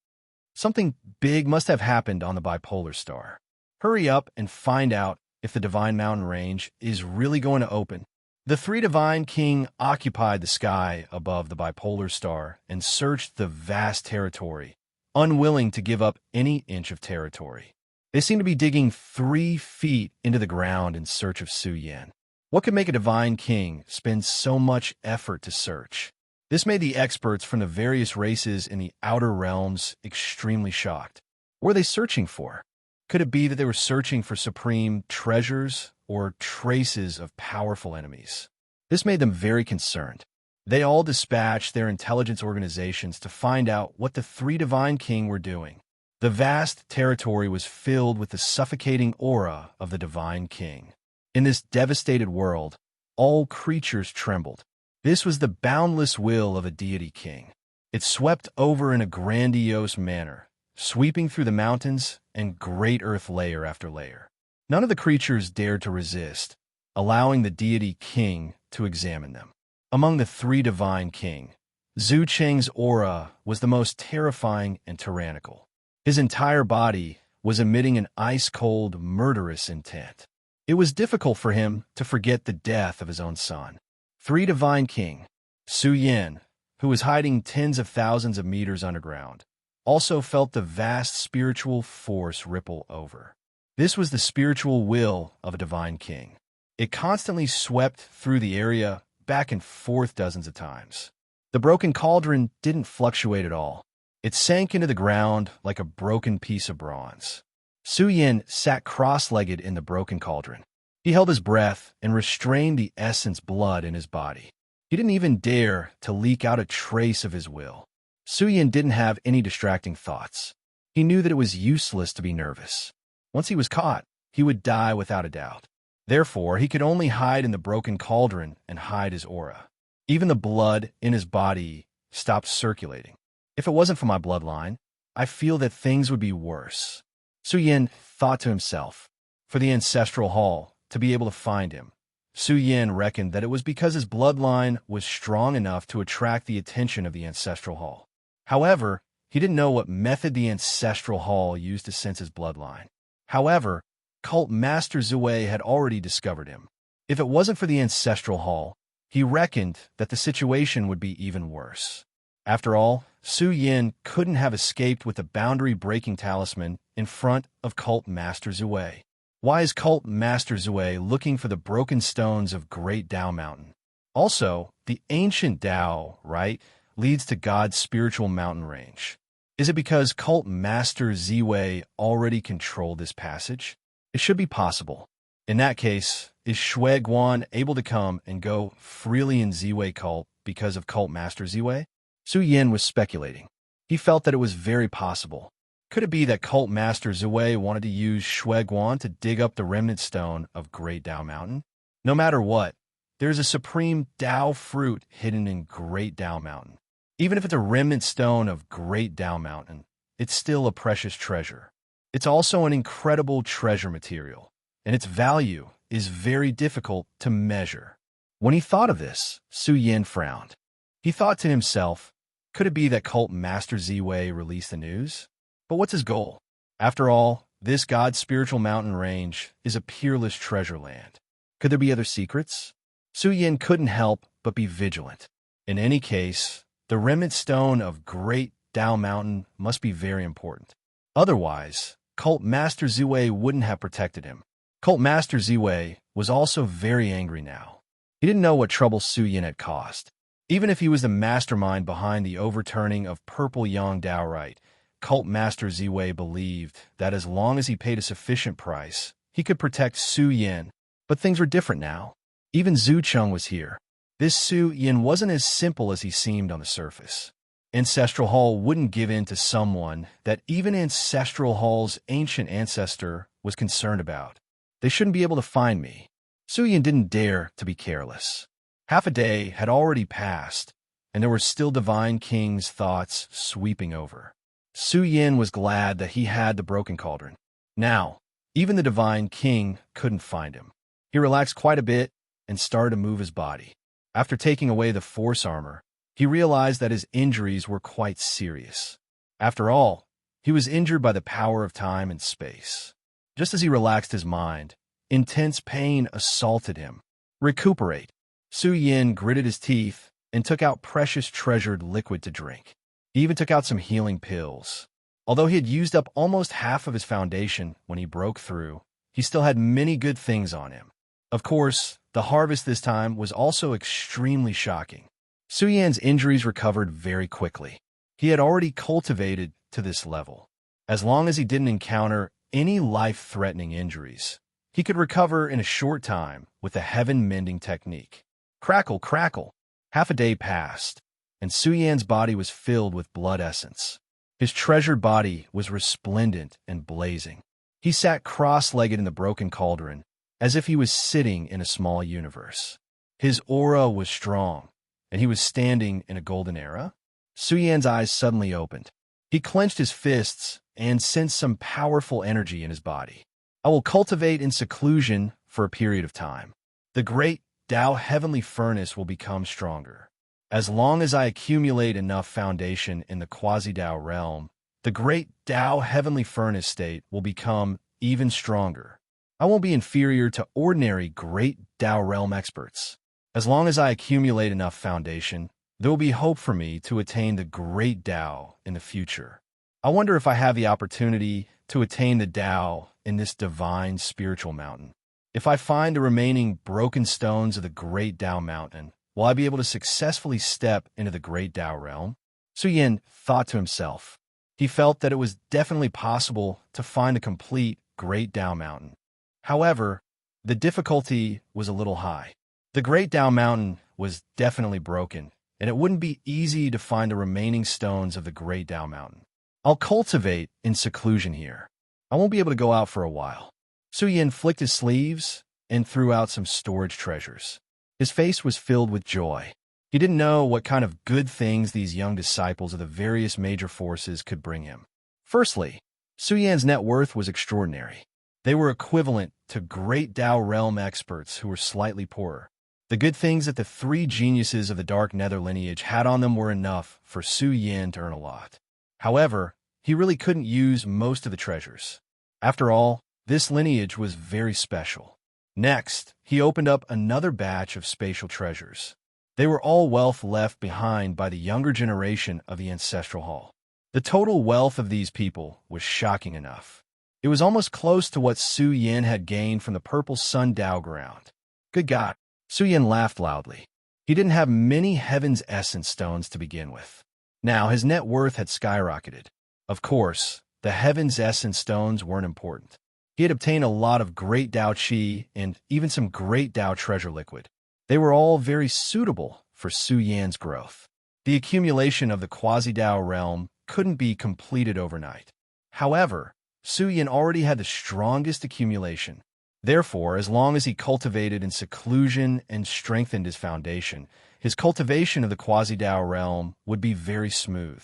Something big must have happened on the bipolar star. Hurry up and find out if the Divine Mountain Range is really going to open. The three Divine King occupied the sky above the bipolar star and searched the vast territory, unwilling to give up any inch of territory. They seemed to be digging 3 feet into the ground in search of Su Yin. What could make a Divine King spend so much effort to search? This made the experts from the various races in the outer realms extremely shocked. What were they searching for? Could it be that they were searching for supreme treasures or traces of powerful enemies? This made them very concerned. They all dispatched their intelligence organizations to find out what the 3 Divine King were doing. The vast territory was filled with the suffocating aura of the Divine King. In this devastated world, all creatures trembled. This was the boundless will of a deity king. It swept over in a grandiose manner, sweeping through the mountains and great earth layer after layer. None of the creatures dared to resist, allowing the deity king to examine them. Among the 3 Divine King, Zhu Cheng's aura was the most terrifying and tyrannical. His entire body was emitting an ice-cold, murderous intent. It was difficult for him to forget the death of his own son. 3 Divine King, Su Yin, who was hiding tens of thousands of meters underground, also felt the vast spiritual force ripple over. This was the spiritual will of a Divine King. It constantly swept through the area back and forth dozens of times. The broken cauldron didn't fluctuate at all. It sank into the ground like a broken piece of bronze. Su Yin sat cross-legged in the broken cauldron. He held his breath and restrained the essence blood in his body. He didn't even dare to leak out a trace of his will. Su Yin didn't have any distracting thoughts. He knew that it was useless to be nervous. Once he was caught, he would die without a doubt. Therefore, he could only hide in the broken cauldron and hide his aura. Even the blood in his body stopped circulating. If it wasn't for my bloodline, I feel that things would be worse. Su Yin thought to himself. For the Ancestral Hall to be able to find him, Su Yin reckoned that it was because his bloodline was strong enough to attract the attention of the Ancestral Hall. However, he didn't know what method the Ancestral Hall used to sense his bloodline. However, Cult Master Zue had already discovered him. If it wasn't for the Ancestral Hall, he reckoned that the situation would be even worse. After all, Su Yin couldn't have escaped with the boundary-breaking talisman in front of Cult Master Zue. Why is Cult Master Zue looking for the broken stones of Great Dao Mountain? Also, the ancient Dao, right, leads to God's spiritual mountain range. Is it because Cult Master Ziwei already controlled this passage? It should be possible. In that case, is Shui Guan able to come and go freely in Ziwei cult because of Cult Master Ziwei? Su Yin was speculating. He felt that it was very possible. Could it be that Cult Master Ziwei wanted to use Shui Guan to dig up the remnant stone of Great Dao Mountain? No matter what, there is a supreme Dao fruit hidden in Great Dao Mountain. Even if it's a remnant stone of Great Dao Mountain, it's still a precious treasure. It's also an incredible treasure material, and its value is very difficult to measure. When he thought of this, Su Yin frowned. He thought to himself, could it be that Cult Master Ziwei released the news? But what's his goal? After all, this God's spiritual mountain range is a peerless treasure land. Could there be other secrets? Su Yin couldn't help but be vigilant. In any case, the remnant stone of Great Dao Mountain must be very important. Otherwise, Cult Master Ziwei wouldn't have protected him. Cult Master Ziwei was also very angry now. He didn't know what trouble Su Yin had caused. Even if he was the mastermind behind the overturning of Purple Yang Dao Right, Cult Master Ziwei believed that as long as he paid a sufficient price, he could protect Su Yin. But things were different now. Even Zhu Cheng was here. This Su Yin wasn't as simple as he seemed on the surface. Ancestral Hall wouldn't give in to someone that even Ancestral Hall's ancient ancestor was concerned about. They shouldn't be able to find me. Su Yin didn't dare to be careless. Half a day had already passed, and there were still Divine King's thoughts sweeping over. Su Yin was glad that he had the broken cauldron. Now, even the Divine King couldn't find him. He relaxed quite a bit and started to move his body. After taking away the force armor, he realized that his injuries were quite serious. After all, he was injured by the power of time and space. Just as he relaxed his mind, intense pain assaulted him. Recuperate. Su Yin gritted his teeth and took out precious treasured liquid to drink. He even took out some healing pills. Although he had used up almost half of his foundation when he broke through, he still had many good things on him. Of course, the harvest this time was also extremely shocking. Su Yan's injuries recovered very quickly. He had already cultivated to this level. As long as he didn't encounter any life-threatening injuries, he could recover in a short time with the heaven-mending technique. Crackle, crackle. Half a day passed, and Su Yan's body was filled with blood essence. His treasured body was resplendent and blazing. He sat cross-legged in the broken cauldron, as if he was sitting in a small universe. His aura was strong, and he was standing in a golden era. Su Yan's eyes suddenly opened. He clenched his fists and sensed some powerful energy in his body. I will cultivate in seclusion for a period of time. The great Dao heavenly furnace will become stronger. As long as I accumulate enough foundation in the quasi-Dao realm, the great Dao heavenly furnace state will become even stronger. I won't be inferior to ordinary great Dao realm experts. As long as I accumulate enough foundation, there will be hope for me to attain the great Dao in the future. I wonder if I have the opportunity to attain the Dao in this divine spiritual mountain. If I find the remaining broken stones of the great Dao mountain, will I be able to successfully step into the great Dao realm? Su Yin thought to himself. He felt that it was definitely possible to find the complete great Dao mountain. However, the difficulty was a little high. The great Dao mountain was definitely broken, and it wouldn't be easy to find the remaining stones of the great Dao mountain. I'll cultivate in seclusion here. I won't be able to go out for a while. Su Yin flicked his sleeves and threw out some storage treasures. His face was filled with joy. He didn't know what kind of good things these young disciples of the various major forces could bring him. Firstly, Su Yan's net worth was extraordinary. They were equivalent to great Dao realm experts who were slightly poorer. The good things that the three geniuses of the Dark Nether lineage had on them were enough for Su Yin to earn a lot. However, he really couldn't use most of the treasures. After all, this lineage was very special. Next, he opened up another batch of spatial treasures. They were all wealth left behind by the younger generation of the ancestral hall. The total wealth of these people was shocking enough. It was almost close to what Su Yin had gained from the purple sun Dao ground. Good God! Su Yin laughed loudly. He didn't have many Heaven's Essence stones to begin with. Now his net worth had skyrocketed. Of course, the Heaven's Essence stones weren't important. He had obtained a lot of Great Dao Qi and even some Great Dao Treasure Liquid. They were all very suitable for Su Yan's growth. The accumulation of the Quasi-Dao realm couldn't be completed overnight. However, Su Yan already had the strongest accumulation. Therefore, as long as he cultivated in seclusion and strengthened his foundation, his cultivation of the Quasi-Dao realm would be very smooth.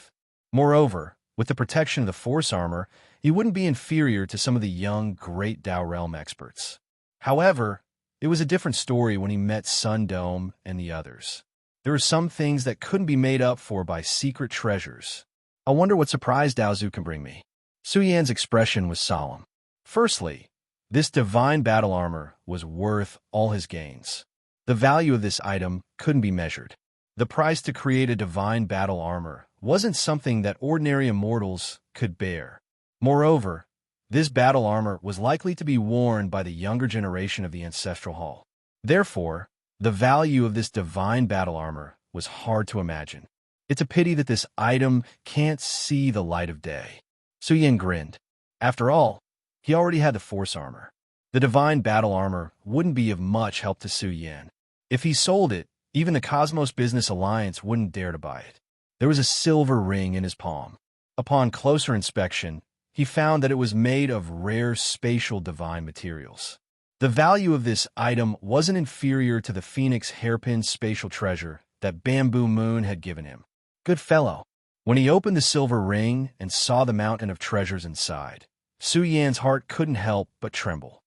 Moreover, with the protection of the Force armor, he wouldn't be inferior to some of the young Great Dao realm experts. However, it was a different story when he met Sun Dome and the others. There were some things that couldn't be made up for by secret treasures. I wonder what surprise Dao Zu can bring me. Su Yan's expression was solemn. Firstly, this divine battle armor was worth all his gains. The value of this item couldn't be measured. The price to create a divine battle armor wasn't something that ordinary immortals could bear. Moreover, this battle armor was likely to be worn by the younger generation of the Ancestral Hall. Therefore, the value of this divine battle armor was hard to imagine. It's a pity that this item can't see the light of day. Su Yan grinned. After all, he already had the Force armor. The divine battle armor wouldn't be of much help to Su Yan. If he sold it, even the Cosmos Business Alliance wouldn't dare to buy it. There was a silver ring in his palm. Upon closer inspection, he found that it was made of rare spatial divine materials. The value of this item wasn't inferior to the Phoenix hairpin spatial treasure that Bamboo Moon had given him. Good fellow. When he opened the silver ring and saw the mountain of treasures inside, Su Yan's heart couldn't help but tremble.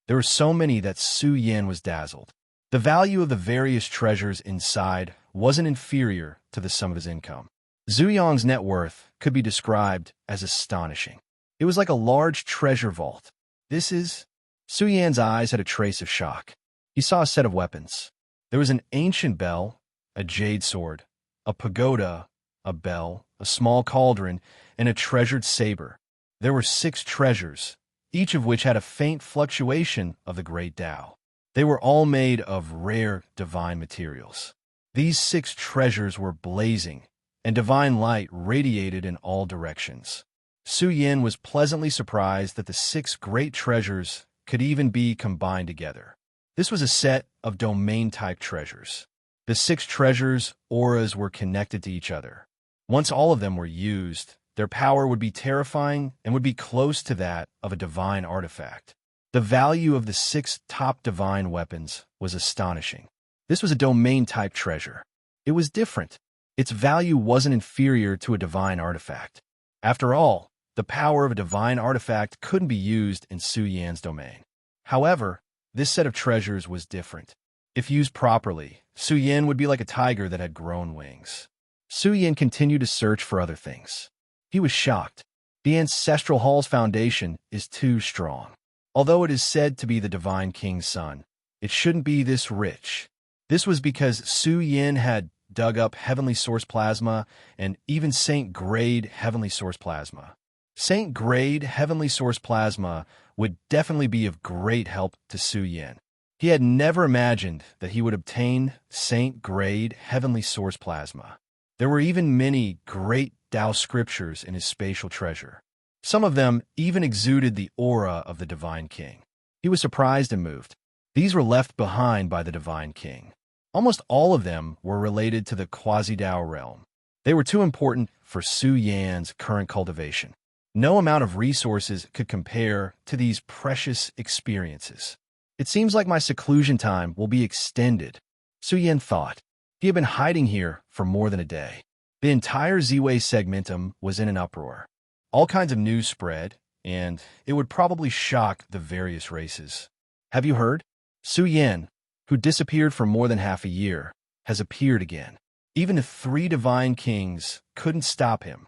There were so many that Su Yan was dazzled. The value of the various treasures inside wasn't inferior to the sum of his income. Zhu Yong's net worth could be described as astonishing. It was like a large treasure vault. Su Yan's eyes had a trace of shock. He saw a set of weapons. There was an ancient bell, a jade sword, a pagoda, a bell, a small cauldron, and a treasured saber. There were 6 treasures, each of which had a faint fluctuation of the Great Tao. They were all made of rare divine materials. These 6 treasures were blazing, and divine light radiated in all directions. Su Yan was pleasantly surprised that the 6 great treasures could even be combined together. This was a set of domain-type treasures. The 6 treasures' auras were connected to each other. Once all of them were used, their power would be terrifying and would be close to that of a divine artifact. The value of the 6 top divine weapons was astonishing. This was a domain-type treasure. It was different. Its value wasn't inferior to a divine artifact. After all, the power of a divine artifact couldn't be used in Su Yan's domain. However, this set of treasures was different. If used properly, Su Yan would be like a tiger that had grown wings. Su Yan continued to search for other things. He was shocked. The Ancestral Hall's foundation is too strong. Although it is said to be the Divine King's son, it shouldn't be this rich. This was because Su Yan had dug up Heavenly Source Plasma and even Saint Grade Heavenly Source Plasma. Saint Grade Heavenly Source Plasma would definitely be of great help to Su Yan. He had never imagined that he would obtain Saint Grade Heavenly Source Plasma. There were even many great Tao scriptures in his spatial treasure. Some of them even exuded the aura of the Divine King. He was surprised and moved. These were left behind by the Divine King. Almost all of them were related to the Quasi-Dao realm. They were too important for Su Yan's current cultivation. No amount of resources could compare to these precious experiences. It seems like my seclusion time will be extended, Su Yan thought. He had been hiding here for more than a day. The entire Z-Way segmentum was in an uproar. All kinds of news spread, and it would probably shock the various races. Have you heard? Su Yan, who disappeared for more than half a year, has appeared again. Even the 3 divine kings couldn't stop him.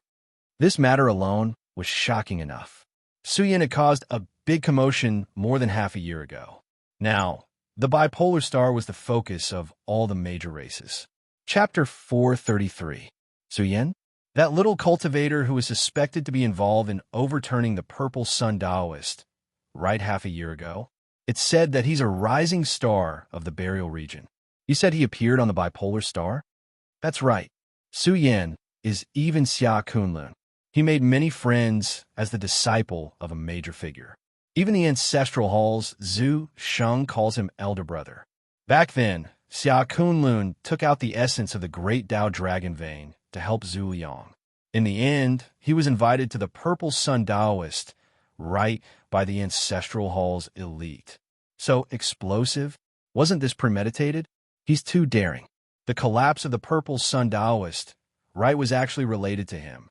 This matter alone was shocking enough. Su Yan had caused a big commotion more than half a year ago. Now, the bipolar star was the focus of all the major races. Chapter 433. Suyin? That little cultivator who was suspected to be involved in overturning the Purple Sun Taoist, right half a year ago? It's said that he's a rising star of the burial region. You said he appeared on the bipolar star? That's right. Suyin is even Xia Kunlun. He made many friends as the disciple of a major figure. Even the ancestral halls, Zhu Sheng calls him elder brother. Back then, Xia Kunlun took out the essence of the great Tao dragon vein to help Zhu Liang. In the end, he was invited to the Purple Sun Taoist, right by the ancestral hall's elite. So explosive? Wasn't this premeditated? He's too daring. The collapse of the Purple Sun Taoist, right, was actually related to him.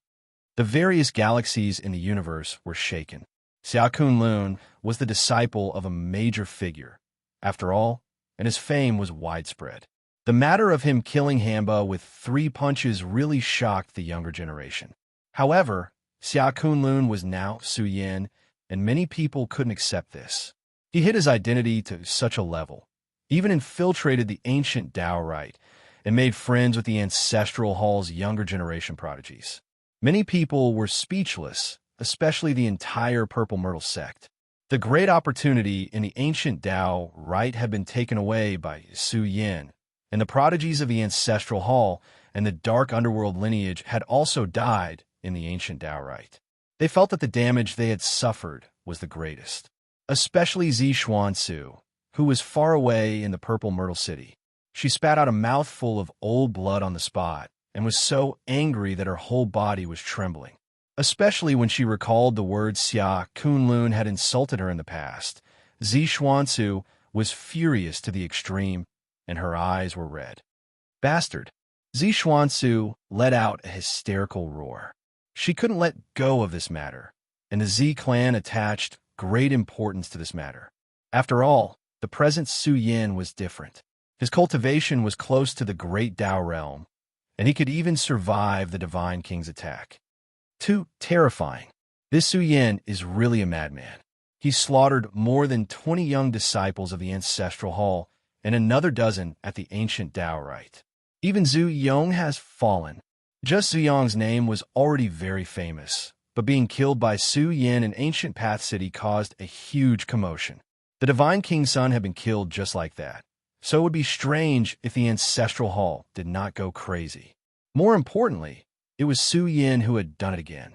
The various galaxies in the universe were shaken. Xia Kunlun was the disciple of a major figure, after all, and his fame was widespread. The matter of him killing Hamba with 3 punches really shocked the younger generation. However, Xia Kunlun was now Suyin, and many people couldn't accept this. He hid his identity to such a level, even infiltrated the ancient Tao rite, and made friends with the ancestral hall's younger generation prodigies. Many people were speechless, especially the entire Purple Myrtle sect. The great opportunity in the ancient Tao rite had been taken away by Su Yin, and the prodigies of the ancestral hall and the dark underworld lineage had also died in the ancient Tao rite. They felt that the damage they had suffered was the greatest, especially Zi Xuansu, who was far away in the Purple Myrtle City. She spat out a mouthful of old blood on the spot and was so angry that her whole body was trembling, especially when she recalled the words Xia Kunlun had insulted her in the past. Zi Xuansu was furious to the extreme, and her eyes were red. Bastard! Zi Xuansu let out a hysterical roar. She couldn't let go of this matter, and the Zi clan attached great importance to this matter. After all, the present Su Yin was different. His cultivation was close to the great Tao realm, and he could even survive the Divine King's attack. Too terrifying. This Su Yin is really a madman. He slaughtered more than 20 young disciples of the Ancestral Hall and another dozen at the ancient Tao rite. Even Zhu Yong has fallen. Just Zhu Yong's name was already very famous, but being killed by Su Yin in ancient Path City caused a huge commotion. The Divine King's son had been killed just like that, so it would be strange if the Ancestral Hall did not go crazy. More importantly, it was Su Yin who had done it again.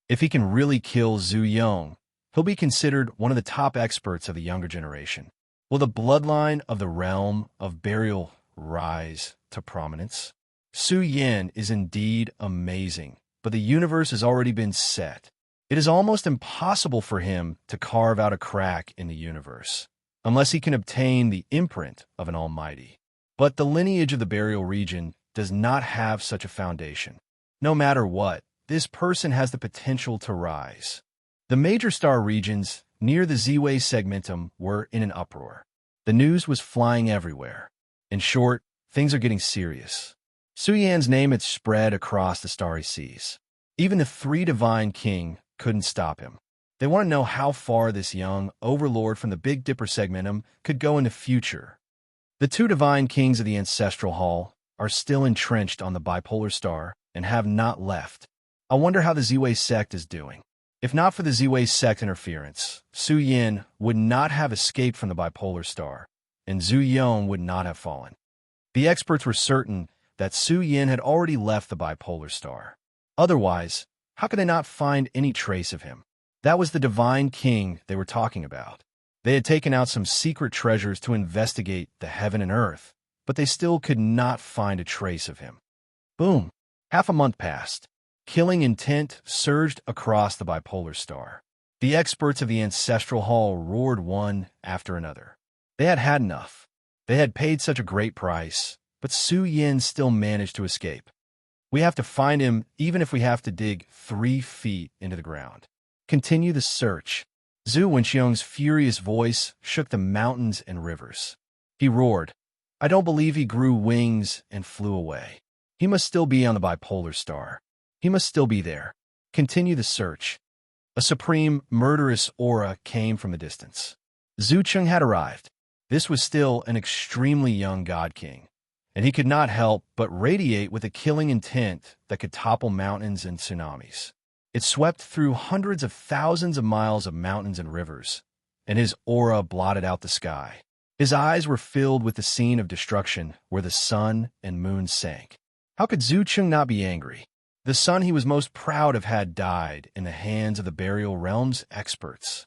If he can really kill Zhu Yong, he'll be considered one of the top experts of the younger generation. Will the bloodline of the realm of burial rise to prominence? Su Yin is indeed amazing, but the universe has already been set. It is almost impossible for him to carve out a crack in the universe, unless he can obtain the imprint of an almighty. But the lineage of the burial region does not have such a foundation. No matter what, this person has the potential to rise. The major star regions near the Z-Way segmentum were in an uproar. The news was flying everywhere. In short, things are getting serious. Su Yan's name had spread across the starry seas. Even the 3 Divine King couldn't stop him. They want to know how far this young overlord from the Big Dipper segmentum could go in the future. The 2 Divine Kings of the Ancestral Hall are still entrenched on the bipolar star and have not left. I wonder how the Z-Way sect is doing. If not for the Z-Way sect interference, Su Yin would not have escaped from the bipolar star, and Zhu Yong would not have fallen. The experts were certain that Su Yin had already left the bipolar star. Otherwise, how could they not find any trace of him? That was the Divine King they were talking about. They had taken out some secret treasures to investigate the heaven and earth, but they still could not find a trace of him. Boom! Half a month passed. Killing intent surged across the bipolar star. The experts of the Ancestral Hall roared one after another. They had had enough. They had paid such a great price, but Su Yin still managed to escape. We have to find him even if we have to dig 3 feet into the ground. Continue the search. Zhu Wenxiong's furious voice shook the mountains and rivers. He roared, I don't believe he grew wings and flew away. He must still be on the bipolar star. He must still be there. Continue the search. A supreme, murderous aura came from the distance. Zhu Cheng had arrived. This was still an extremely young God King, and he could not help but radiate with a killing intent that could topple mountains and tsunamis. It swept through hundreds of thousands of miles of mountains and rivers, and his aura blotted out the sky. His eyes were filled with the scene of destruction where the sun and moon sank. How could Zhu Cheng not be angry? The son he was most proud of had died in the hands of the burial realm's experts.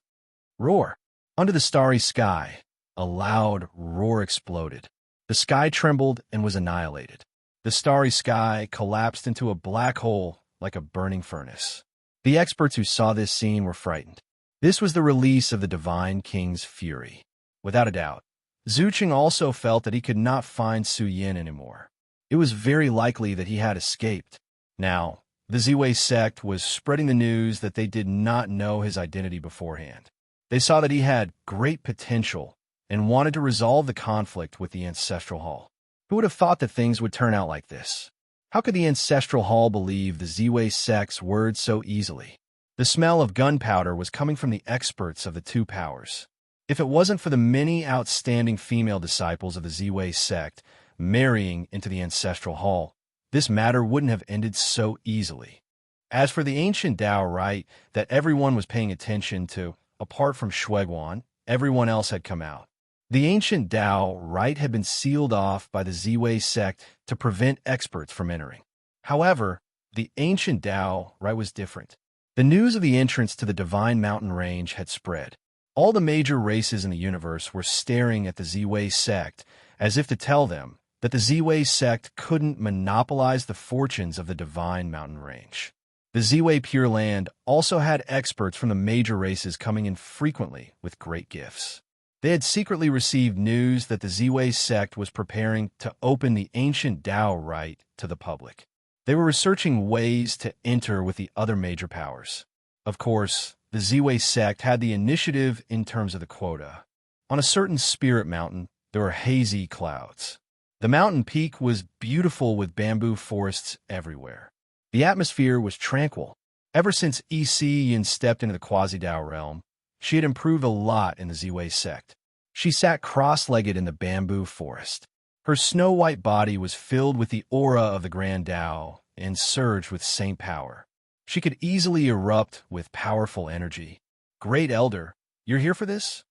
Roar! Under the starry sky, a loud roar exploded. The sky trembled and was annihilated. The starry sky collapsed into a black hole like a burning furnace. The experts who saw this scene were frightened. This was the release of the Divine King's fury. Without a doubt, Zhu Cheng also felt that he could not find Su Yin anymore. It was very likely that he had escaped. Now, the Ziwei sect was spreading the news that they did not know his identity beforehand. They saw that he had great potential and wanted to resolve the conflict with the Ancestral Hall. Who would have thought that things would turn out like this? How could the Ancestral Hall believe the Ziwei sect's words so easily? The smell of gunpowder was coming from the experts of the two powers. If it wasn't for the many outstanding female disciples of the Ziwei sect marrying into the Ancestral Hall, this matter wouldn't have ended so easily. As for the ancient Tao rite that everyone was paying attention to, apart from Shueguan, everyone else had come out. The ancient Tao rite had been sealed off by the Ziwei sect to prevent experts from entering. However, the ancient Tao rite was different. The news of the entrance to the Divine Mountain Range had spread. All the major races in the universe were staring at the Ziwei sect as if to tell them that the Ziwei sect couldn't monopolize the fortunes of the Divine Mountain Range. The Ziwei Pure Land also had experts from the major races coming in frequently with great gifts. They had secretly received news that the Ziwei sect was preparing to open the ancient Tao rite to the public. They were researching ways to enter with the other major powers. Of course, the Ziwei sect had the initiative in terms of the quota. On a certain spirit mountain, there were hazy clouds. The mountain peak was beautiful with bamboo forests everywhere. The atmosphere was tranquil. Ever since Yin stepped into the Quasi-Dao realm, she had improved a lot in the Ziwei sect. She sat cross-legged in the bamboo forest. Her snow-white body was filled with the aura of the Grand Tao and surged with saint power. She could easily erupt with powerful energy. Great Elder, you're here for this?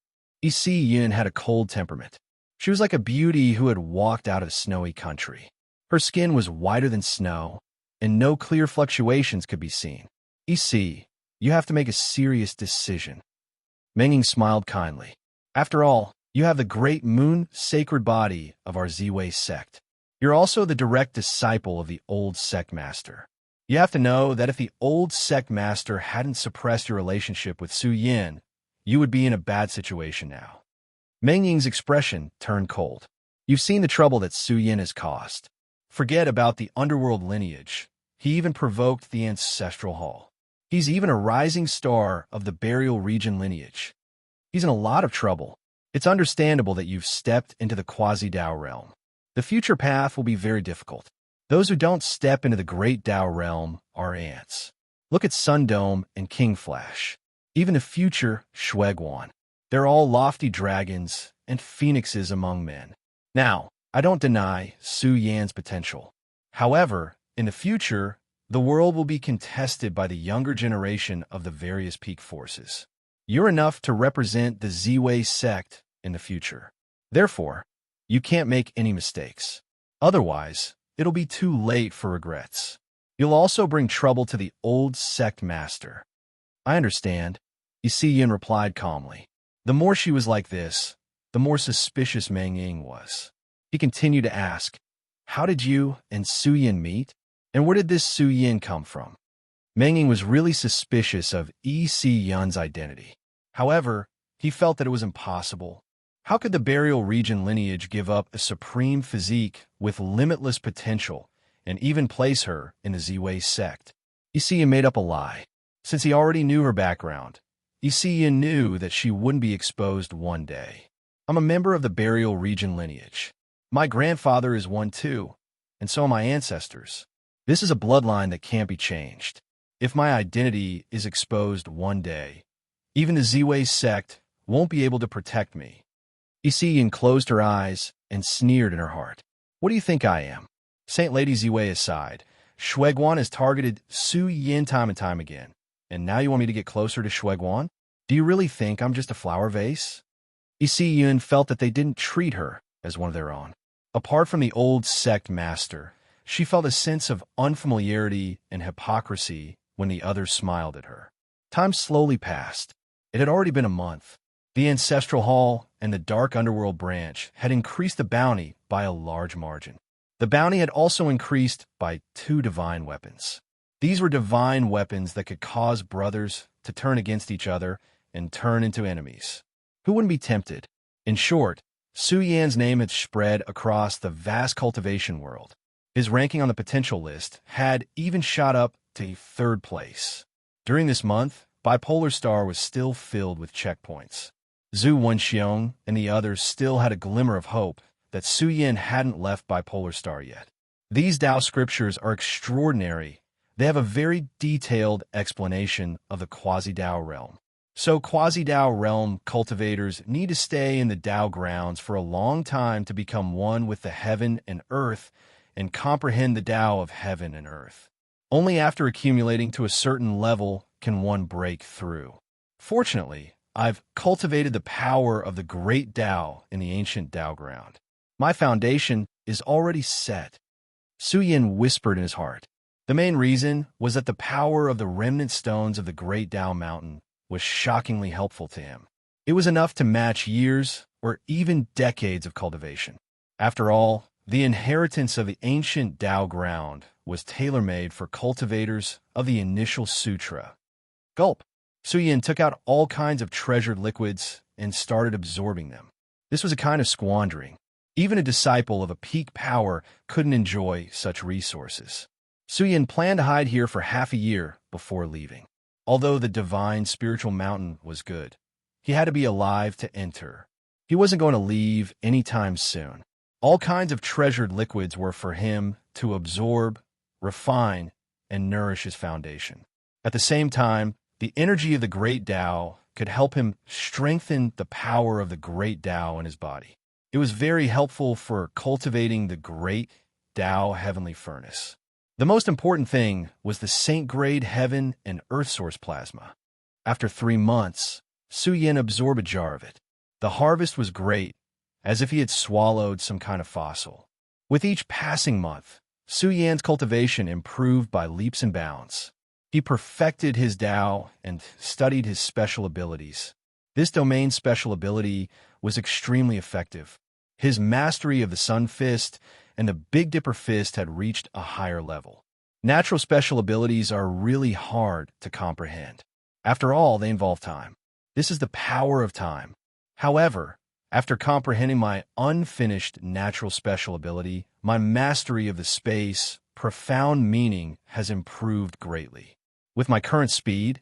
Yin had a cold temperament. She was like a beauty who had walked out of a snowy country. Her skin was whiter than snow, and no clear fluctuations could be seen. You have to make a serious decision. Mengying smiled kindly. After all, you have the great moon sacred body of our Ziwei sect. You're also the direct disciple of the old sect master. You have to know that if the old sect master hadn't suppressed your relationship with Su Yin, you would be in a bad situation now. Mengying's expression turned cold. You've seen the trouble that Su Yin has caused. Forget about the underworld lineage. He even provoked the Ancestral Hall. He's even a rising star of the burial region lineage. He's in a lot of trouble. It's understandable that you've stepped into the Quasi-Dao realm. The future path will be very difficult. Those who don't step into the great Dao realm are ants. Look at Sundome and King Flash. Even the future Shueguan. They're all lofty dragons and phoenixes among men. Now, I don't deny Su Yan's potential. However, in the future, the world will be contested by the younger generation of the various peak forces. You're enough to represent the Ziwei sect in the future. Therefore, you can't make any mistakes. Otherwise, it'll be too late for regrets. You'll also bring trouble to the old sect master. I understand, Yin replied calmly. The more she was like this, the more suspicious Mengying was. He continued to ask, how did you and Su Yin meet? And where did this Su Yin come from? Mengying was really suspicious of Yin's identity. However, he felt that it was impossible. How could the burial region lineage give up a supreme physique with limitless potential and even place her in the Ziwei sect? Yin made up a lie. Since he already knew her background, Yin knew that she wouldn't be exposed one day. I'm a member of the burial region lineage. My grandfather is one too, and so are my ancestors. This is a bloodline that can't be changed. If my identity is exposed one day, even the Ziwei sect won't be able to protect me. Yin closed her eyes and sneered in her heart. What do you think I am? Saint Lady Ziwei aside, Shueguan has targeted Su Yin time and time again. And now you want me to get closer to Shueguan? Do you really think I'm just a flower vase? Isi Yun felt that they didn't treat her as one of their own. Apart from the old sect master, she felt a sense of unfamiliarity and hypocrisy when the others smiled at her. Time slowly passed. It had already been a month. The ancestral hall and the dark underworld branch had increased the bounty by a large margin. The bounty had also increased by 2 divine weapons. These were divine weapons that could cause brothers to turn against each other and turn into enemies. Who wouldn't be tempted? In short, Su Yan's name had spread across the vast cultivation world. His ranking on the potential list had even shot up to 3rd place. During this month, Bipolar Star was still filled with checkpoints. Zhu Wenxiong and the others still had a glimmer of hope that Su Yan hadn't left Bipolar Star yet. These Tao scriptures are extraordinary. They have a very detailed explanation of the Quasi-Tao realm. So Quasi-Tao realm cultivators need to stay in the Tao grounds for a long time to become one with the heaven and earth and comprehend the Tao of heaven and earth. Only after accumulating to a certain level can one break through. Fortunately, I've cultivated the power of the great Tao in the ancient Tao ground. My foundation is already set. Su Yin whispered in his heart. The main reason was that the power of the remnant stones of the great Tao mountain was shockingly helpful to him. It was enough to match years or even decades of cultivation. After all, the inheritance of the ancient Tao ground was tailor-made for cultivators of the initial sutra. Gulp. Su Yin took out all kinds of treasured liquids and started absorbing them. This was a kind of squandering. Even a disciple of a peak power couldn't enjoy such resources. Su Yin planned to hide here for half a year before leaving. Although the divine spiritual mountain was good, he had to be alive to enter. He wasn't going to leave anytime soon. All kinds of treasured liquids were for him to absorb, refine, and nourish his foundation. At the same time, the energy of the great Tao could help him strengthen the power of the great Tao in his body. It was very helpful for cultivating the great Tao heavenly furnace. The most important thing was the saint-grade heaven and earth source plasma. After 3 months, Su Yin absorbed a jar of it. The harvest was great, as if he had swallowed some kind of fossil. With each passing month, Su Yan's cultivation improved by leaps and bounds. He perfected his Tao and studied his special abilities. This domain's special ability was extremely effective. His mastery of the Sun Fist and the Big Dipper Fist had reached a higher level. Natural special abilities are really hard to comprehend. After all, they involve time. This is the power of time. However, after comprehending my unfinished natural special ability, my mastery of the space, profound meaning has improved greatly. With my current speed,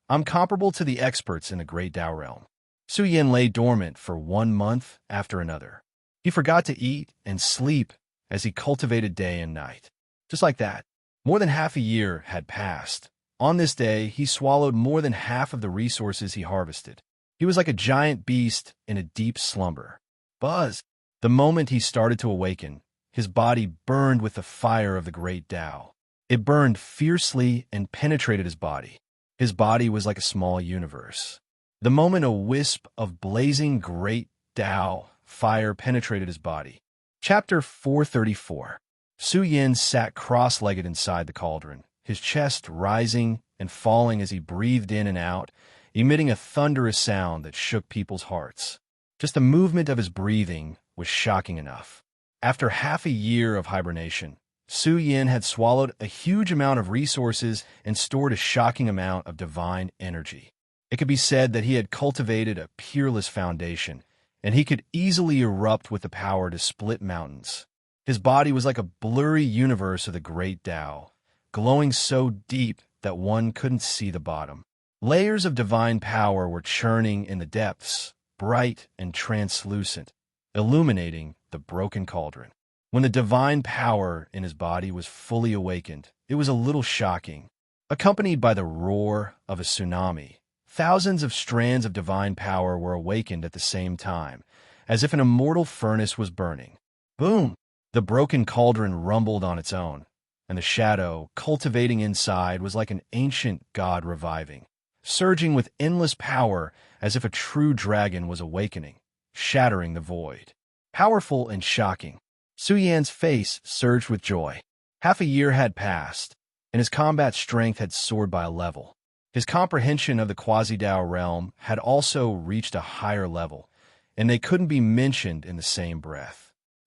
I'm comparable to the experts in the Great Tao realm. Su Yin lay dormant for 1 month after another. He forgot to eat and sleep as he cultivated day and night. Just like that, more than half a year had passed. On this day, he swallowed more than half of the resources he harvested. He was like a giant beast in a deep slumber. Buzz! The moment he started to awaken, his body burned with the fire of the great Tao. It burned fiercely and penetrated his body. His body was like a small universe. The moment a wisp of blazing great Tao fire penetrated his body. Chapter 434. Su Yin sat cross-legged inside the cauldron, his chest rising and falling as he breathed in and out, emitting a thunderous sound that shook people's hearts. Just the movement of his breathing was shocking enough. After half a year of hibernation, Su Yin had swallowed a huge amount of resources and stored a shocking amount of divine energy. It could be said that he had cultivated a peerless foundation, and he could easily erupt with the power to split mountains. His body was like a blurry universe of the great Tao, glowing so deep that one couldn't see the bottom. Layers of divine power were churning in the depths, bright and translucent, illuminating the broken cauldron. When the divine power in his body was fully awakened, it was a little shocking. Accompanied by the roar of a tsunami, thousands of strands of divine power were awakened at the same time, as if an immortal furnace was burning. Boom! The broken cauldron rumbled on its own, and the shadow, cultivating inside, was like an ancient god reviving, surging with endless power as if a true dragon was awakening, shattering the void. Powerful and shocking, Su Yan's face surged with joy. Half a year had passed, and his combat strength had soared by a level. His comprehension of the Quasi-Dao realm had also reached a higher level, and they couldn't be mentioned in the same breath.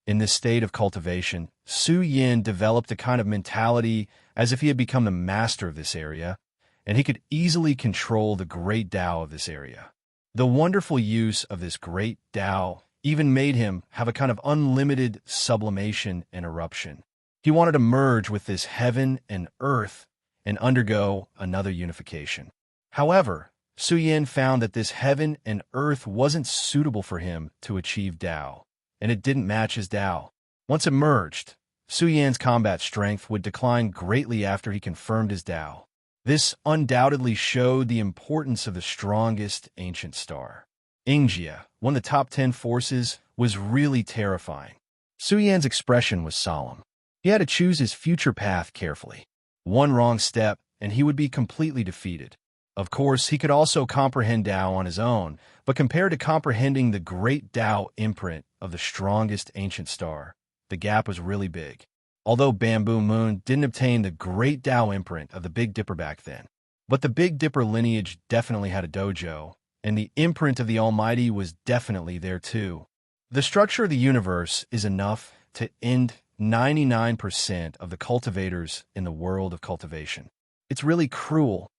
In this state of cultivation, Su Yin developed a kind of mentality as if he had become the master of this area, and he could easily control the great Tao of this area. The wonderful use of this great Tao even made him have a kind of unlimited sublimation and eruption. He wanted to merge with this heaven and earth and undergo another unification. However, Su Yin found that this heaven and earth wasn't suitable for him to achieve Tao, and it didn't match his Tao. Once it merged, Su Yan's combat strength would decline greatly after he confirmed his Tao. This undoubtedly showed the importance of the strongest ancient star. Ingjia, one of the top 10 forces, was really terrifying. Su Yan's expression was solemn. He had to choose his future path carefully. One wrong step, and he would be completely defeated. Of course, he could also comprehend Tao on his own, but compared to comprehending the great Tao imprint of the strongest ancient star, the gap was really big. Although Bamboo Moon didn't obtain the great Tao imprint of the Big Dipper back then, but the Big Dipper lineage definitely had a dojo, and the imprint of the Almighty was definitely there too. The structure of the universe is enough to end 99% of the cultivators in the world of cultivation. It's really cruel.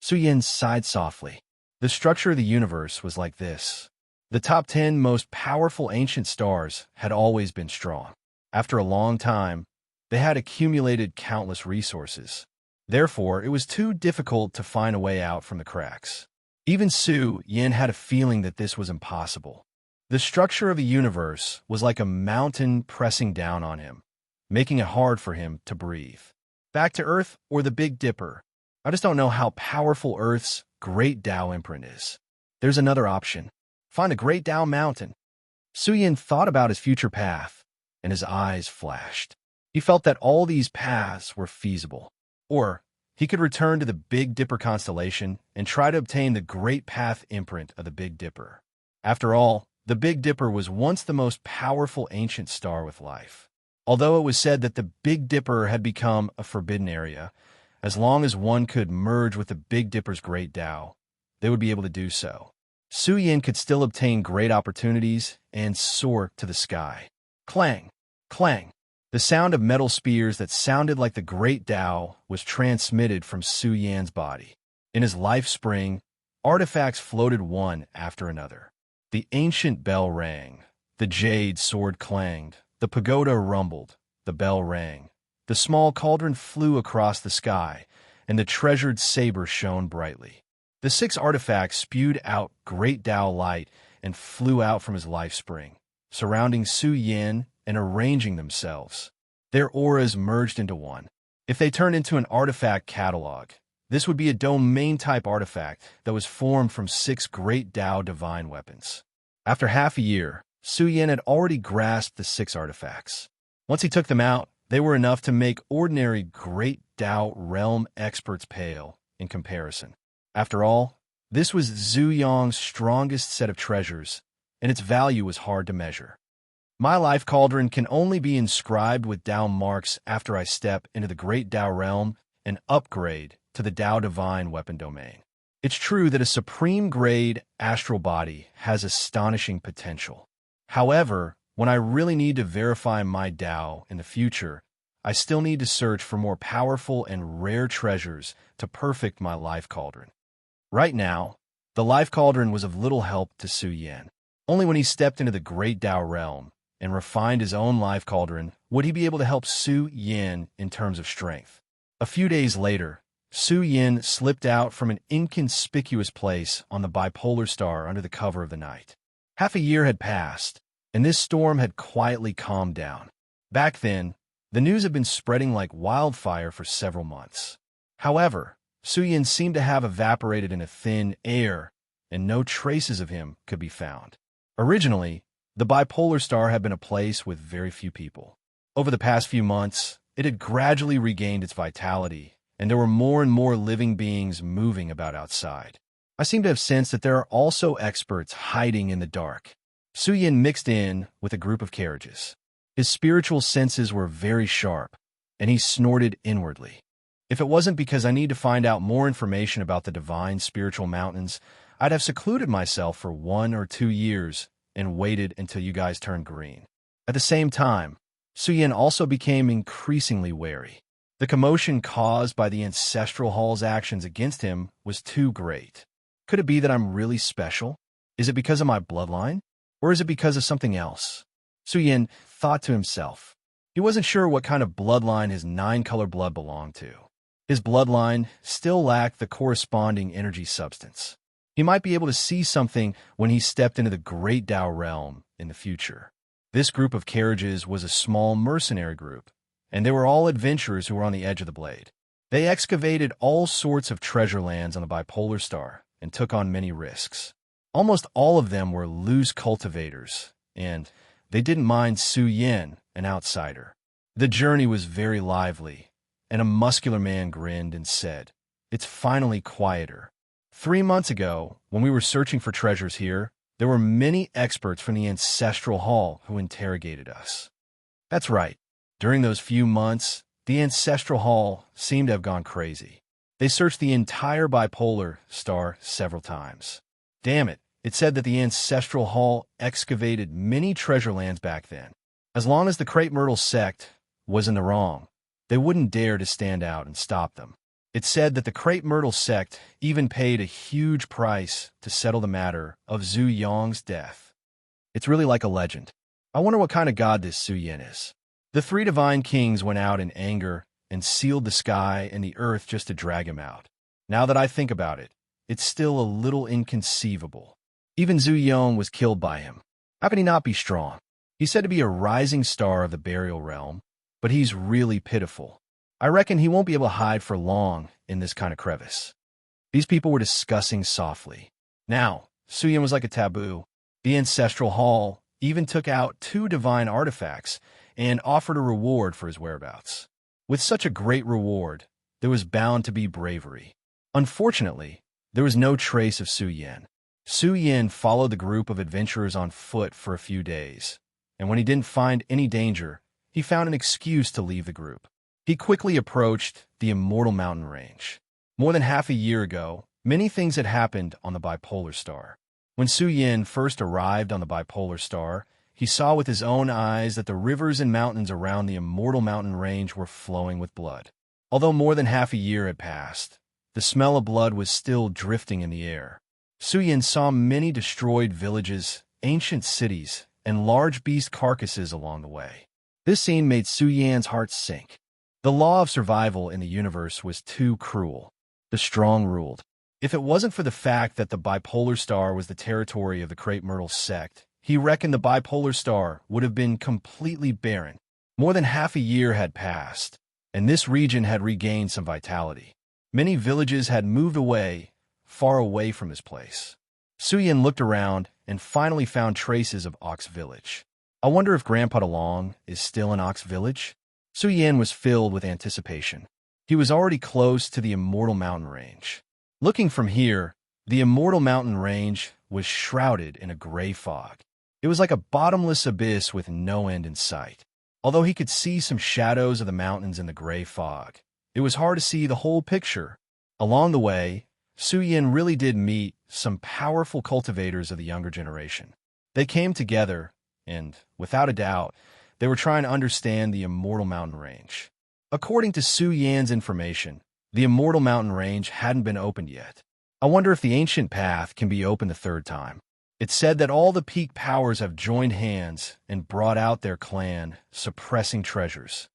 Su Yin sighed softly. The structure of the universe was like this. The top 10 most powerful ancient stars had always been strong. After a long time, they had accumulated countless resources. Therefore, it was too difficult to find a way out from the cracks. Even Su Yin had a feeling that this was impossible. The structure of the universe was like a mountain pressing down on him, making it hard for him to breathe. Back to Earth or the Big Dipper? I just don't know how powerful Earth's great Tao imprint is. There's another option. Find the Great Tao Mountain. Su Yin thought about his future path, and his eyes flashed. He felt that all these paths were feasible. Or he could return to the Big Dipper constellation and try to obtain the Great Path imprint of the Big Dipper. After all, the Big Dipper was once the most powerful ancient star with life. Although it was said that the Big Dipper had become a forbidden area, as long as one could merge with the Big Dipper's great Tao, they would be able to do so. Su Yin could still obtain great opportunities and soar to the sky. Clang! Clang! The sound of metal spears that sounded like the great Tao was transmitted from Su Yan's body. In his life spring, artifacts floated one after another. The ancient bell rang. The jade sword clanged. The pagoda rumbled. The bell rang. The small cauldron flew across the sky, and the treasured saber shone brightly. The 6 artifacts spewed out great Tao light and flew out from his life spring, surrounding Su Yin and arranging themselves. Their auras merged into one. If they turned into an artifact catalog, this would be a domain-type artifact that was formed from 6 great Tao divine weapons. After half a year, Su Yin had already grasped the 6 artifacts. Once he took them out, they were enough to make ordinary great Tao realm experts pale in comparison. After all, this was Zhu Yong's strongest set of treasures, and its value was hard to measure. My life cauldron can only be inscribed with Tao marks after I step into the great Tao realm and upgrade to the Tao divine weapon domain. It's true that a supreme-grade astral body has astonishing potential. However, when I really need to verify my Tao in the future, I still need to search for more powerful and rare treasures to perfect my life cauldron. Right now, the life cauldron was of little help to Su Yin. Only when he stepped into the great Tao realm and refined his own life cauldron would he be able to help Su Yin in terms of strength. A few days later, Su Yin slipped out from an inconspicuous place on the bipolar star under the cover of the night. Half a year had passed, and this storm had quietly calmed down. Back then, the news had been spreading like wildfire for several months. However, Su Yin seemed to have evaporated in a thin air, and no traces of him could be found. Originally, the bipolar star had been a place with very few people. Over the past few months, it had gradually regained its vitality, and there were more and more living beings moving about outside. I seem to have sensed that there are also experts hiding in the dark. Suyin mixed in with a group of carriages. His spiritual senses were very sharp, and he snorted inwardly. If it wasn't because I need to find out more information about the divine spiritual mountains, I'd have secluded myself for 1 or 2 years and waited until you guys turned green. At the same time, Suyin also became increasingly wary. The commotion caused by the Ancestral Hall's actions against him was too great. Could it be that I'm really special? Is it because of my bloodline? Or is it because of something else? Suyin thought to himself. He wasn't sure what kind of bloodline his 9-color blood belonged to. His bloodline still lacked the corresponding energy substance. He might be able to see something when he stepped into the Great Tao realm in the future. This group of carriages was a small mercenary group, and they were all adventurers who were on the edge of the blade. They excavated all sorts of treasure lands on the bipolar star and took on many risks. Almost all of them were loose cultivators, and they didn't mind Suyin, an outsider. The journey was very lively, and a muscular man grinned and said, "It's finally quieter. 3 months ago, when we were searching for treasures here, there were many experts from the Ancestral Hall who interrogated us." That's right. During those few months, the Ancestral Hall seemed to have gone crazy. They searched the entire bipolar star several times. Damn it, it said that the Ancestral Hall excavated many treasure lands back then. As long as the Crepe Myrtle sect was in the wrong, they wouldn't dare to stand out and stop them. It said that the Crepe Myrtle sect even paid a huge price to settle the matter of Zhu Yong's death. It's really like a legend. I wonder what kind of god this Suyin is. The 3 divine kings went out in anger and sealed the sky and the earth just to drag him out. Now that I think about it, it's still a little inconceivable. Even Zhu Yong was killed by him. How can he not be strong? He's said to be a rising star of the burial realm, but he's really pitiful. I reckon he won't be able to hide for long in this kind of crevice. These people were discussing softly. Now, Suyin was like a taboo. The Ancestral Hall even took out 2 divine artifacts and offered a reward for his whereabouts. With such a great reward, there was bound to be bravery. Unfortunately, there was no trace of Suyin. Suyin followed the group of adventurers on foot for a few days, and when he didn't find any danger, he found an excuse to leave the group. He quickly approached the Immortal Mountain Range. More than half a year ago, many things had happened on the bipolar star. When Suyin first arrived on the bipolar star, he saw with his own eyes that the rivers and mountains around the Immortal Mountain Range were flowing with blood. Although more than half a year had passed, the smell of blood was still drifting in the air. Suyin saw many destroyed villages, ancient cities, and large beast carcasses along the way. This scene made Suyin's heart sink. The law of survival in the universe was too cruel. The strong ruled. If it wasn't for the fact that the bipolar star was the territory of the Crepe Myrtle sect, he reckoned the bipolar star would have been completely barren. More than half a year had passed, and this region had regained some vitality. Many villages had moved away, far away from this place. Suyin looked around and finally found traces of Ox Village. I wonder if Grandpa DeLong is still in Ox Village? Suyin was filled with anticipation. He was already close to the Immortal Mountain Range. Looking from here, the Immortal Mountain Range was shrouded in a gray fog. It was like a bottomless abyss with no end in sight. Although he could see some shadows of the mountains in the gray fog, it was hard to see the whole picture. Along the way, Suyin really did meet some powerful cultivators of the younger generation. They came together, and, without a doubt, they were trying to understand the Immortal Mountain Range. According to Suyin's information, the Immortal Mountain Range hadn't been opened yet. I wonder if the ancient path can be opened the 3rd time. It's said that all the peak powers have joined hands and brought out their clan, suppressing treasures.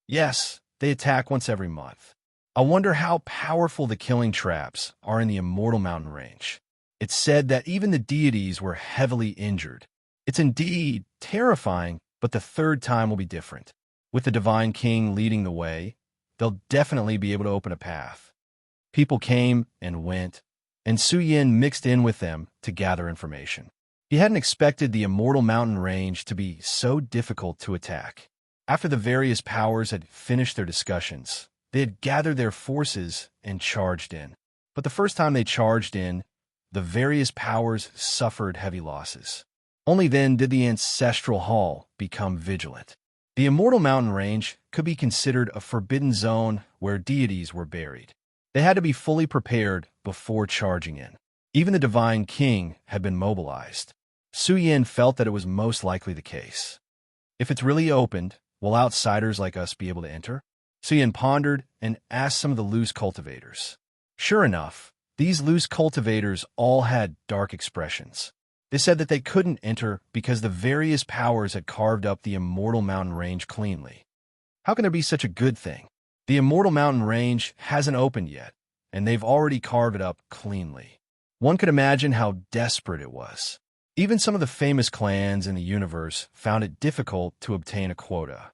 Yes, they attack once every month. I wonder how powerful the killing traps are in the Immortal Mountain Range. It's said that even the deities were heavily injured. It's indeed terrifying, but the 3rd time will be different. With the Divine King leading the way, they'll definitely be able to open a path. People came and went, and Suyin mixed in with them to gather information. He hadn't expected the Immortal Mountain Range to be so difficult to attack. After the various powers had finished their discussions, they had gathered their forces and charged in. But the first time they charged in, the various powers suffered heavy losses. Only then did the ancestral hall become vigilant. The immortal mountain range could be considered a forbidden zone where deities were buried. They had to be fully prepared before charging in. Even the divine king had been mobilized. Su Yin felt that it was most likely the case. If it's really opened, will outsiders like us be able to enter? Su Yin pondered and asked some of the loose cultivators. Sure enough, these loose cultivators all had dark expressions. They said that they couldn't enter because the various powers had carved up the immortal mountain range cleanly. How can there be such a good thing? The immortal mountain range hasn't opened yet, and they've already carved it up cleanly. One could imagine how desperate it was. Even some of the famous clans in the universe found it difficult to obtain a quota.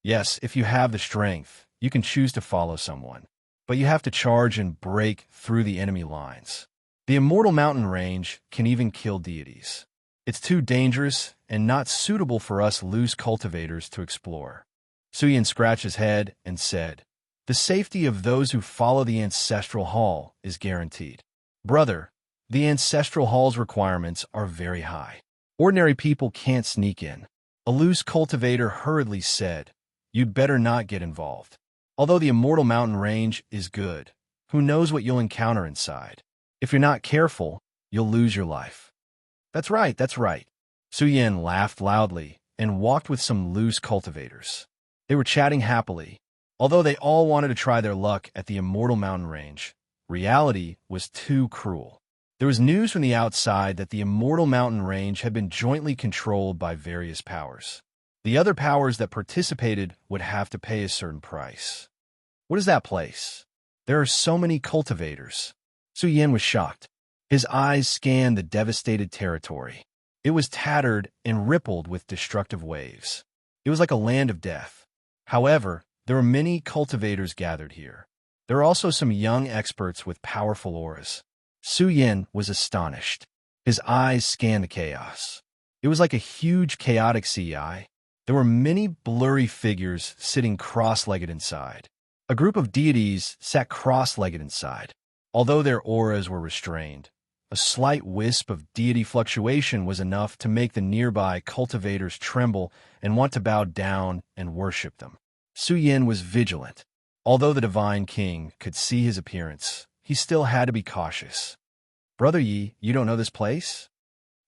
Yes, if you have the strength, you can choose to follow someone, but you have to charge and break through the enemy lines. The immortal mountain range can even kill deities. It's too dangerous and not suitable for us loose cultivators to explore. Su Yin scratched his head and said, "The safety of those who follow the ancestral hall is guaranteed. Brother, the ancestral hall's requirements are very high. Ordinary people can't sneak in." A loose cultivator hurriedly said, "You'd better not get involved. Although the immortal mountain range is good, who knows what you'll encounter inside? If you're not careful, you'll lose your life." That's right, that's right. Su Yin laughed loudly and walked with some loose cultivators. They were chatting happily. Although they all wanted to try their luck at the immortal mountain range, reality was too cruel. There was news from the outside that the immortal mountain range had been jointly controlled by various powers. The other powers that participated would have to pay a certain price. What is that place? There are so many cultivators. Su Yin was shocked. His eyes scanned the devastated territory. It was tattered and rippled with destructive waves. It was like a land of death. However, there were many cultivators gathered here. There were also some young experts with powerful auras. Su Yin was astonished. His eyes scanned the chaos. It was like a huge chaotic sea eye. There were many blurry figures sitting cross-legged inside. A group of deities sat cross-legged inside. Although their auras were restrained, a slight wisp of deity fluctuation was enough to make the nearby cultivators tremble and want to bow down and worship them. Su Yin was vigilant. Although the divine king could see his appearance, he still had to be cautious. "Brother Yi, you don't know this place?"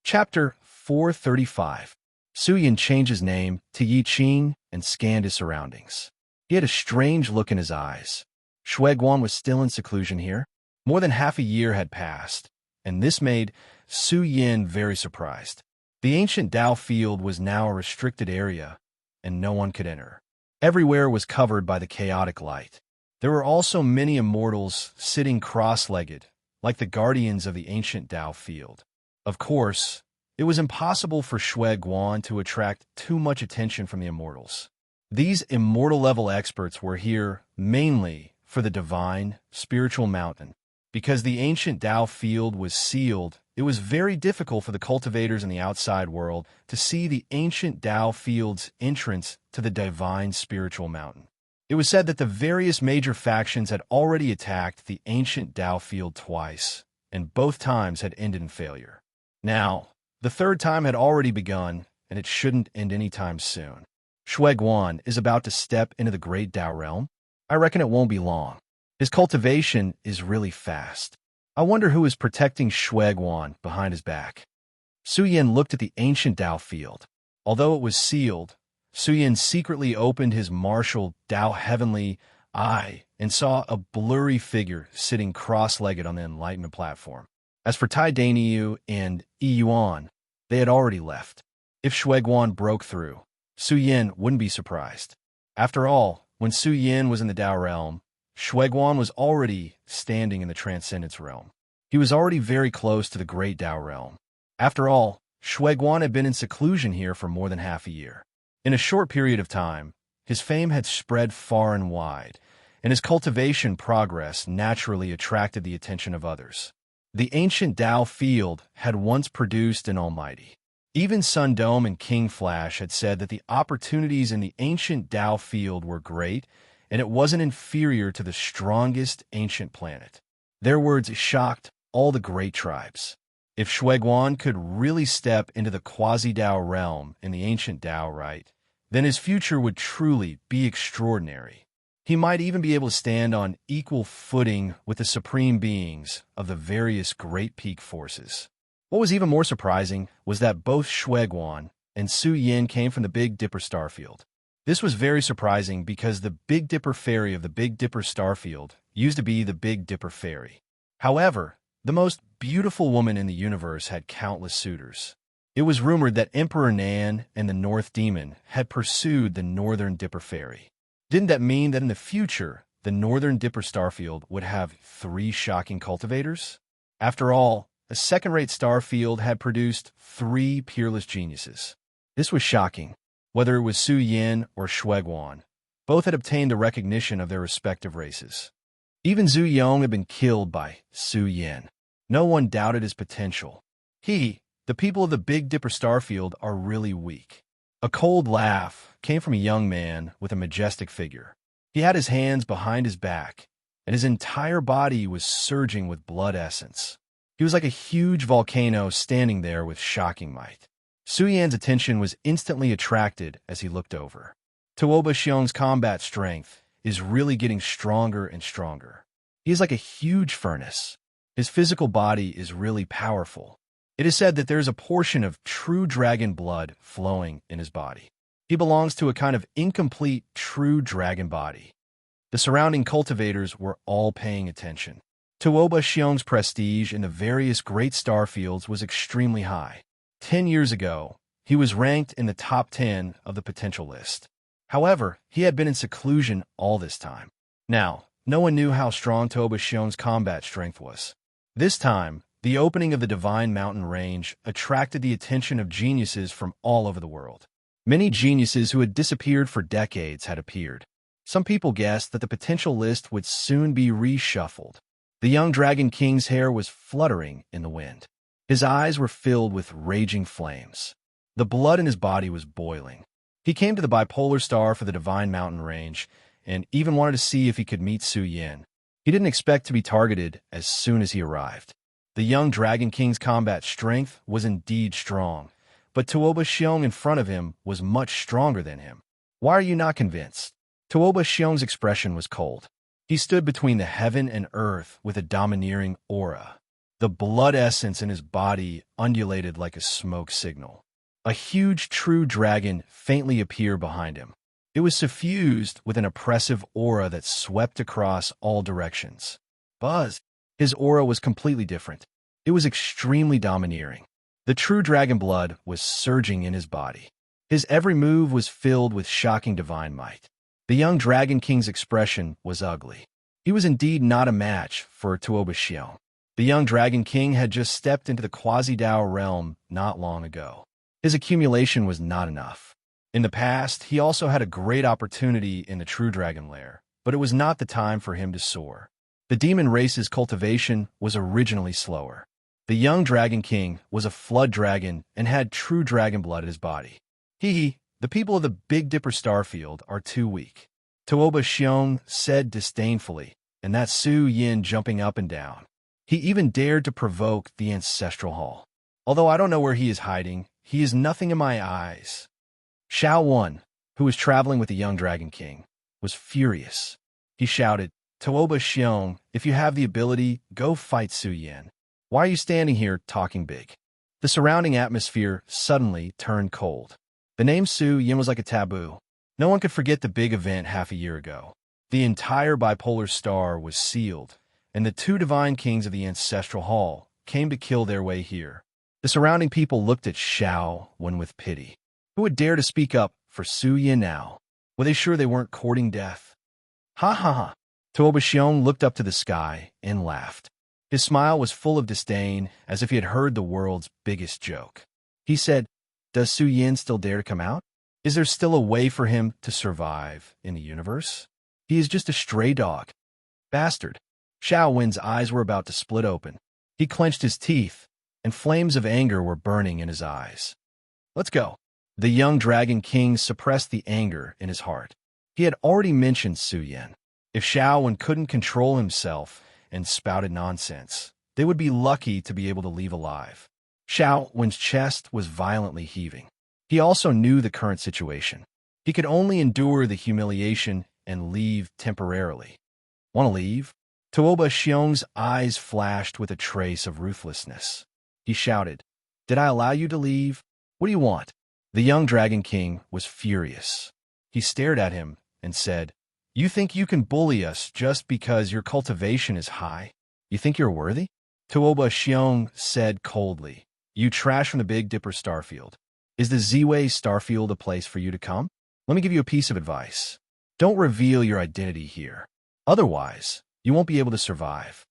Chapter 435. Su Yin changed his name to Yi Qing and scanned his surroundings. He had a strange look in his eyes. Shueguan was still in seclusion here. More than half a year had passed, and this made Su Yin very surprised. The ancient Dao field was now a restricted area, and no one could enter. Everywhere was covered by the chaotic light. There were also many immortals sitting cross-legged, like the guardians of the ancient Dao field. Of course, it was impossible for Shueguan to attract too much attention from the immortals. These immortal-level experts were here mainly for the divine, spiritual mountain. Because the ancient Dao field was sealed, it was very difficult for the cultivators in the outside world to see the ancient Dao field's entrance to the divine spiritual mountain. It was said that the various major factions had already attacked the ancient Dao field twice, and both times had ended in failure. Now, the third time had already begun, and it shouldn't end anytime soon. Shueguan is about to step into the great Dao realm. I reckon it won't be long. His cultivation is really fast. I wonder who is protecting Shueguan behind his back. Su Yin looked at the ancient Dao field. Although it was sealed, Su Yin secretly opened his martial Dao heavenly eye and saw a blurry figure sitting cross-legged on the enlightenment platform. As for Tai Daniu and Yi Yuan, they had already left. If Shueguan broke through, Su Yin wouldn't be surprised. After all, when Su Yin was in the Dao realm, Shueguan was already standing in the Transcendence realm. He was already very close to the Great Dao realm. After all, Shueguan had been in seclusion here for more than half a year. In a short period of time, his fame had spread far and wide, and his cultivation progress naturally attracted the attention of others. The ancient Dao field had once produced an almighty. Even Sun Dome and King Flash had said that the opportunities in the ancient Tao field were great, and it wasn't inferior to the strongest ancient planet. Their words shocked all the great tribes. If Shuiguan could really step into the quasi-Tao realm in the ancient Tao right, then his future would truly be extraordinary. He might even be able to stand on equal footing with the supreme beings of the various Great Peak forces. What was even more surprising was that both Shuiguan and Su Yin came from the Big Dipper starfield. This was very surprising because the Big Dipper fairy of the Big Dipper starfield used to be the Big Dipper fairy. However, the most beautiful woman in the universe had countless suitors. It was rumored that Emperor Nan and the North Demon had pursued the Northern Dipper fairy. Didn't that mean that in the future, the Northern Dipper starfield would have 3 shocking cultivators? After all, a second-rate starfield had produced 3 peerless geniuses. This was shocking. Whether it was Su Yin or Shuiguan, both had obtained the recognition of their respective races. Even Zhu Yong had been killed by Su Yin. No one doubted his potential. The people of the Big Dipper starfield are really weak. A cold laugh came from a young man with a majestic figure. He had his hands behind his back, and his entire body was surging with blood essence. He was like a huge volcano standing there with shocking might. Su Yan's attention was instantly attracted as he looked over. Tuoba Xiong's combat strength is really getting stronger and stronger. He is like a huge furnace. His physical body is really powerful. It is said that there is a portion of true dragon blood flowing in his body. He belongs to a kind of incomplete true dragon body. The surrounding cultivators were all paying attention. Tuoba Xiong's prestige in the various great star fields was extremely high. 10 years ago, he was ranked in the top 10 of the potential list. However, he had been in seclusion all this time. Now, no one knew how strong Tuoba Xiong's combat strength was. This time, the opening of the Divine Mountain Range attracted the attention of geniuses from all over the world. Many geniuses who had disappeared for decades had appeared. Some people guessed that the potential list would soon be reshuffled. The young Dragon King's hair was fluttering in the wind. His eyes were filled with raging flames. The blood in his body was boiling. He came to the bipolar star for the Divine Mountain Range and even wanted to see if he could meet Su Yin. He didn't expect to be targeted as soon as he arrived. The young Dragon King's combat strength was indeed strong, but Tuoba Xiong in front of him was much stronger than him. Why are you not convinced? Tuoba Xiong's expression was cold. He stood between the heaven and earth with a domineering aura. The blood essence in his body undulated like a smoke signal. A huge true dragon faintly appeared behind him. It was suffused with an oppressive aura that swept across all directions. Buzz! His aura was completely different. It was extremely domineering. The true dragon blood was surging in his body. His every move was filled with shocking divine might. The young Dragon King's expression was ugly. He was indeed not a match for Tuoba Xiong. The young Dragon King had just stepped into the quasi-Tao realm not long ago. His accumulation was not enough. In the past, he also had a great opportunity in the True Dragon Lair, but it was not the time for him to soar. The demon race's cultivation was originally slower. The young Dragon King was a flood dragon and had true dragon blood in his body. The people of the Big Dipper starfield are too weak. Tuoba Xiong said disdainfully, and that's Su Yin jumping up and down. He even dared to provoke the ancestral hall. Although I don't know where he is hiding, he is nothing in my eyes. Xiao Wan, who was traveling with the young Dragon King, was furious. He shouted, Tuoba Xiong, if you have the ability, go fight Su Yin. Why are you standing here talking big? The surrounding atmosphere suddenly turned cold. The name Su Yin was like a taboo. No one could forget the big event half a year ago. The entire bipolar star was sealed, and the 2 divine kings of the ancestral hall came to kill their way here. The surrounding people looked at Xiao Wan with pity. Who would dare to speak up for Su Yin now? Were they sure they weren't courting death? Ha ha ha! Tuoba Xiong looked up to the sky and laughed. His smile was full of disdain, as if he had heard the world's biggest joke. He said, Does Su Yin still dare to come out? Is there still a way for him to survive in the universe? He is just a stray dog. Bastard. Xiao Wen's eyes were about to split open. He clenched his teeth, and flames of anger were burning in his eyes. Let's go. The young Dragon King suppressed the anger in his heart. He had already mentioned Su Yan. If Xiaowen couldn't control himself and spouted nonsense, they would be lucky to be able to leave alive. Xiaowen's chest was violently heaving. He also knew the current situation. He could only endure the humiliation and leave temporarily. Want to leave? Tuoba Xiong's eyes flashed with a trace of ruthlessness. He shouted, "Did I allow you to leave? What do you want?" The young Dragon King was furious. He stared at him and said, "You think you can bully us just because your cultivation is high? You think you're worthy?" Tuoba Xiong said coldly, "You trash from the Big Dipper Starfield. Is the Ziwei Starfield a place for you to come? Let me give you a piece of advice. Don't reveal your identity here. Otherwise, you won't be able to survive."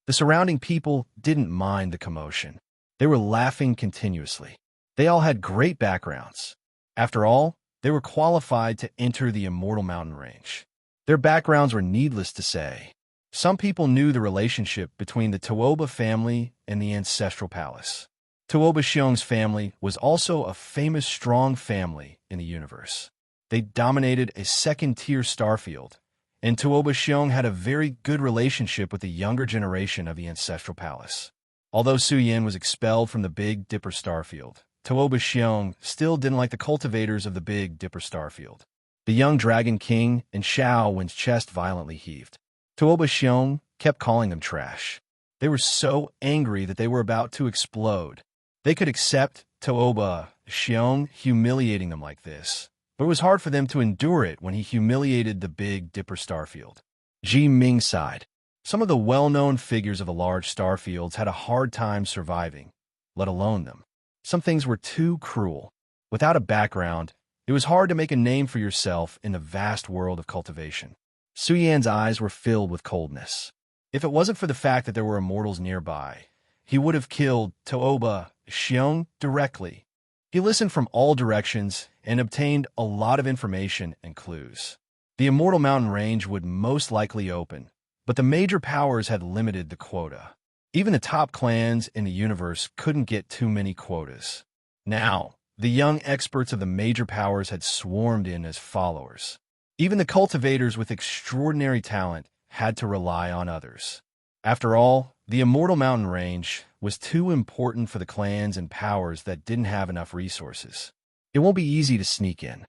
The surrounding people didn't mind the commotion. They were laughing continuously. They all had great backgrounds. After all, they were qualified to enter the Immortal Mountain Range. Their backgrounds were needless to say. Some people knew the relationship between the Tuoba family and the Ancestral Palace. Tuoba Xiong's family was also a famous strong family in the universe. They dominated a second-tier starfield, and Tuoba Xiong had a very good relationship with the younger generation of the Ancestral Palace. Although Su Yan was expelled from the Big Dipper Starfield, Tuoba Xiong still didn't like the cultivators of the Big Dipper Starfield. The young Dragon King and Xiaowen's chest violently heaved. Tuoba Xiong kept calling them trash. They were so angry that they were about to explode. They could accept Tuoba Xiong humiliating them like this, but it was hard for them to endure it when he humiliated the Big Dipper Starfield. Ji Ming sighed. Some of the well-known figures of the large starfields had a hard time surviving, let alone them. Some things were too cruel. Without a background, it was hard to make a name for yourself in the vast world of cultivation. Su Yan's eyes were filled with coldness. If it wasn't for the fact that there were immortals nearby, he would have killed Tuoba Xiong directly. He listened from all directions and obtained a lot of information and clues. The Immortal Mountain Range would most likely open, but the major powers had limited the quota. Even the top clans in the universe couldn't get too many quotas. Now, the young experts of the major powers had swarmed in as followers. Even the cultivators with extraordinary talent had to rely on others. After all, the Immortal Mountain Range was too important for the clans and powers that didn't have enough resources. It won't be easy to sneak in.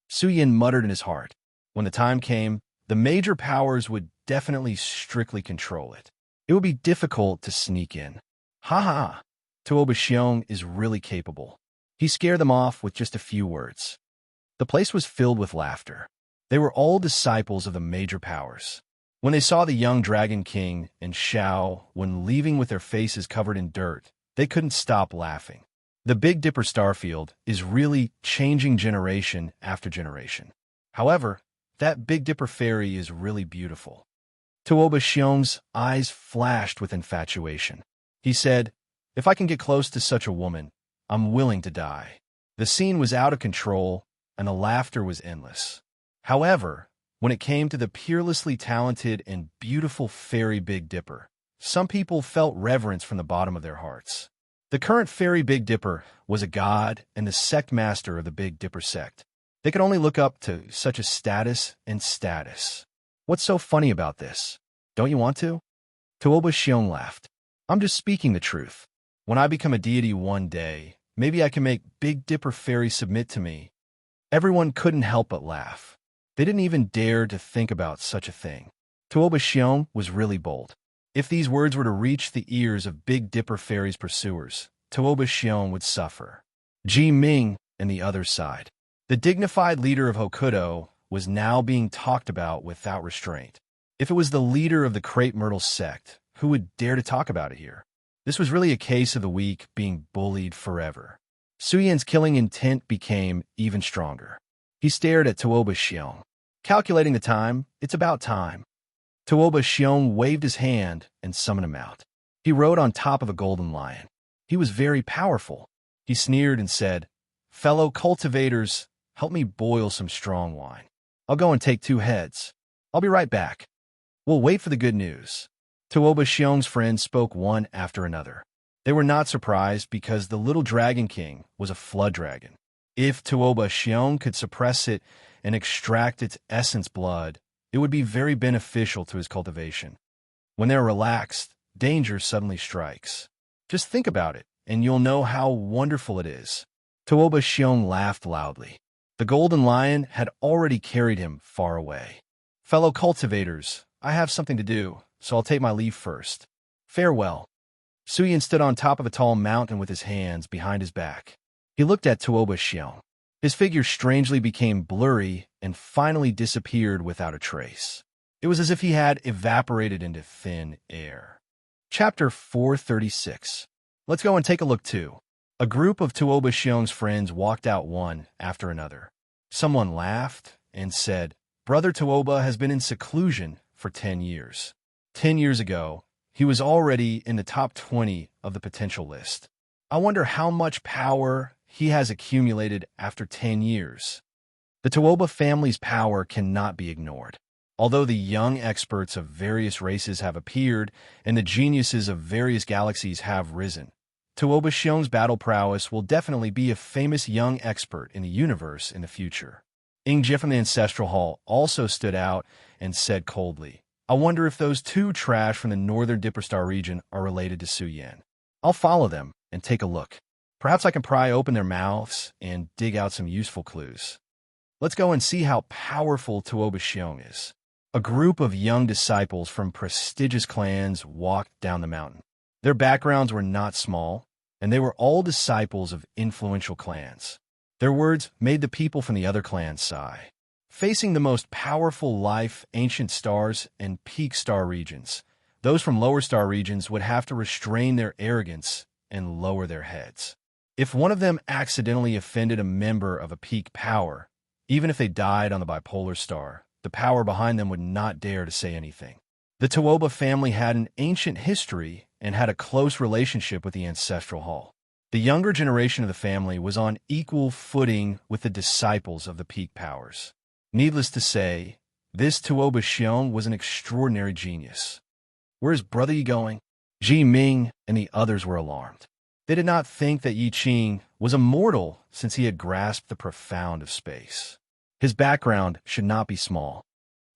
Su Yan muttered in his heart. When the time came, the major powers would definitely strictly control it. It would be difficult to sneak in. Ha ha! Tuoba Xiong is really capable. He scared them off with just a few words. The place was filled with laughter. They were all disciples of the major powers. When they saw the young Dragon King and Xiaowen leaving with their faces covered in dirt, they couldn't stop laughing. The Big Dipper Starfield is really changing generation after generation. However, that Big Dipper fairy is really beautiful. Tuoba Xiong's eyes flashed with infatuation. He said, "If I can get close to such a woman, I'm willing to die." The scene was out of control, and the laughter was endless. However, when it came to the peerlessly talented and beautiful fairy Big Dipper, some people felt reverence from the bottom of their hearts. The current fairy Big Dipper was a god and the sect master of the Big Dipper sect. They could only look up to such a status and status. What's so funny about this? Don't you want to? Tuoba Xiong laughed. "I'm just speaking the truth. When I become a deity one day, maybe I can make Big Dipper fairy submit to me." Everyone couldn't help but laugh. They didn't even dare to think about such a thing. Tuoba Xiong was really bold. If these words were to reach the ears of Big Dipper Fairy's pursuers, Tuoba Xiong would suffer. Ji Ming and the other side. The dignified leader of Hokuto was now being talked about without restraint. If it was the leader of the Crepe Myrtle sect, who would dare to talk about it here? This was really a case of the weak being bullied forever. Su Yan's killing intent became even stronger. He stared at Tuoba Xiong. Calculating the time, it's about time. Tuoba Xiong waved his hand and summoned him out. He rode on top of a golden lion. He was very powerful. He sneered and said, "Fellow cultivators, help me boil some strong wine. I'll go and take 2 heads. I'll be right back." "We'll wait for the good news." Tuoba Xiong's friends spoke one after another. They were not surprised because the little Dragon King was a flood dragon. If Tuoba Xiong could suppress it and extract its essence blood, it would be very beneficial to his cultivation. When they're relaxed, danger suddenly strikes. Just think about it, and you'll know how wonderful it is. Tuoba Xiong laughed loudly. The golden lion had already carried him far away. Fellow cultivators, I have something to do, so I'll take my leave first. Farewell. Suyin stood on top of a tall mountain with his hands behind his back. He looked at Tuoba Xiong. His figure strangely became blurry and finally disappeared without a trace. It was as if he had evaporated into thin air. Chapter 436. Let's go and take a look too. A group of Tuoba Xiong's friends walked out one after another. Someone laughed and said, Brother Tuoba has been in seclusion for 10 years. 10 years ago, he was already in the top 20 of the potential list. I wonder how much power he has accumulated after 10 years. The Tuoba family's power cannot be ignored. Although the young experts of various races have appeared and the geniuses of various galaxies have risen, Tuoba Xiong's battle prowess will definitely be a famous young expert in the universe in the future. Ingjie from the Ancestral Hall also stood out and said coldly, I wonder if those two trash from the northern Dipperstar region are related to Su Yan. I'll follow them and take a look. Perhaps I can pry open their mouths and dig out some useful clues. Let's go and see how powerful Tuoba Xiong is. A group of young disciples from prestigious clans walked down the mountain. Their backgrounds were not small, and they were all disciples of influential clans. Their words made the people from the other clans sigh. Facing the most powerful life, ancient stars, and peak star regions, those from lower star regions would have to restrain their arrogance and lower their heads. If one of them accidentally offended a member of a peak power, even if they died on the bipolar star, the power behind them would not dare to say anything. The Tuoba family had an ancient history and had a close relationship with the Ancestral Hall. The younger generation of the family was on equal footing with the disciples of the peak powers. Needless to say, this Tuoba Xiong was an extraordinary genius. Where is Brother Yi going? Ji Ming and the others were alarmed. They did not think that Yi Qing was immortal since he had grasped the profound of space. His background should not be small.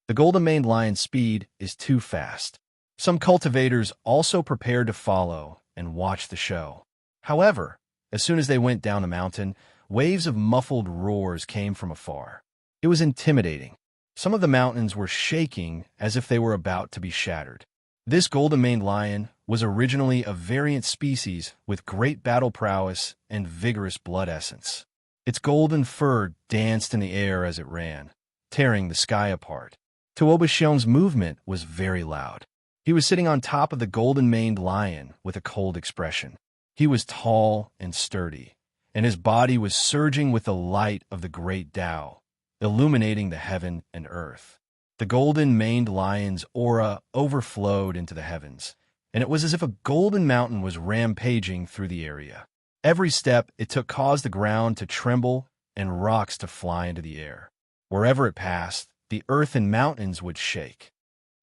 The golden-maned lion's speed is too fast. Some cultivators also prepared to follow and watch the show. However, as soon as they went down the mountain, waves of muffled roars came from afar. It was intimidating. Some of the mountains were shaking as if they were about to be shattered. This golden-maned lion was originally a variant species with great battle prowess and vigorous blood essence. Its golden fur danced in the air as it ran, tearing the sky apart. Tuoba Xiong's movement was very loud. He was sitting on top of the golden-maned lion with a cold expression. He was tall and sturdy, and his body was surging with the light of the great Tao, illuminating the heaven and earth. The golden-maned lion's aura overflowed into the heavens, and it was as if a golden mountain was rampaging through the area. Every step it took caused the ground to tremble and rocks to fly into the air. Wherever it passed, the earth and mountains would shake.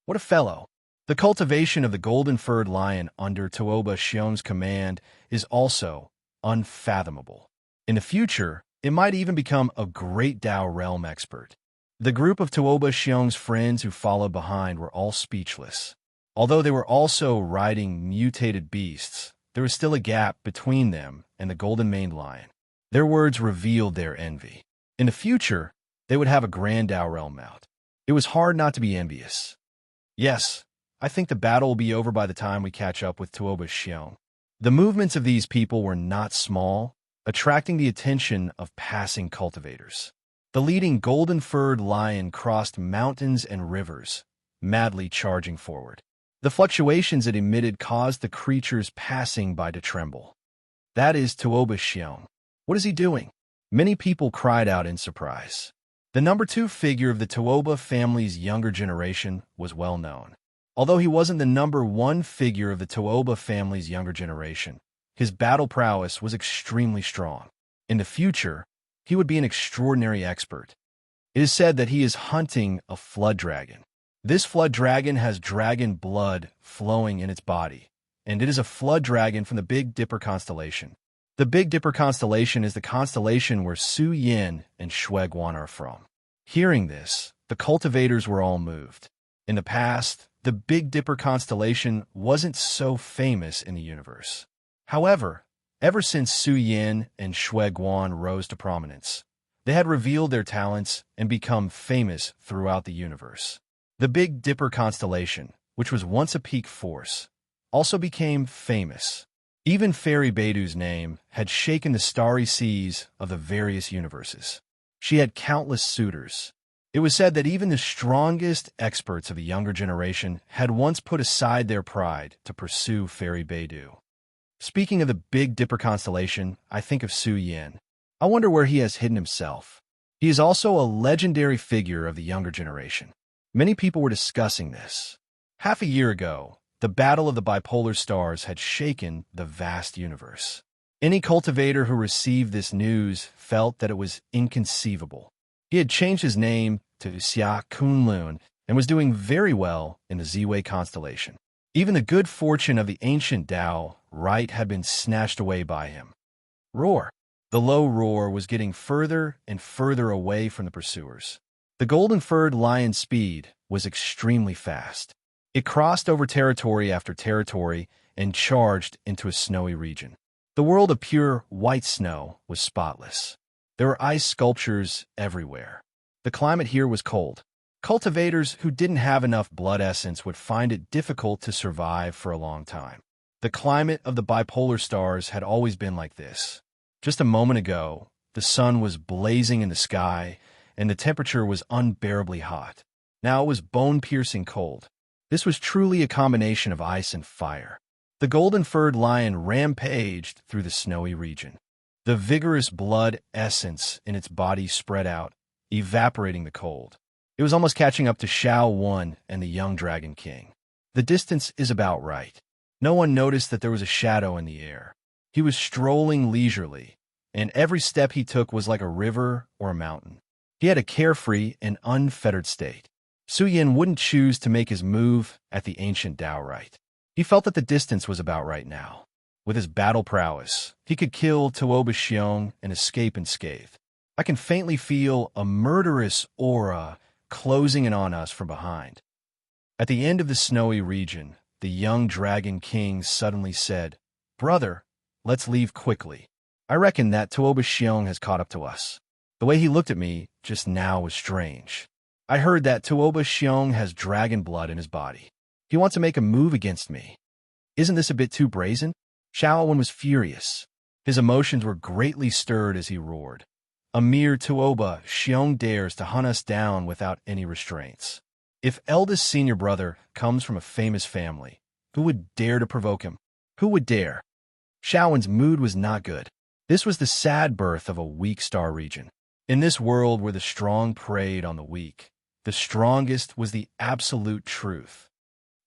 What a fellow! The cultivation of the golden-furred lion under Tuoba Xiong's command is also unfathomable. In the future, it might even become a great Tao realm expert. The group of Tuoba Xiong's friends who followed behind were all speechless. Although they were also riding mutated beasts, there was still a gap between them and the golden-maned lion. Their words revealed their envy. In the future, they would have a grand Tao realm mount. It was hard not to be envious. Yes, I think the battle will be over by the time we catch up with Tuoba Xiong. The movements of these people were not small, attracting the attention of passing cultivators. The leading golden-furred lion crossed mountains and rivers, madly charging forward. The fluctuations it emitted caused the creatures passing by to tremble. That is Tuoba Xiong. What is he doing? Many people cried out in surprise. The number 2 figure of the Tuoba family's younger generation was well known. Although he wasn't the number 1 figure of the Tuoba family's younger generation, his battle prowess was extremely strong. In the future, he would be an extraordinary expert. It is said that he is hunting a flood dragon. This flood dragon has dragon blood flowing in its body, and it is a flood dragon from the Big Dipper constellation. The Big Dipper constellation is the constellation where Su Yin and Shui Guan are from. Hearing this, the cultivators were all moved. In the past, the Big Dipper constellation wasn't so famous in the universe. However, ever since Su Yin and Shui Guan rose to prominence, they had revealed their talents and become famous throughout the universe. The Big Dipper constellation, which was once a peak force, also became famous. Even Fairy Beidu's name had shaken the starry seas of the various universes. She had countless suitors. It was said that even the strongest experts of the younger generation had once put aside their pride to pursue Fairy Beidu. Speaking of the Big Dipper constellation, I think of Su Yin. I wonder where he has hidden himself. He is also a legendary figure of the younger generation. Many people were discussing this. Half a year ago, the battle of the bipolar stars had shaken the vast universe. Any cultivator who received this news felt that it was inconceivable. He had changed his name to Xia Kunlun and was doing very well in the Ziwei constellation. Even the good fortune of the ancient Tao right had been snatched away by him. Roar! The low roar was getting further and further away from the pursuers. The golden-furred lion's speed was extremely fast. It crossed over territory after territory and charged into a snowy region. The world of pure white snow was spotless. There were ice sculptures everywhere. The climate here was cold. Cultivators who didn't have enough blood essence would find it difficult to survive for a long time. The climate of the bipolar stars had always been like this. Just a moment ago, the sun was blazing in the sky, and the temperature was unbearably hot. Now it was bone-piercing cold. This was truly a combination of ice and fire. The golden-furred lion rampaged through the snowy region. The vigorous blood essence in its body spread out, evaporating the cold. It was almost catching up to Xiao Wan and the young Dragon King. The distance is about right. No one noticed that there was a shadow in the air. He was strolling leisurely, and every step he took was like a river or a mountain. He had a carefree and unfettered state. Su Yin wouldn't choose to make his move at the ancient Tao right. He felt that the distance was about right now. With his battle prowess, he could kill Tuoba Xiong and escape unscathed. I can faintly feel a murderous aura closing in on us from behind. At the end of the snowy region, the young Dragon King suddenly said, "Brother, let's leave quickly. I reckon that Tuoba Xiong has caught up to us." The way he looked at me just now was strange. I heard that Tuoba Xiong has dragon blood in his body. He wants to make a move against me. Isn't this a bit too brazen? Xiao Wan was furious. His emotions were greatly stirred as he roared. A mere Tuoba Xiong dares to hunt us down without any restraints. If eldest senior brother comes from a famous family, who would dare to provoke him? Who would dare? Xiao Wan's mood was not good. This was the sad birth of a weak star region. In this world where the strong preyed on the weak, the strongest was the absolute truth.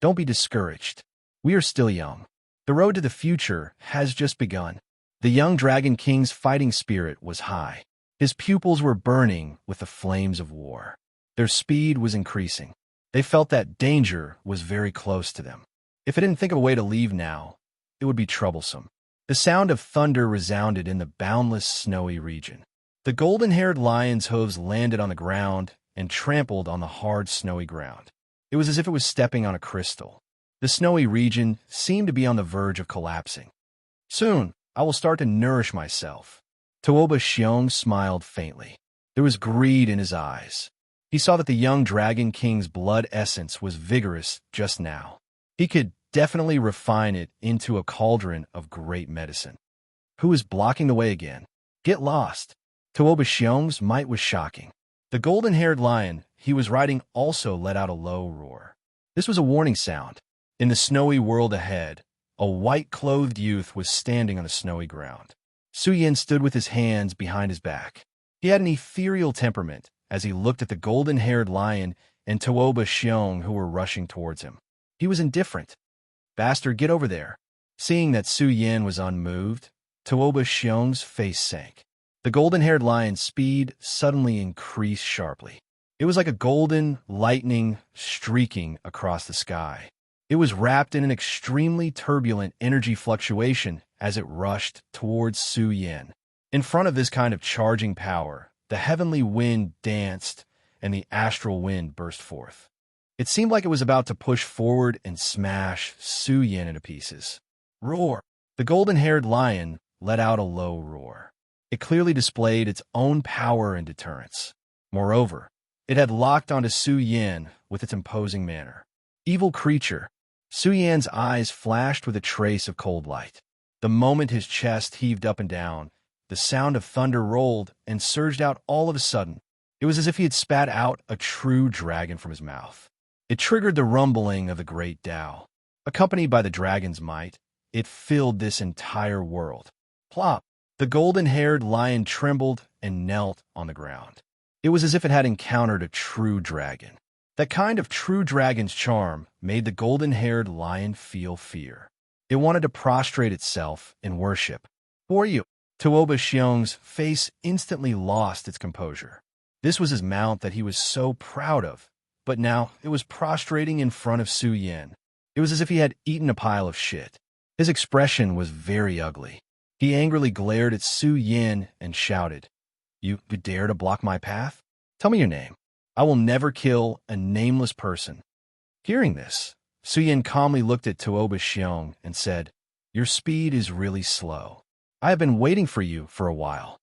Don't be discouraged. We are still young. The road to the future has just begun. The young Dragon King's fighting spirit was high. His pupils were burning with the flames of war. Their speed was increasing. They felt that danger was very close to them. If I didn't think of a way to leave now, it would be troublesome. The sound of thunder resounded in the boundless snowy region. The golden-haired lion's hooves landed on the ground and trampled on the hard snowy ground. It was as if it was stepping on a crystal. The snowy region seemed to be on the verge of collapsing. Soon, I will start to nourish myself. Tuoba Xiong smiled faintly. There was greed in his eyes. He saw that the young Dragon King's blood essence was vigorous just now. He could definitely refine it into a cauldron of great medicine. Who is blocking the way again? Get lost. Tuoba Xiong's might was shocking. The golden-haired lion he was riding also let out a low roar. This was a warning sound. In the snowy world ahead, a white-clothed youth was standing on the snowy ground. Su Yin stood with his hands behind his back. He had an ethereal temperament as he looked at the golden-haired lion and Tuoba Xiong who were rushing towards him. He was indifferent. "Bastard, get over there." Seeing that Su Yin was unmoved, Tuoba Xiong's face sank. The golden-haired lion's speed suddenly increased sharply. It was like a golden lightning streaking across the sky. It was wrapped in an extremely turbulent energy fluctuation as it rushed towards Su Yin. In front of this kind of charging power, the heavenly wind danced and the astral wind burst forth. It seemed like it was about to push forward and smash Su Yin into pieces. Roar! The golden-haired lion let out a low roar. It clearly displayed its own power and deterrence. Moreover, it had locked onto Su Yin with its imposing manner. Evil creature! Su Yan's eyes flashed with a trace of cold light. The moment his chest heaved up and down, the sound of thunder rolled and surged out all of a sudden. It was as if he had spat out a true dragon from his mouth. It triggered the rumbling of the great Tao. Accompanied by the dragon's might, it filled this entire world. Plop! The golden-haired lion trembled and knelt on the ground. It was as if it had encountered a true dragon. That kind of true dragon's charm made the golden-haired lion feel fear. It wanted to prostrate itself in worship. For you, Tuoba Xiong's face instantly lost its composure. This was his mount that he was so proud of, but now it was prostrating in front of Su Yin. It was as if he had eaten a pile of shit. His expression was very ugly. He angrily glared at Su Yin and shouted, You dare to block my path? Tell me your name. I will never kill a nameless person. Hearing this, Su Yin calmly looked at Tuoba Xiong and said, Your speed is really slow. I have been waiting for you for a while.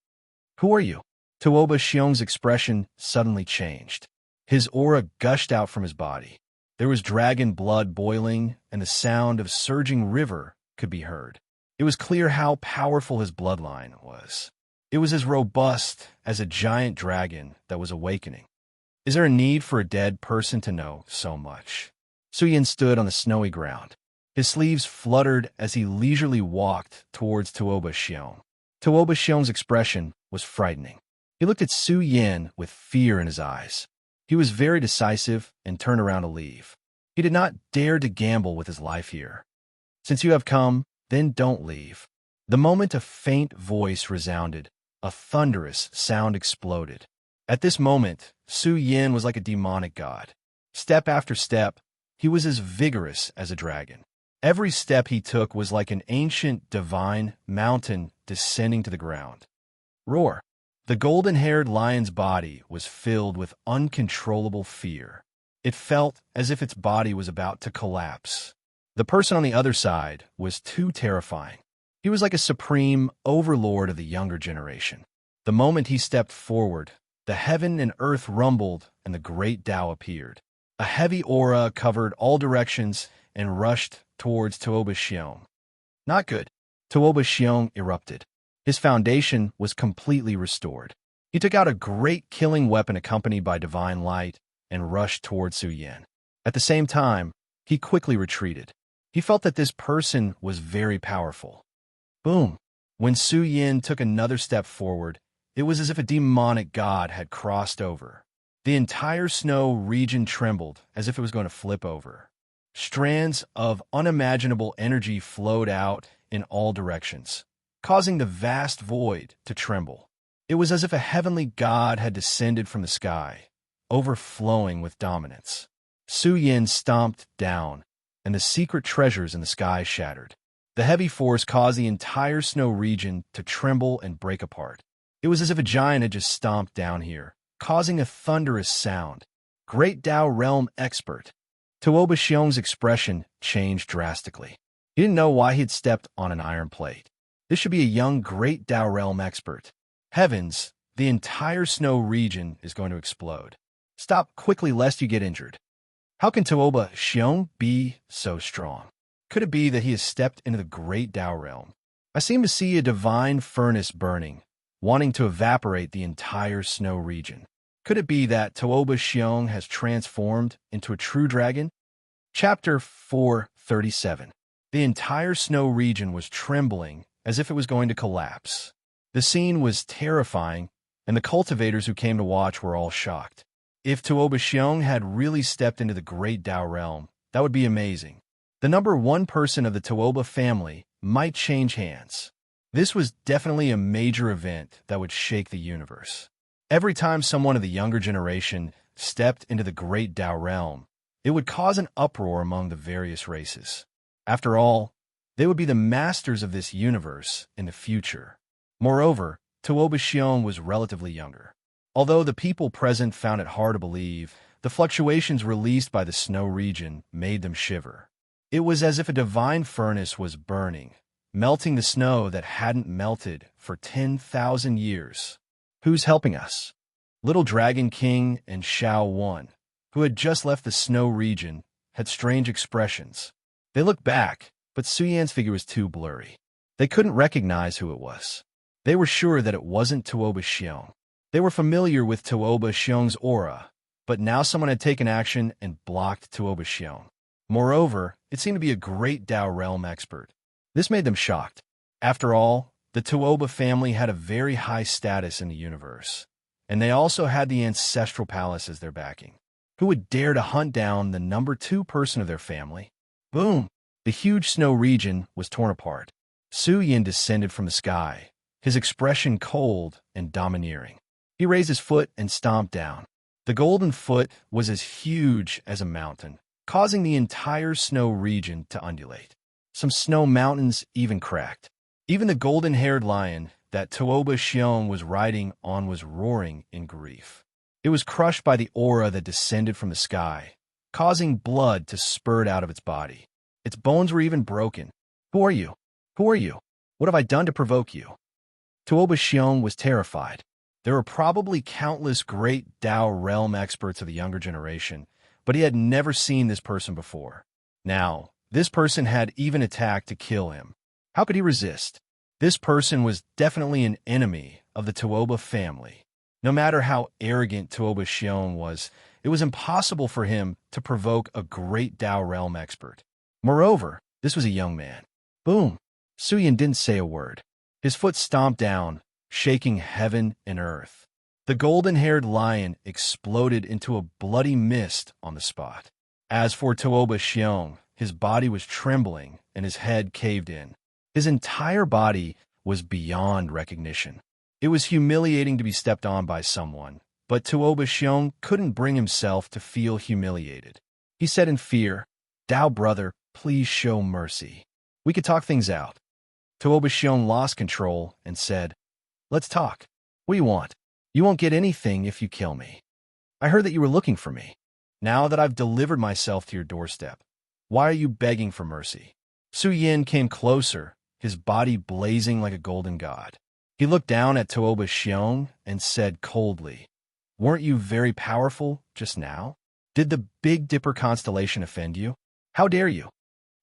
Who are you? Tuoba Xiong's expression suddenly changed. His aura gushed out from his body. There was dragon blood boiling, and the sound of surging river could be heard. It was clear how powerful his bloodline was. It was as robust as a giant dragon that was awakening. Is there a need for a dead person to know so much? Su Yin stood on the snowy ground. His sleeves fluttered as he leisurely walked towards Tuoba Xiong. Tuoba Xiong's expression was frightening. He looked at Su Yin with fear in his eyes. He was very decisive and turned around to leave. He did not dare to gamble with his life here. Since you have come, then don't leave. The moment a faint voice resounded, a thunderous sound exploded. At this moment, Su Yin was like a demonic god. Step after step, he was as vigorous as a dragon. Every step he took was like an ancient, divine mountain descending to the ground. Roar! The golden-haired lion's body was filled with uncontrollable fear. It felt as if its body was about to collapse. The person on the other side was too terrifying. He was like a supreme overlord of the younger generation. The moment he stepped forward, the heaven and earth rumbled and the great Tao appeared. A heavy aura covered all directions and rushed towards Tuoba Xiong. Not good. Tuoba Xiong erupted. His foundation was completely restored. He took out a great killing weapon accompanied by divine light and rushed towards Su Yin. At the same time, he quickly retreated. He felt that this person was very powerful. Boom! When Su Yin took another step forward, it was as if a demonic god had crossed over. The entire snow region trembled as if it was going to flip over. Strands of unimaginable energy flowed out in all directions, causing the vast void to tremble. It was as if a heavenly god had descended from the sky, overflowing with dominance. Su Yin stomped down, and the secret treasures in the sky shattered. The heavy force caused the entire snow region to tremble and break apart. It was as if a giant had just stomped down here, causing a thunderous sound. Great Tao Realm expert. Tuoba Xiong's expression changed drastically. He didn't know why he had stepped on an iron plate. This should be a young Great Tao Realm expert. Heavens, the entire snow region is going to explode. Stop quickly lest you get injured. How can Tuoba Xiong be so strong? Could it be that he has stepped into the Great Tao Realm? I seem to see a divine furnace burning, wanting to evaporate the entire snow region. Could it be that Tuoba Xiong has transformed into a true dragon? Chapter 437. The entire snow region was trembling as if it was going to collapse. The scene was terrifying, and the cultivators who came to watch were all shocked. If Tuoba Xiong had really stepped into the Great Tao Realm, that would be amazing. The number one person of the Tuoba family might change hands. This was definitely a major event that would shake the universe. Every time someone of the younger generation stepped into the Great Tao Realm, It would cause an uproar among the various races. After all, they would be the masters of this universe in the future. Moreover, Tuoba Xiong was relatively younger. Although the people present found it hard to believe, the fluctuations released by the snow region made them shiver. It was as if a divine furnace was burning, melting the snow that hadn't melted for 10,000 years. Who's helping us? Little Dragon King and Shao Wan, who had just left the snow region, had strange expressions. They looked back, but Su Yan's figure was too blurry. They couldn't recognize who it was. They were sure that it wasn't Tuoba Xiong. They were familiar with Tuoba Xiong's aura, but now someone had taken action and blocked Tuoba Xiong. Moreover, it seemed to be a great Dao realm expert. This made them shocked. After all, the Tuoba family had a very high status in the universe, and they also had the ancestral palace as their backing. Who would dare to hunt down the number 2 person of their family? Boom! The huge snow region was torn apart. Su Yin descended from the sky, his expression cold and domineering. He raised his foot and stomped down. The golden foot was as huge as a mountain, causing the entire snow region to undulate. Some snow mountains even cracked. Even the golden-haired lion that Tuoba Xiong was riding on was roaring in grief. It was crushed by the aura that descended from the sky, causing blood to spurt out of its body. Its bones were even broken. Who are you? Who are you? What have I done to provoke you? Tuoba Xiong was terrified. There were probably countless great Dao realm experts of the younger generation, but he had never seen this person before. Now, this person had even attacked to kill him. How could he resist? This person was definitely an enemy of the Tuoba family. No matter how arrogant Tuoba Xiong was, it was impossible for him to provoke a great Dao realm expert. Moreover, this was a young man. Boom! Su Yin didn't say a word. His foot stomped down, shaking heaven and earth. The golden-haired lion exploded into a bloody mist on the spot. As for Tuoba Xiong, his body was trembling and his head caved in. His entire body was beyond recognition. It was humiliating to be stepped on by someone, but Tuoba Xiong couldn't bring himself to feel humiliated. He said in fear, "Dao brother, please show mercy. We could talk things out." Tuoba Xiong lost control and said, "Let's talk. What do you want? You won't get anything if you kill me. I heard that you were looking for me. Now that I've delivered myself to your doorstep, why are you begging for mercy?" Su Yin came closer, his body blazing like a golden god. He looked down at Tuoba Xiong and said coldly, "Weren't you very powerful just now? Did the Big Dipper constellation offend you? How dare you?"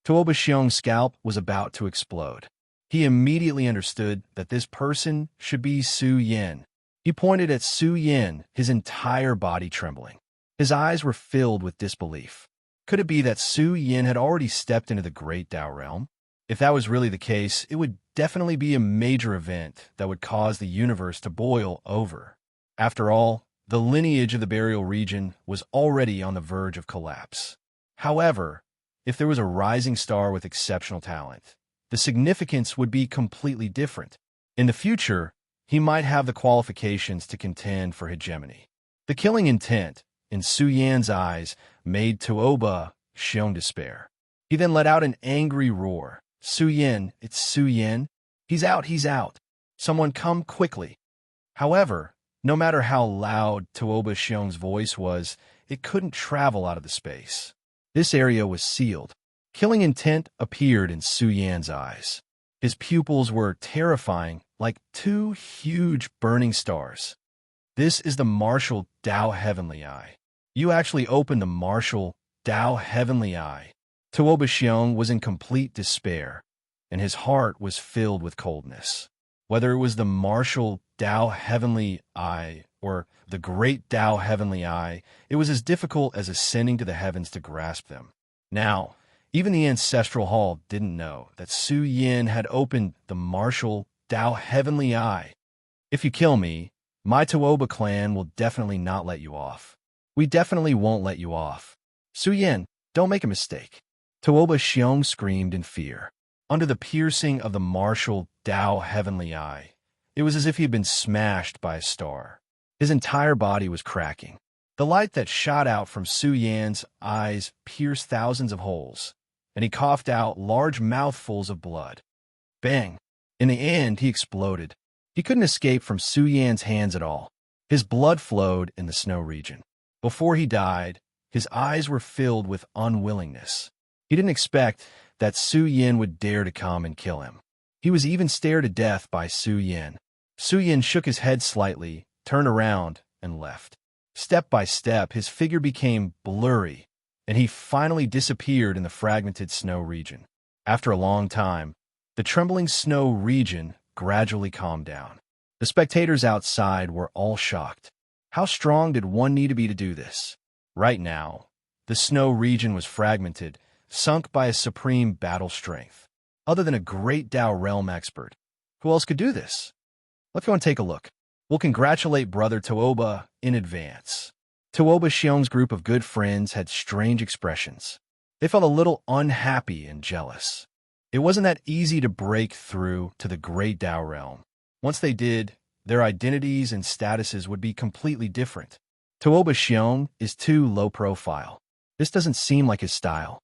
Tuoba Xiong's scalp was about to explode. He immediately understood that this person should be Su Yin. He pointed at Su Yin, his entire body trembling. His eyes were filled with disbelief. Could it be that Su Yin had already stepped into the great Dao realm? If that was really the case, it would definitely be a major event that would cause the universe to boil over. After all, the lineage of the burial region was already on the verge of collapse. However, if there was a rising star with exceptional talent, the significance would be completely different. In the future, he might have the qualifications to contend for hegemony. The killing intent, in Su Yan's eyes, made Tuoba Xiong despair. He then let out an angry roar. "Su Yin, it's Su Yin. He's out, he's out. Someone come quickly." However, no matter how loud Tuoba Xiong's voice was, it couldn't travel out of the space. This area was sealed. Killing intent appeared in Su Yan's eyes. His pupils were terrifying, like 2 huge burning stars. "This is the martial Dao Heavenly Eye. You actually opened the martial Dao Heavenly Eye." Tuoba Xiong was in complete despair, and his heart was filled with coldness. Whether it was the martial Dao Heavenly Eye or the great Dao Heavenly Eye, it was as difficult as ascending to the heavens to grasp them. Now, even the Ancestral Hall didn't know that Su Yin had opened the martial Dao Heavenly Eye. "If you kill me, my Tuoba clan will definitely not let you off. We definitely won't let you off. Su Yin, don't make a mistake." Tuoba Xiong screamed in fear. Under the piercing of the martial Dao Heavenly Eye, it was as if he had been smashed by a star. His entire body was cracking. The light that shot out from Su Yan's eyes pierced thousands of holes, and he coughed out large mouthfuls of blood. Bang! In the end, he exploded. He couldn't escape from Su Yan's hands at all. His blood flowed in the snow region. Before he died, his eyes were filled with unwillingness. He didn't expect that Su Yan would dare to come and kill him. He was even stared to death by Su Yan. Su Yan shook his head slightly, turned around, and left. Step by step, his figure became blurry, and he finally disappeared in the fragmented snow region. After a long time, the trembling snow region gradually calmed down. The spectators outside were all shocked. How strong did one need to be to do this? Right now, the snow region was fragmented, sunk by a supreme battle strength. Other than a great Tao realm expert, who else could do this? Let's go and take a look. We'll congratulate Brother Tooba in advance. Tooba Xiong's group of good friends had strange expressions. They felt a little unhappy and jealous. It wasn't that easy to break through to the great Tao realm. Once they did, their identities and statuses would be completely different. Tooba Xiong is too low profile. This doesn't seem like his style.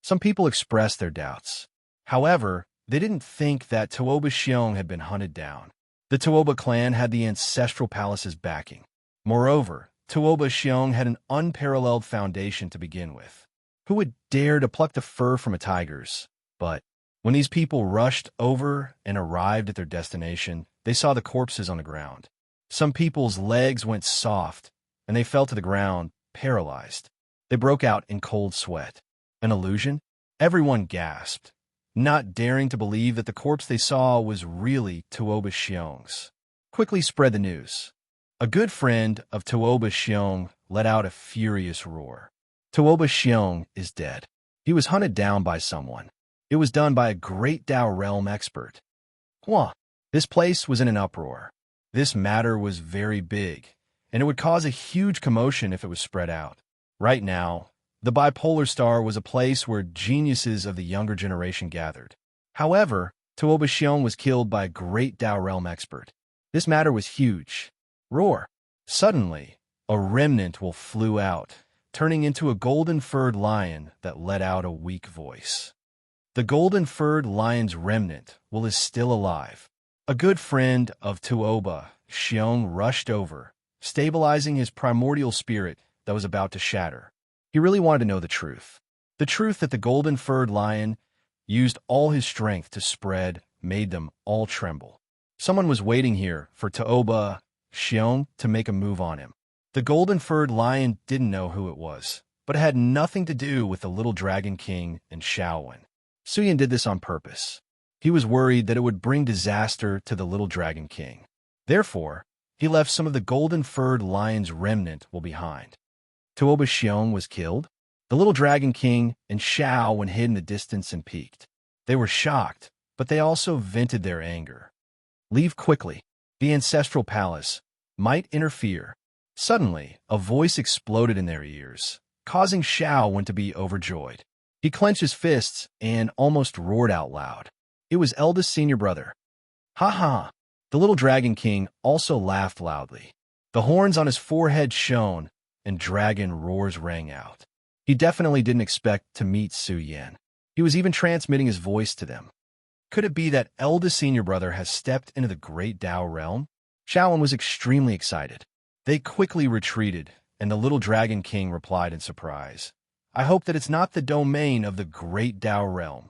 Some people expressed their doubts. However, they didn't think that Tooba Xiong had been hunted down. The Tooba clan had the ancestral palace's backing. Moreover, Tooba Xiong had an unparalleled foundation to begin with. Who would dare to pluck the fur from a tiger's? But when these people rushed over and arrived at their destination, they saw the corpses on the ground. Some people's legs went soft, and they fell to the ground, paralyzed. They broke out in cold sweat. An illusion? Everyone gasped, not daring to believe that the corpse they saw was really Tooba Xiong's. Quickly spread the news. A good friend of Tooba Xiong let out a furious roar. Tooba Xiong is dead. He was hunted down by someone. It was done by a great Tao realm expert. Huh. This place was in an uproar. This matter was very big, and it would cause a huge commotion if it was spread out. Right now, the bipolar star was a place where geniuses of the younger generation gathered. However, Tooba Xiong was killed by a great Tao realm expert. This matter was huge. Roar. Suddenly, a remnant wolf flew out, turning into a golden-furred lion that let out a weak voice. The golden-furred lion's remnant is still alive. A good friend of Tooba Xiong rushed over, stabilizing his primordial spirit that was about to shatter. He really wanted to know the truth. The truth that the golden-furred lion used all his strength to spread made them all tremble. Someone was waiting here for Tooba Xiong to make a move on him. The golden-furred lion didn't know who it was, but it had nothing to do with the little dragon king and Shaowen. Suyin did this on purpose. He was worried that it would bring disaster to the little dragon king. Therefore, he left some of the golden-furred lion's remnant behind. Tooba Xiong was killed. The little dragon king and Shaowen hid in the distance and peeked. They were shocked, but they also vented their anger. Leave quickly. The ancestral palace might interfere. Suddenly, a voice exploded in their ears, causing Shaowen to be overjoyed. He clenched his fists and almost roared out loud. It was eldest senior brother. Ha ha! The little dragon king also laughed loudly. The horns on his forehead shone, and dragon roars rang out. He definitely didn't expect to meet Su Yan. He was even transmitting his voice to them. Could it be that eldest senior brother has stepped into the great Tao realm? Shaowen was extremely excited. They quickly retreated, and the little dragon king replied in surprise. I hope that it's not the domain of the great Tao realm.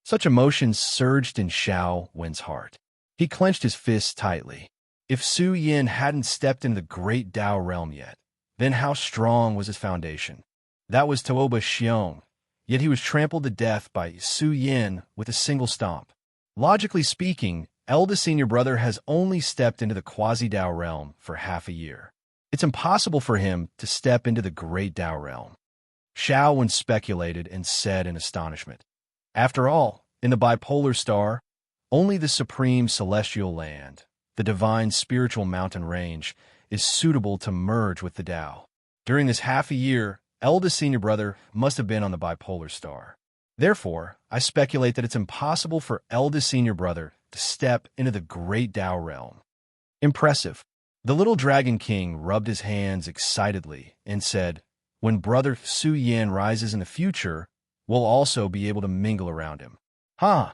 Such emotions surged in Shaowen's heart. He clenched his fists tightly. If Su Yan hadn't stepped into the great Tao realm yet, then how strong was his foundation? That was Tooba Xiong, yet he was trampled to death by Su Yan with a single stomp. Logically speaking, eldest senior brother has only stepped into the quasi-Tao realm for half a year. It's impossible for him to step into the great Tao realm. Shaowen speculated and said in astonishment. After all, in the bipolar star, only the supreme celestial land, the divine spiritual mountain range, is suitable to merge with the Tao. During this half a year, eldest senior brother must have been on the bipolar star. Therefore, I speculate that it's impossible for eldest senior brother to step into the great Tao realm. Impressive. The little Dragon King rubbed his hands excitedly and said, "When Brother Su Yan rises in the future, we'll also be able to mingle around him." Huh?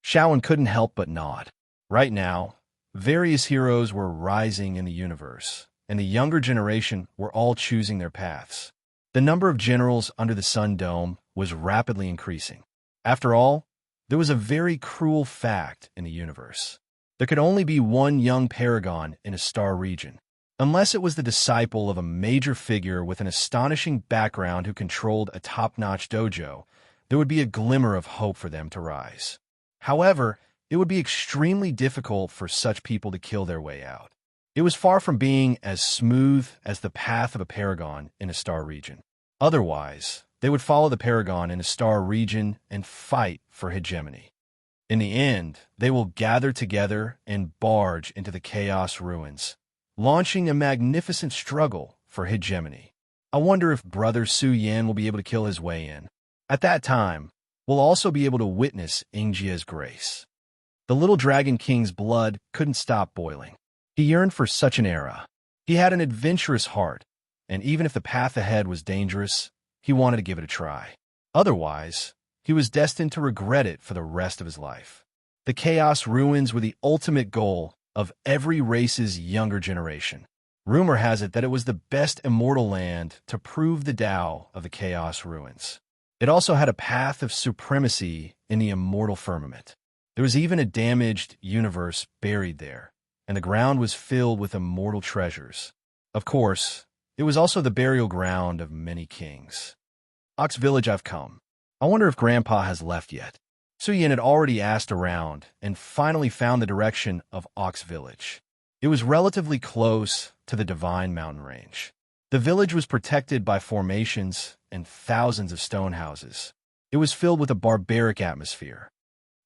Shaowen couldn't help but nod. Right now, various heroes were rising in the universe, and the younger generation were all choosing their paths. The number of generals under the Sun Dome was rapidly increasing. After all, there was a very cruel fact in the universe. There could only be one young paragon in a star region. Unless it was the disciple of a major figure with an astonishing background who controlled a top-notch dojo, there would be a glimmer of hope for them to rise. However, it would be extremely difficult for such people to kill their way out. It was far from being as smooth as the path of a paragon in a star region. Otherwise, they would follow the paragon in a star region and fight for hegemony. In the end, they will gather together and barge into the chaos ruins, launching a magnificent struggle for hegemony. I wonder if Brother Su Yan will be able to kill his way in. At that time, we'll also be able to witness Ingjia's grace. The little Dragon King's blood couldn't stop boiling. He yearned for such an era. He had an adventurous heart, and even if the path ahead was dangerous, he wanted to give it a try. Otherwise, he was destined to regret it for the rest of his life. The chaos ruins were the ultimate goal of every race's younger generation. Rumor has it that it was the best immortal land to prove the Tao of the chaos ruins. It also had a path of supremacy in the immortal firmament. There was even a damaged universe buried there, and the ground was filled with immortal treasures. Of course, it was also the burial ground of many kings. Ox Village, I've come. I wonder if Grandpa has left yet. Su Yan had already asked around and finally found the direction of Ox Village. It was relatively close to the Divine Mountain Range. The village was protected by formations and thousands of stone houses. It was filled with a barbaric atmosphere.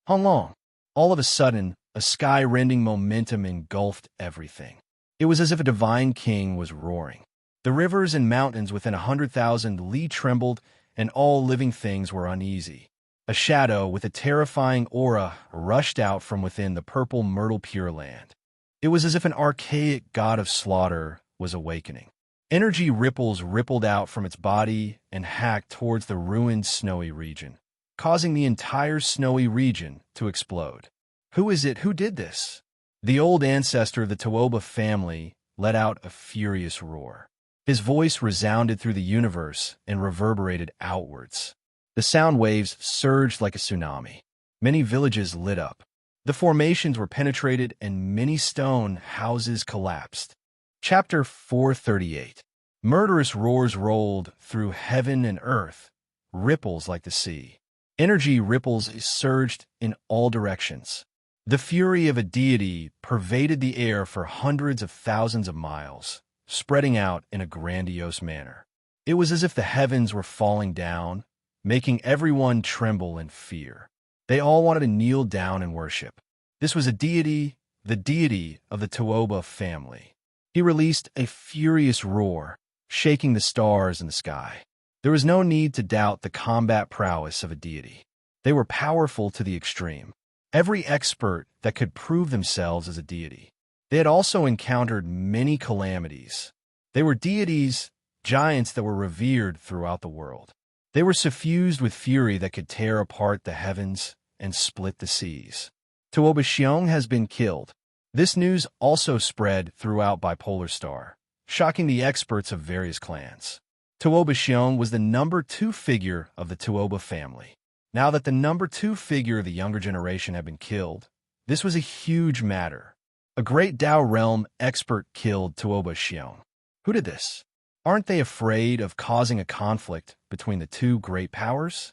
How long? All of a sudden, a sky-rending momentum engulfed everything. It was as if a divine king was roaring. The rivers and mountains within 100,000 li trembled, and all living things were uneasy. A shadow with a terrifying aura rushed out from within the purple myrtle pure land. It was as if an archaic god of slaughter was awakening. Energy ripples rippled out from its body and hacked towards the ruined snowy region, causing the entire snowy region to explode. Who is it? Who did this? The old ancestor of the Tuoba family let out a furious roar. His voice resounded through the universe and reverberated outwards. The sound waves surged like a tsunami. Many villages lit up. The formations were penetrated and many stone houses collapsed. Chapter 438. Murderous roars rolled through heaven and earth, ripples like the sea. Energy ripples surged in all directions. The fury of a deity pervaded the air for hundreds of thousands of miles, spreading out in a grandiose manner. It was as if the heavens were falling down, making everyone tremble in fear. They all wanted to kneel down and worship. This was a deity, the deity of the Tuoba family. He released a furious roar, shaking the stars in the sky. There was no need to doubt the combat prowess of a deity. They were powerful to the extreme. Every expert that could prove themselves as a deity. They had also encountered many calamities. They were deities, giants that were revered throughout the world. They were suffused with fury that could tear apart the heavens and split the seas. Tuoba Xiong has been killed. This news also spread throughout Bipolar Star, shocking the experts of various clans. Tuoba Xiong was the number 2 figure of the Tuoba family. Now that the number 2 figure of the younger generation had been killed, this was a huge matter. A great Tao realm expert killed Tuoba Xiong. Who did this? Aren't they afraid of causing a conflict between the 2 great powers?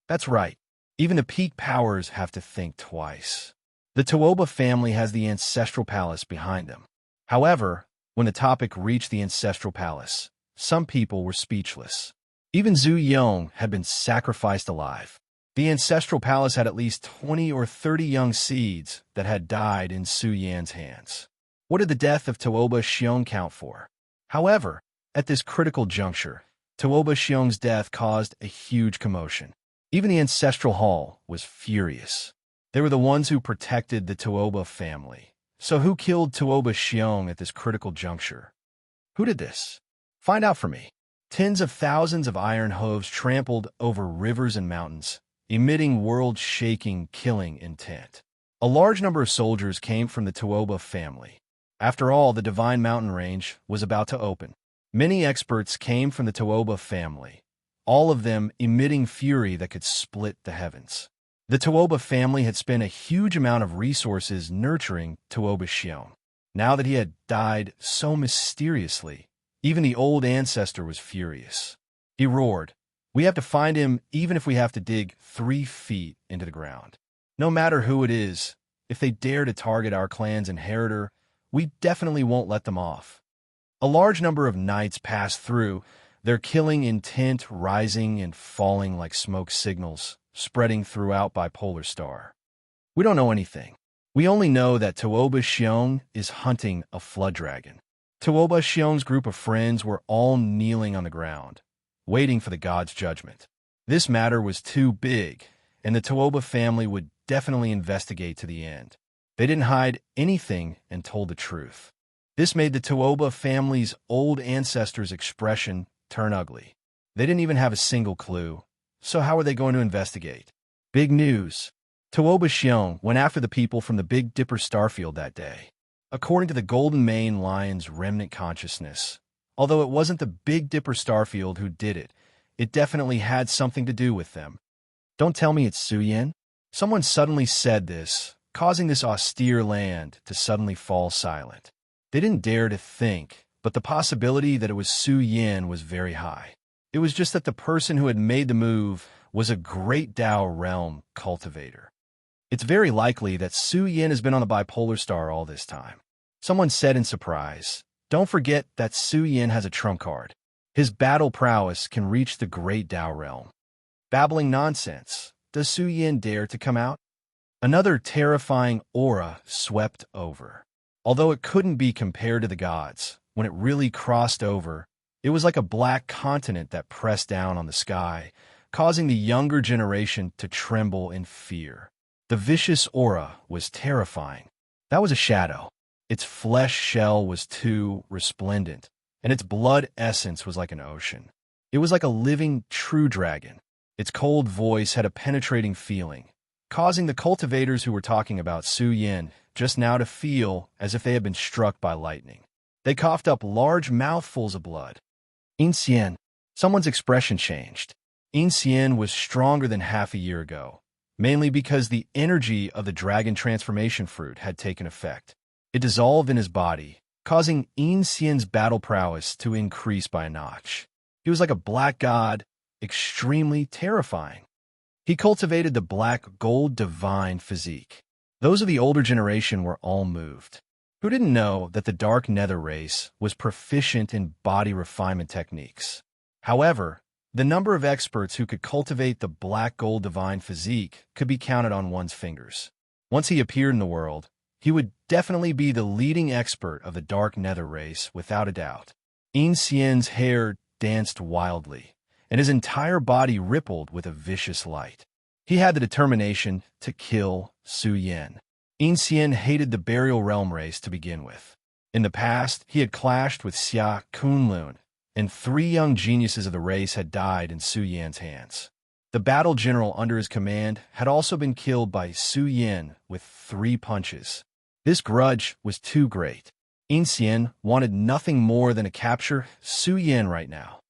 That's right. Even the peak powers have to think twice. The Tuoba family has the ancestral palace behind them. However, when the topic reached the ancestral palace, some people were speechless. Even Zhu Yong had been sacrificed alive. The ancestral palace had at least 20 or 30 young seeds that had died in Su Yan's hands. What did the death of Tuoba Xiong count for? However, at this critical juncture, Tuoba Xiong's death caused a huge commotion. Even the ancestral hall was furious. They were the ones who protected the Tuoba family, So who killed Tuoba Xiong at this critical juncture? Who did this? Find out for me. Tens of thousands of iron hooves trampled over rivers and mountains, emitting world-shaking, killing intent. A large number of soldiers came from the Tuoba family. After all, the Divine Mountain Range was about to open. Many experts came from the Tuoba family, all of them emitting fury that could split the heavens. The Tuoba family had spent a huge amount of resources nurturing Tuoba Xiong. Now that he had died so mysteriously, even the old ancestor was furious. He roared, "We have to find him even if we have to dig 3 feet into the ground. No matter who it is, if they dare to target our clan's inheritor, we definitely won't let them off." A large number of knights passed through, their killing intent rising and falling like smoke signals, spreading throughout Bipolar Star. We don't know anything. We only know that Tuoba Xiong is hunting a flood dragon. Tuoba Xiong's group of friends were all kneeling on the ground, waiting for the god's judgment. This matter was too big, and the Tuoba family would definitely investigate to the end. They didn't hide anything and told the truth. This made the Tuoba family's old ancestors' expression turn ugly. They didn't even have a single clue, so how were they going to investigate? Big news. Tuoba Xiong went after the people from the Big Dipper starfield that day. According to the Golden Mane Lion's remnant consciousness, although it wasn't the Big Dipper starfield who did it, it definitely had something to do with them. Don't tell me it's Su Yin? Someone suddenly said this, causing this austere land to suddenly fall silent. They didn't dare to think, but the possibility that it was Su Yin was very high. It was just that the person who had made the move was a great Tao realm cultivator. It's very likely that Su Yin has been on the Bipolar Star all this time. Someone said in surprise, "Don't forget that Su Yin has a trump card. His battle prowess can reach the great Tao realm." Babbling nonsense. Does Su Yin dare to come out? Another terrifying aura swept over. Although it couldn't be compared to the gods, when it really crossed over, it was like a black continent that pressed down on the sky, causing the younger generation to tremble in fear. The vicious aura was terrifying. That was a shadow. Its flesh shell was too resplendent, and its blood essence was like an ocean. It was like a living, true dragon. Its cold voice had a penetrating feeling, causing the cultivators who were talking about Su Yin just now to feel as if they had been struck by lightning. They coughed up large mouthfuls of blood. Yin. Someone's expression changed. Yin was stronger than half a year ago, mainly because the energy of the dragon transformation fruit had taken effect. It dissolved in his body, causing Yin battle prowess to increase by a notch. He was like a black god, extremely terrifying. He cultivated the black gold divine physique. Those of the older generation were all moved. Who didn't know that the dark nether race was proficient in body refinement techniques? However, the number of experts who could cultivate the black gold divine physique could be counted on one's fingers. Once he appeared in the world, he would definitely be the leading expert of the dark nether race without a doubt. Xian's hair danced wildly, and his entire body rippled with a vicious light. He had the determination to kill Su Yin. Xian hated the burial realm race to begin with. In the past, he had clashed with Xia Kunlun, and 3 young geniuses of the race had died in Su Yan's hands. The battle general under his command had also been killed by Su Yin with 3 punches. This grudge was too great. Xian wanted nothing more than to capture Su Yin right now.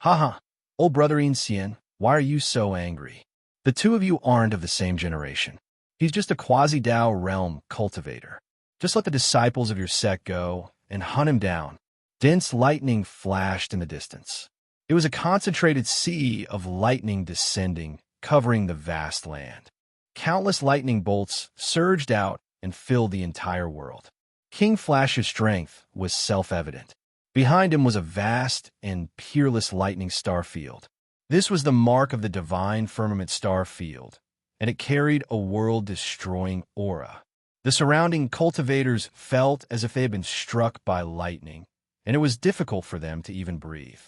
Haha, old brother Xian, why are you so angry? The two of you aren't of the same generation. He's just a quasi-Dao realm cultivator. Just let the disciples of your sect go and hunt him down. Dense lightning flashed in the distance. It was a concentrated sea of lightning descending, covering the vast land. Countless lightning bolts surged out and filled the entire world. King Flash's strength was self-evident. Behind him was a vast and peerless lightning star field. This was the mark of the divine firmament star field, and it carried a world-destroying aura. The surrounding cultivators felt as if they had been struck by lightning, and it was difficult for them to even breathe.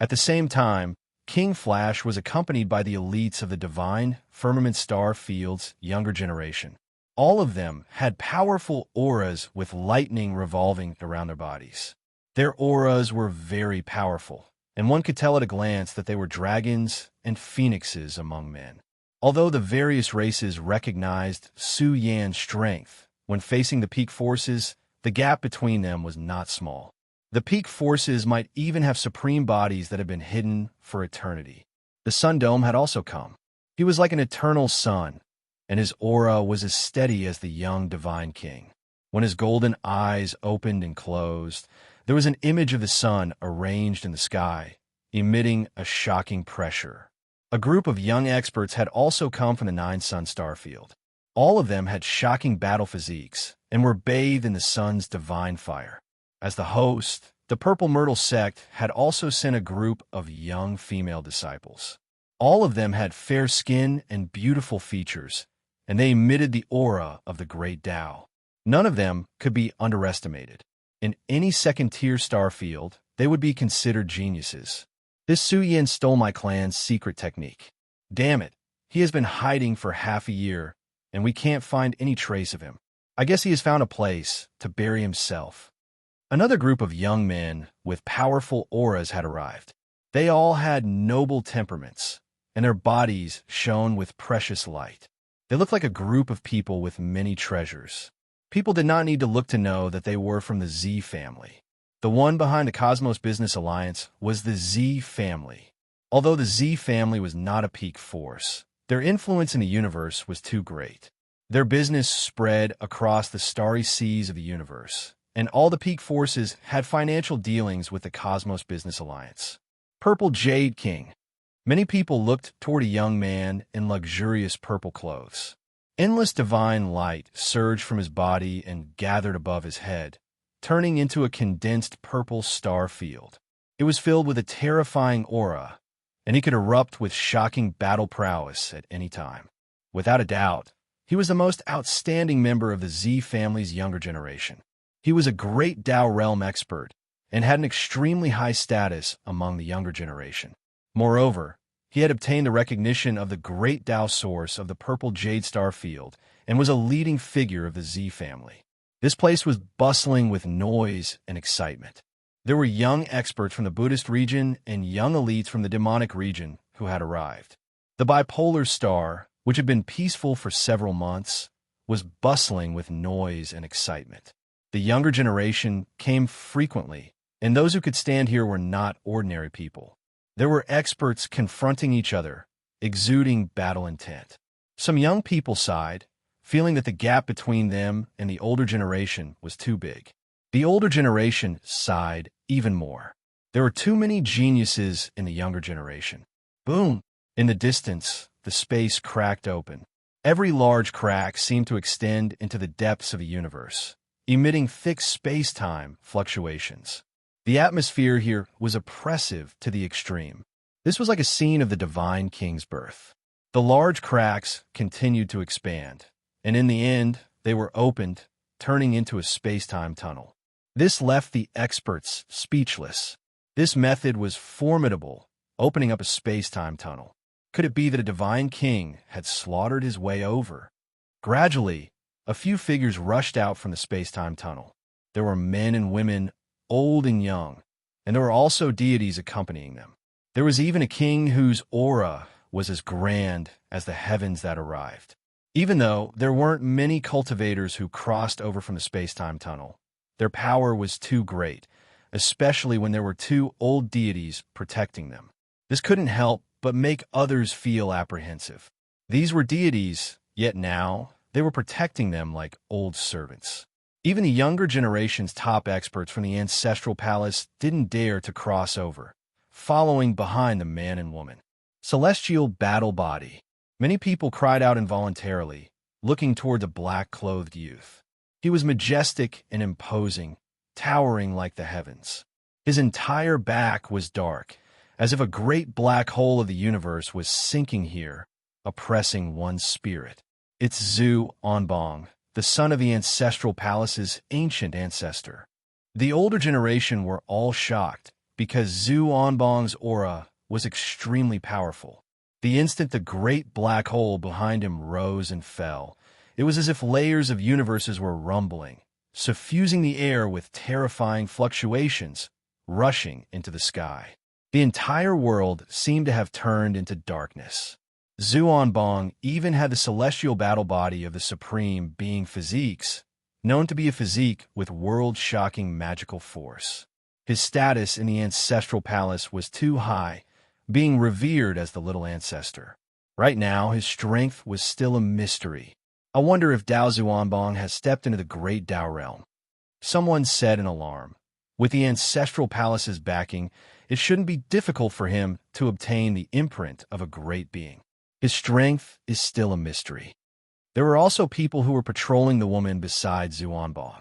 At the same time, King Flash was accompanied by the elites of the divine firmament star field's younger generation. All of them had powerful auras with lightning revolving around their bodies. Their auras were very powerful, and one could tell at a glance that they were dragons and phoenixes among men. Although the various races recognized Su Yan's strength when facing the peak forces, the gap between them was not small. The peak forces might even have supreme bodies that had been hidden for eternity. The Sun Dome had also come. He was like an eternal sun, and his aura was as steady as the young divine king. When his golden eyes opened and closed, there was an image of the sun arranged in the sky, emitting a shocking pressure. A group of young experts had also come from the Nine-Sun star field. All of them had shocking battle physiques and were bathed in the sun's divine fire. As the host, the Purple Myrtle sect had also sent a group of young female disciples. All of them had fair skin and beautiful features, and they emitted the aura of the great Tao. None of them could be underestimated. In any second-tier star field, they would be considered geniuses. This Su Yan stole my clan's secret technique. Damn it, he has been hiding for half a year, and we can't find any trace of him. I guess he has found a place to bury himself. Another group of young men with powerful auras had arrived. They all had noble temperaments, and their bodies shone with precious light. They looked like a group of people with many treasures. People did not need to look to know that they were from the Z family. The one behind the Cosmos Business Alliance was the Z family. Although the Z family was not a peak force, their influence in the universe was too great. Their business spread across the starry seas of the universe, and all the peak forces had financial dealings with the Cosmos Business Alliance. Purple Jade King. Many people looked toward a young man in luxurious purple clothes. Endless divine light surged from his body and gathered above his head, turning into a condensed purple star field. It was filled with a terrifying aura, and he could erupt with shocking battle prowess at any time. Without a doubt, he was the most outstanding member of the Z family's younger generation. He was a great Tao realm expert and had an extremely high status among the younger generation. Moreover, he had obtained the recognition of the great Tao source of the purple jade star field and was a leading figure of the Z family. This place was bustling with noise and excitement. There were young experts from the Buddhist region and young elites from the demonic region who had arrived. The bipolar star, which had been peaceful for several months, was bustling with noise and excitement. The younger generation came frequently, and those who could stand here were not ordinary people. There were experts confronting each other, exuding battle intent. Some young people sighed, feeling that the gap between them and the older generation was too big. The older generation sighed even more. There were too many geniuses in the younger generation. Boom! In the distance, the space cracked open. Every large crack seemed to extend into the depths of the universe, emitting thick space-time fluctuations. The atmosphere here was oppressive to the extreme. This was like a scene of the Divine King's birth. The large cracks continued to expand, and in the end, they were opened, turning into a space-time tunnel. This left the experts speechless. This method was formidable, opening up a space-time tunnel. Could it be that a Divine King had slaughtered his way over? Gradually, a few figures rushed out from the space-time tunnel. There were men and women, old and young, and there were also deities accompanying them. There was even a king whose aura was as grand as the heavens that arrived. Even though there weren't many cultivators who crossed over from the space-time tunnel, their power was too great, especially when there were two old deities protecting them. This couldn't help but make others feel apprehensive. These were deities, yet now they were protecting them like old servants. Even the younger generation's top experts from the Ancestral Palace didn't dare to cross over, following behind the man and woman. Celestial Battle Body. Many people cried out involuntarily, looking toward the black-clothed youth. He was majestic and imposing, towering like the heavens. His entire back was dark, as if a great black hole of the universe was sinking here, oppressing one's spirit. It's Zhu Onbong, the son of the Ancestral Palace's ancient ancestor. The older generation were all shocked because Zhu Onbong's aura was extremely powerful. The instant the great black hole behind him rose and fell, It was as if layers of universes were rumbling, suffusing the air with terrifying fluctuations, rushing into the sky. The entire world seemed to have turned into darkness. Zuonbong even had the celestial battle body of the Supreme Being physiques, known to be a physique with world-shocking magical force. His status in the Ancestral Palace was too high, being revered as the Little Ancestor. Right now, his strength was still a mystery. I wonder if Dao Zuonbong has stepped into the great Dao realm. Someone said in alarm. With the Ancestral Palace's backing, it shouldn't be difficult for him to obtain the imprint of a great being. His strength is still a mystery. There were also people who were patrolling the woman beside Zuonbong.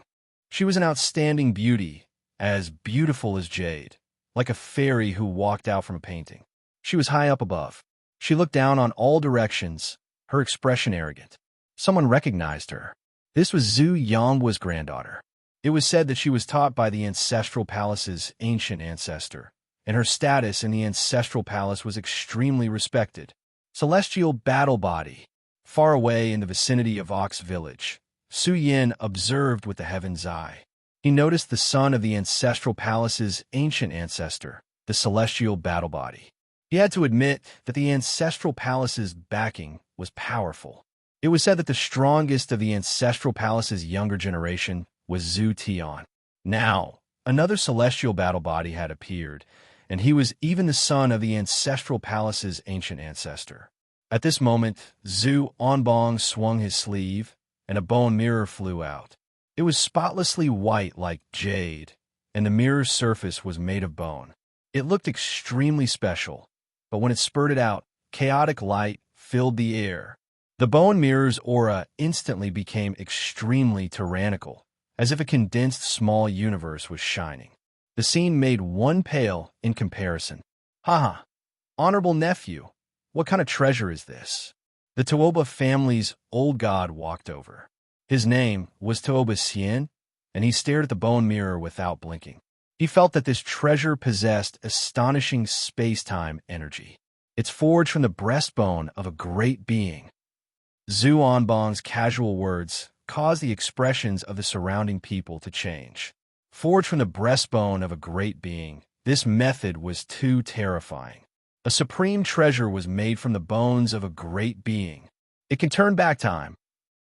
She was an outstanding beauty, as beautiful as jade, like a fairy who walked out from a painting. She was high up above. She looked down on all directions, her expression arrogant. Someone recognized her. This was Zhu Yanghua's granddaughter. It was said that she was taught by the Ancestral Palace's ancient ancestor, and her status in the Ancestral Palace was extremely respected. Celestial battle body. Far away in the vicinity of Ox Village, Su Yin observed with the heaven's eye. He noticed the son of the Ancestral Palace's ancient ancestor, the celestial battle body. He had to admit that the Ancestral Palace's backing was powerful. It was said that the strongest of the Ancestral Palace's younger generation was Zhu Tian. Now, another celestial battle body had appeared, and he was even the son of the Ancestral Palace's ancient ancestor. At this moment, Zhu Onbong swung his sleeve, and a bone mirror flew out. It was spotlessly white like jade, and the mirror's surface was made of bone. It looked extremely special, but when it spurted out, chaotic light filled the air. The bone mirror's aura instantly became extremely tyrannical, as if a condensed small universe was shining. The scene made one pale in comparison. Haha, honorable nephew, what kind of treasure is this? The Tuoba family's old god walked over. His name was Tuoba Xian, and he stared at the bone mirror without blinking. He felt that this treasure possessed astonishing space-time energy. It's forged from the breastbone of a great being. Zhu Onbong's casual words caused the expressions of the surrounding people to change. Forged from the breastbone of a great being, this method was too terrifying. A supreme treasure was made from the bones of a great being. It can turn back time.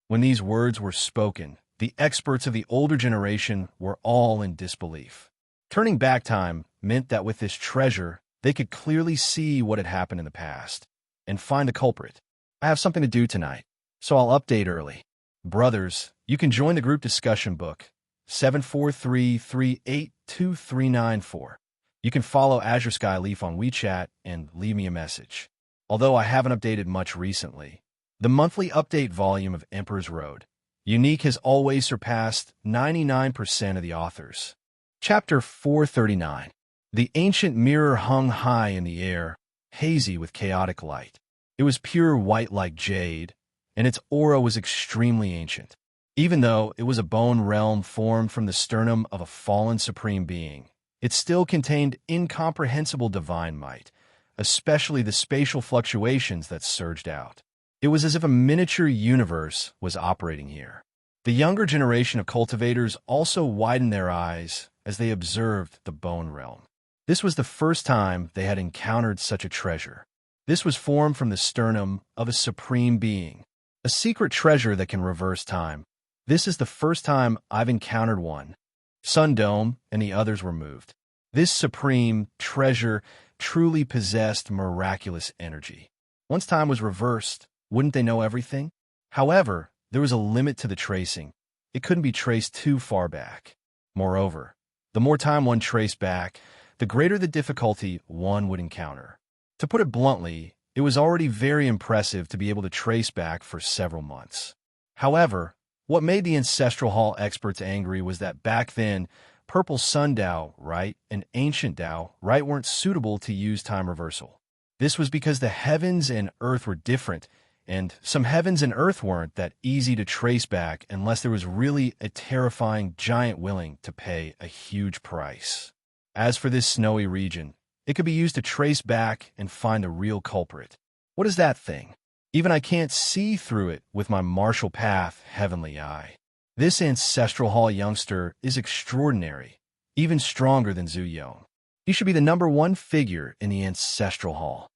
When these words were spoken, the experts of the older generation were all in disbelief. Turning back time meant that with this treasure, they could clearly see what had happened in the past and find the culprit. I have something to do tonight, so I'll update early. Brothers, you can join the group discussion book, 743382394. You can follow Azure Skyleaf on WeChat and leave me a message. Although I haven't updated much recently, the monthly update volume of Emperor's Road, Unique has always surpassed 99% of the authors. Chapter 439. The ancient mirror hung high in the air, hazy with chaotic light. It was pure white like jade, and its aura was extremely ancient. Even though it was a bone realm formed from the sternum of a fallen supreme being, it still contained incomprehensible divine might, especially the spatial fluctuations that surged out. It was as if a miniature universe was operating here. The younger generation of cultivators also widened their eyes as they observed the bone realm. This was the first time they had encountered such a treasure. This was formed from the sternum of a supreme being, a secret treasure that can reverse time. This is the first time I've encountered one. Sundome and the others were moved. This supreme treasure truly possessed miraculous energy. Once time was reversed, wouldn't they know everything? However, there was a limit to the tracing. It couldn't be traced too far back. Moreover, the more time one traced back, the greater the difficulty one would encounter. To put it bluntly, it was already very impressive to be able to trace back for several months. However, what made the Ancestral Hall experts angry was that back then, Purple Sundao, right, and Ancient Dao, right, weren't suitable to use time reversal. This was because the heavens and earth were different, and some heavens and earth weren't that easy to trace back unless there was really a terrifying giant willing to pay a huge price. As for this snowy region, it could be used to trace back and find the real culprit. What is that thing? Even I can't see through it with my martial path, heavenly eye. This ancestral hall youngster is extraordinary, even stronger than Zhu Yong. He should be the #1 figure in the ancestral hall.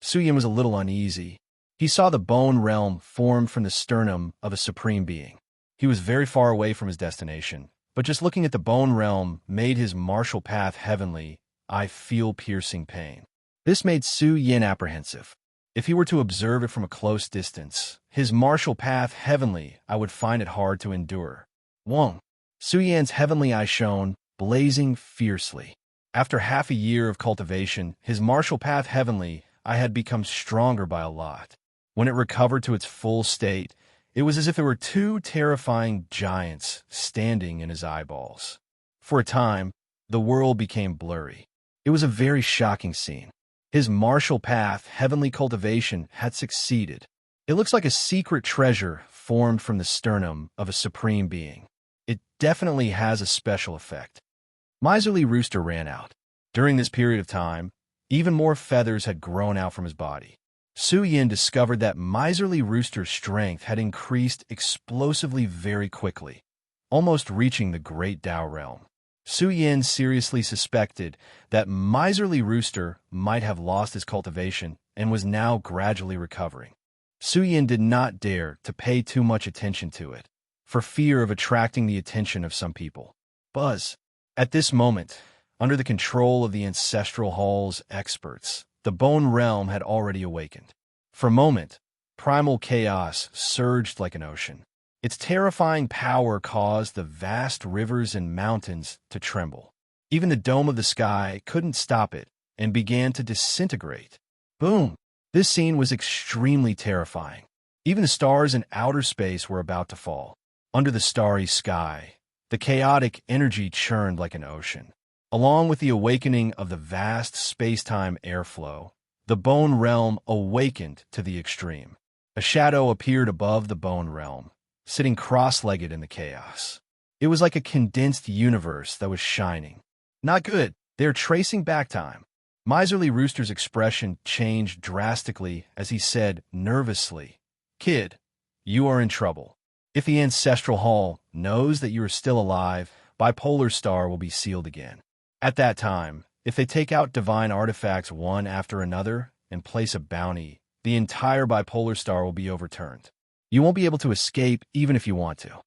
Suyin was a little uneasy. He saw the bone realm formed from the sternum of a supreme being. He was very far away from his destination, but just looking at the bone realm made his martial path heavenly. I feel piercing pain. This made Su Yin apprehensive. If he were to observe it from a close distance, his martial path heavenly, I would find it hard to endure. Wong. Su Yan's heavenly eye shone, blazing fiercely. After half a year of cultivation, his martial path heavenly, I had become stronger by a lot. When it recovered to its full state, it was as if there were two terrifying giants standing in his eyeballs. For a time, the world became blurry. It was a very shocking scene. His martial path, heavenly cultivation, had succeeded. It looks like a secret treasure formed from the sternum of a supreme being. It definitely has a special effect. Miserly Rooster ran out. During this period of time, even more feathers had grown out from his body. Su Yin discovered that Miserly Rooster's strength had increased explosively very quickly, almost reaching the Great Dao realm. Su Yin seriously suspected that Miserly Rooster might have lost his cultivation and was now gradually recovering. Su Yin did not dare to pay too much attention to it, for fear of attracting the attention of some people. Buzz. At this moment, under the control of the Ancestral Hall's experts, the Bone Realm had already awakened. For a moment, primal chaos surged like an ocean. Its terrifying power caused the vast rivers and mountains to tremble. Even the dome of the sky couldn't stop it and began to disintegrate. Boom! This scene was extremely terrifying. Even the stars in outer space were about to fall. Under the starry sky, the chaotic energy churned like an ocean. Along with the awakening of the vast space-time airflow, the Bone Realm awakened to the extreme. A shadow appeared above the Bone Realm, sitting cross-legged in the chaos. It was like a condensed universe that was shining. Not good. They're tracing back time. Miserly Rooster's expression changed drastically as he said nervously, "Kid, you are in trouble. If the Ancestral Hall knows that you are still alive, Bipolar Star will be sealed again. At that time, if they take out divine artifacts one after another and place a bounty, the entire Bipolar Star will be overturned. You won't be able to escape even if you want to."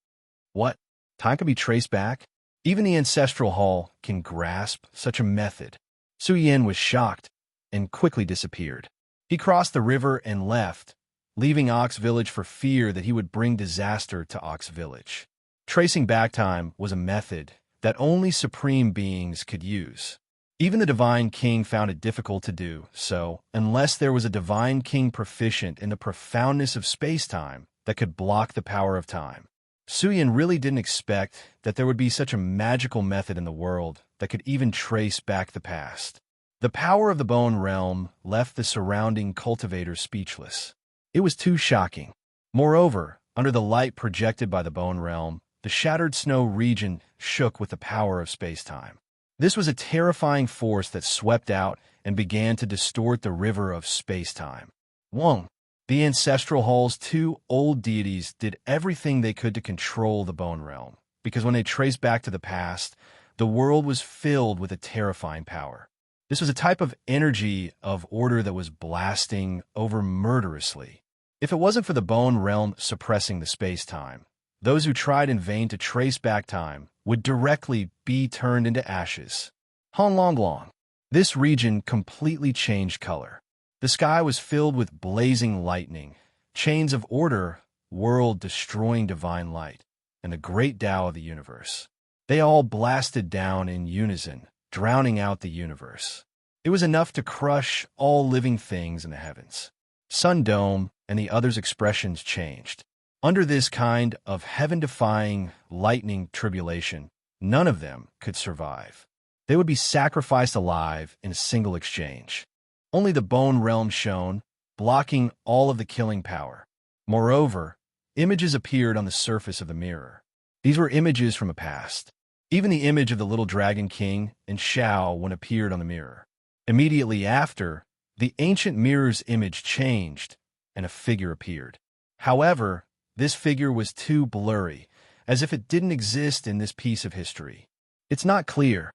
What? Time can be traced back? Even the Ancestral Hall can grasp such a method. Su Yin was shocked and quickly disappeared. He crossed the river and left, leaving Ox Village for fear that he would bring disaster to Ox Village. Tracing back time was a method that only supreme beings could use. Even the Divine King found it difficult to do so, unless there was a Divine King proficient in the profoundness of space-time that could block the power of time. Su Yin really didn't expect that there would be such a magical method in the world that could even trace back the past. The power of the Bone Realm left the surrounding cultivators speechless. It was too shocking. Moreover, under the light projected by the Bone Realm, the shattered snow region shook with the power of space-time. This was a terrifying force that swept out and began to distort the river of space-time. Wong. The Ancestral Hall's two old deities did everything they could to control the Bone Realm, because when they traced back to the past, the world was filled with a terrifying power. This was a type of energy of order that was blasting over murderously. If it wasn't for the Bone Realm suppressing the space-time, those who tried in vain to trace back time would directly be turned into ashes. Hong Long Long. This region completely changed color. The sky was filled with blazing lightning, chains of order, world-destroying divine light, and the great Tao of the universe. They all blasted down in unison, drowning out the universe. It was enough to crush all living things in the heavens. Sun Dome and the others' expressions changed. Under this kind of heaven-defying lightning tribulation, none of them could survive. They would be sacrificed alive in a single exchange. Only the Bone Realm shone, blocking all of the killing power. Moreover, images appeared on the surface of the mirror. These were images from a past. Even the image of the little Dragon King and Shao Wen appeared on the mirror. Immediately after, the ancient mirror's image changed, and a figure appeared. However, this figure was too blurry, as if it didn't exist in this piece of history. "It's not clear,"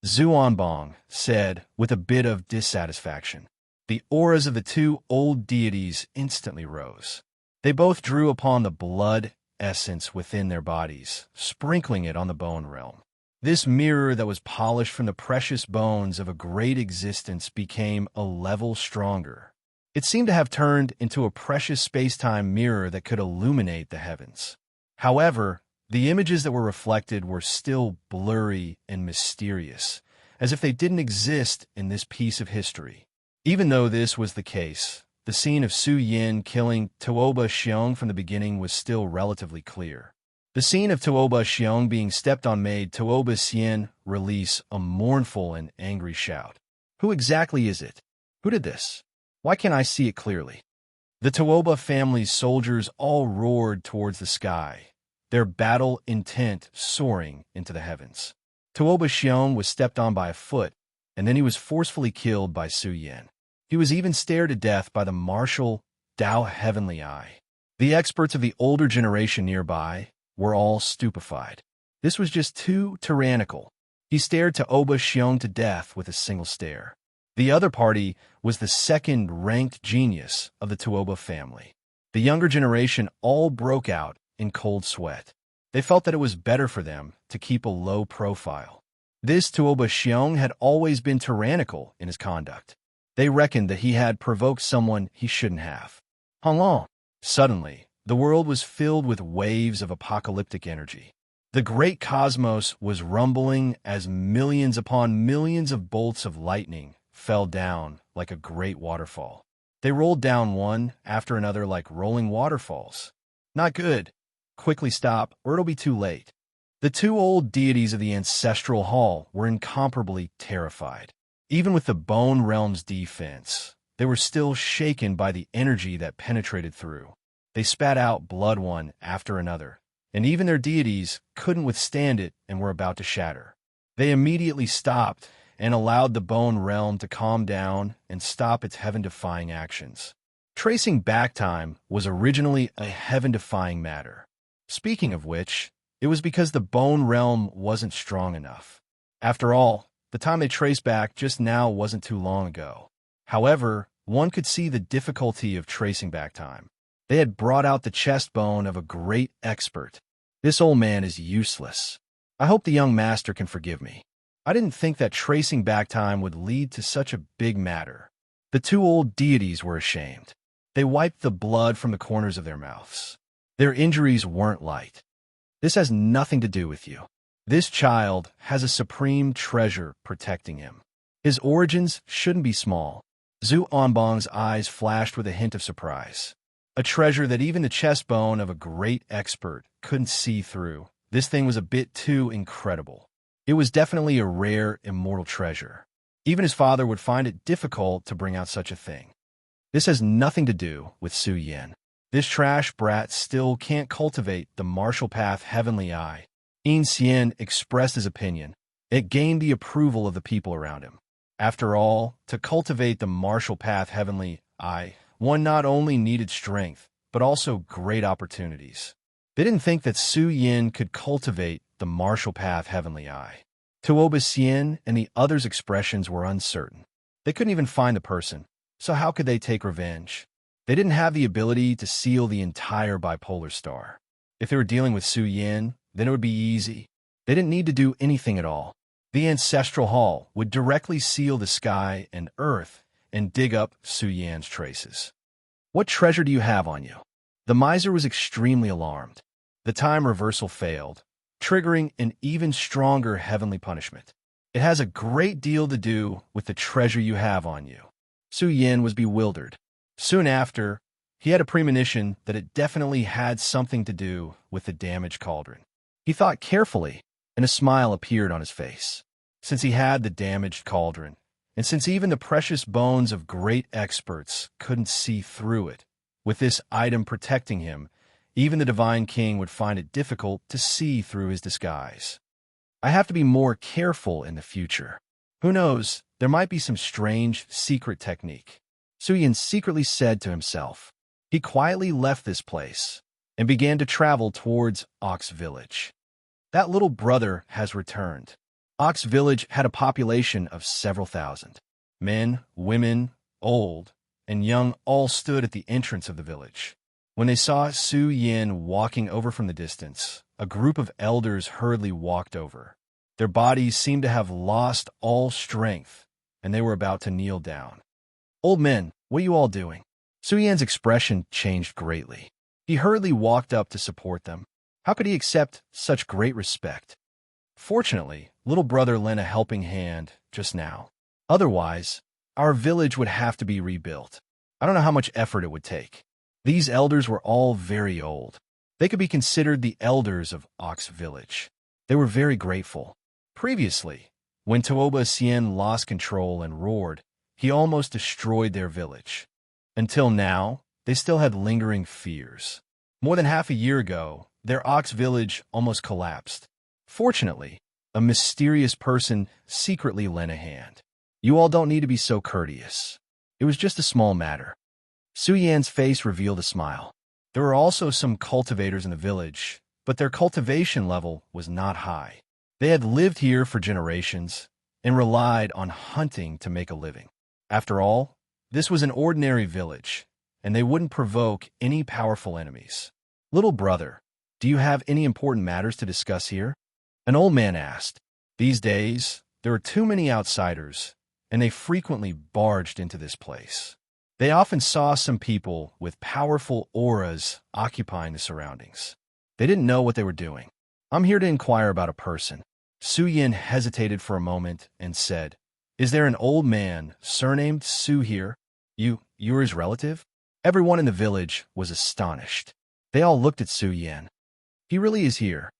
Zuanbong said with a bit of dissatisfaction. The auras of the two old deities instantly rose. They both drew upon the blood essence within their bodies, sprinkling it on the bone realm. This mirror that was polished from the precious bones of a great existence became a level stronger. It seemed to have turned into a precious space-time mirror that could illuminate the heavens. However, the images that were reflected were still blurry and mysterious, as if they didn't exist in this piece of history. Even though this was the case, the scene of Su Yin killing Tuoba Xiong from the beginning was still relatively clear. The scene of Tuoba Xiong being stepped on made Tuoba Xian release a mournful and angry shout. "Who exactly is it? Who did this? Why can't I see it clearly?" The Tuoba family's soldiers all roared towards the sky, their battle intent soaring into the heavens. Tuoba Xiong was stepped on by a foot, and then he was forcefully killed by Su Yin. He was even stared to death by the martial Dao Heavenly Eye. The experts of the older generation nearby were all stupefied. This was just too tyrannical. He stared Tuoba Xiong to death with a single stare. The other party was the second-ranked genius of the Tuoba family. The younger generation all broke out in cold sweat. They felt that it was better for them to keep a low profile. This Tuoba Xiong had always been tyrannical in his conduct. They reckoned that he had provoked someone he shouldn't have. Hanglong. Suddenly, the world was filled with waves of apocalyptic energy. The great cosmos was rumbling as millions upon millions of bolts of lightning fell down like a great waterfall. They rolled down one after another like rolling waterfalls. Not good. Quickly stop, or it'll be too late. The two old deities of the ancestral hall were incomparably terrified. Even with the Bone Realm's defense, they were still shaken by the energy that penetrated through. They spat out blood one after another, and even their deities couldn't withstand it and were about to shatter. They immediately stopped and allowed the Bone Realm to calm down and stop its heaven-defying actions. Tracing back time was originally a heaven-defying matter. Speaking of which, it was because the Bone Realm wasn't strong enough. After all, the time they traced back just now wasn't too long ago. However, one could see the difficulty of tracing back time. They had brought out the chest bone of a great expert. This old man is useless. I hope the young master can forgive me. I didn't think that tracing back time would lead to such a big matter. The two old deities were ashamed. They wiped the blood from the corners of their mouths. Their injuries weren't light. "This has nothing to do with you. This child has a supreme treasure protecting him. His origins shouldn't be small." Zhu Onbong's eyes flashed with a hint of surprise. A treasure that even the chest bone of a great expert couldn't see through. This thing was a bit too incredible. It was definitely a rare, immortal treasure. Even his father would find it difficult to bring out such a thing. "This has nothing to do with Su Yin. This trash brat still can't cultivate the martial path Heavenly Eye." Yin Xian expressed his opinion. It gained the approval of the people around him. After all, to cultivate the martial path Heavenly Eye, one not only needed strength, but also great opportunities. They didn't think that Su Yin could cultivate the martial path Heavenly Eye. Tuoba Xian and the others' expressions were uncertain. They couldn't even find the person, so how could they take revenge? They didn't have the ability to seal the entire bipolar star. If they were dealing with Su Yin, then it would be easy. They didn't need to do anything at all. The Ancestral Hall would directly seal the sky and earth and dig up Su Yan's traces. "What treasure do you have on you?" The miser was extremely alarmed. The time reversal failed, triggering an even stronger heavenly punishment. "It has a great deal to do with the treasure you have on you." Su Yin was bewildered. Soon after, he had a premonition that it definitely had something to do with the damaged cauldron. He thought carefully, and a smile appeared on his face. Since he had the damaged cauldron, and since even the precious bones of great experts couldn't see through it, with this item protecting him, even the Divine King would find it difficult to see through his disguise. "I have to be more careful in the future. Who knows, there might be some strange, secret technique," Su Yin secretly said to himself. He quietly left this place and began to travel towards Ox Village. That little brother has returned. Ox Village had a population of several thousand. Men, women, old, and young all stood at the entrance of the village. When they saw Su Yin walking over from the distance, a group of elders hurriedly walked over. Their bodies seemed to have lost all strength, and they were about to kneel down. "Old men, what are you all doing?" Su Yin's expression changed greatly. He hurriedly walked up to support them. How could he accept such great respect? Fortunately, little brother lent a helping hand just now. Otherwise, our village would have to be rebuilt. I don't know how much effort it would take. These elders were all very old. They could be considered the elders of Ox Village. They were very grateful. Previously, when Tooba Sien lost control and roared, he almost destroyed their village. Until now, they still had lingering fears. More than half a year ago, their Ox Village almost collapsed. Fortunately, a mysterious person secretly lent a hand. You all don't need to be so courteous. It was just a small matter. Su Yan's face revealed a smile. There were also some cultivators in the village, but their cultivation level was not high. They had lived here for generations and relied on hunting to make a living. After all, this was an ordinary village, and they wouldn't provoke any powerful enemies. "Little brother, do you have any important matters to discuss here?" An old man asked. These days, there were too many outsiders, and they frequently barged into this place. They often saw some people with powerful auras occupying the surroundings. They didn't know what they were doing. "I'm here to inquire about a person." Su Yin hesitated for a moment and said, "Is there an old man surnamed Su here? You're his relative?" Everyone in the village was astonished. They all looked at Su Yin. "He really is here.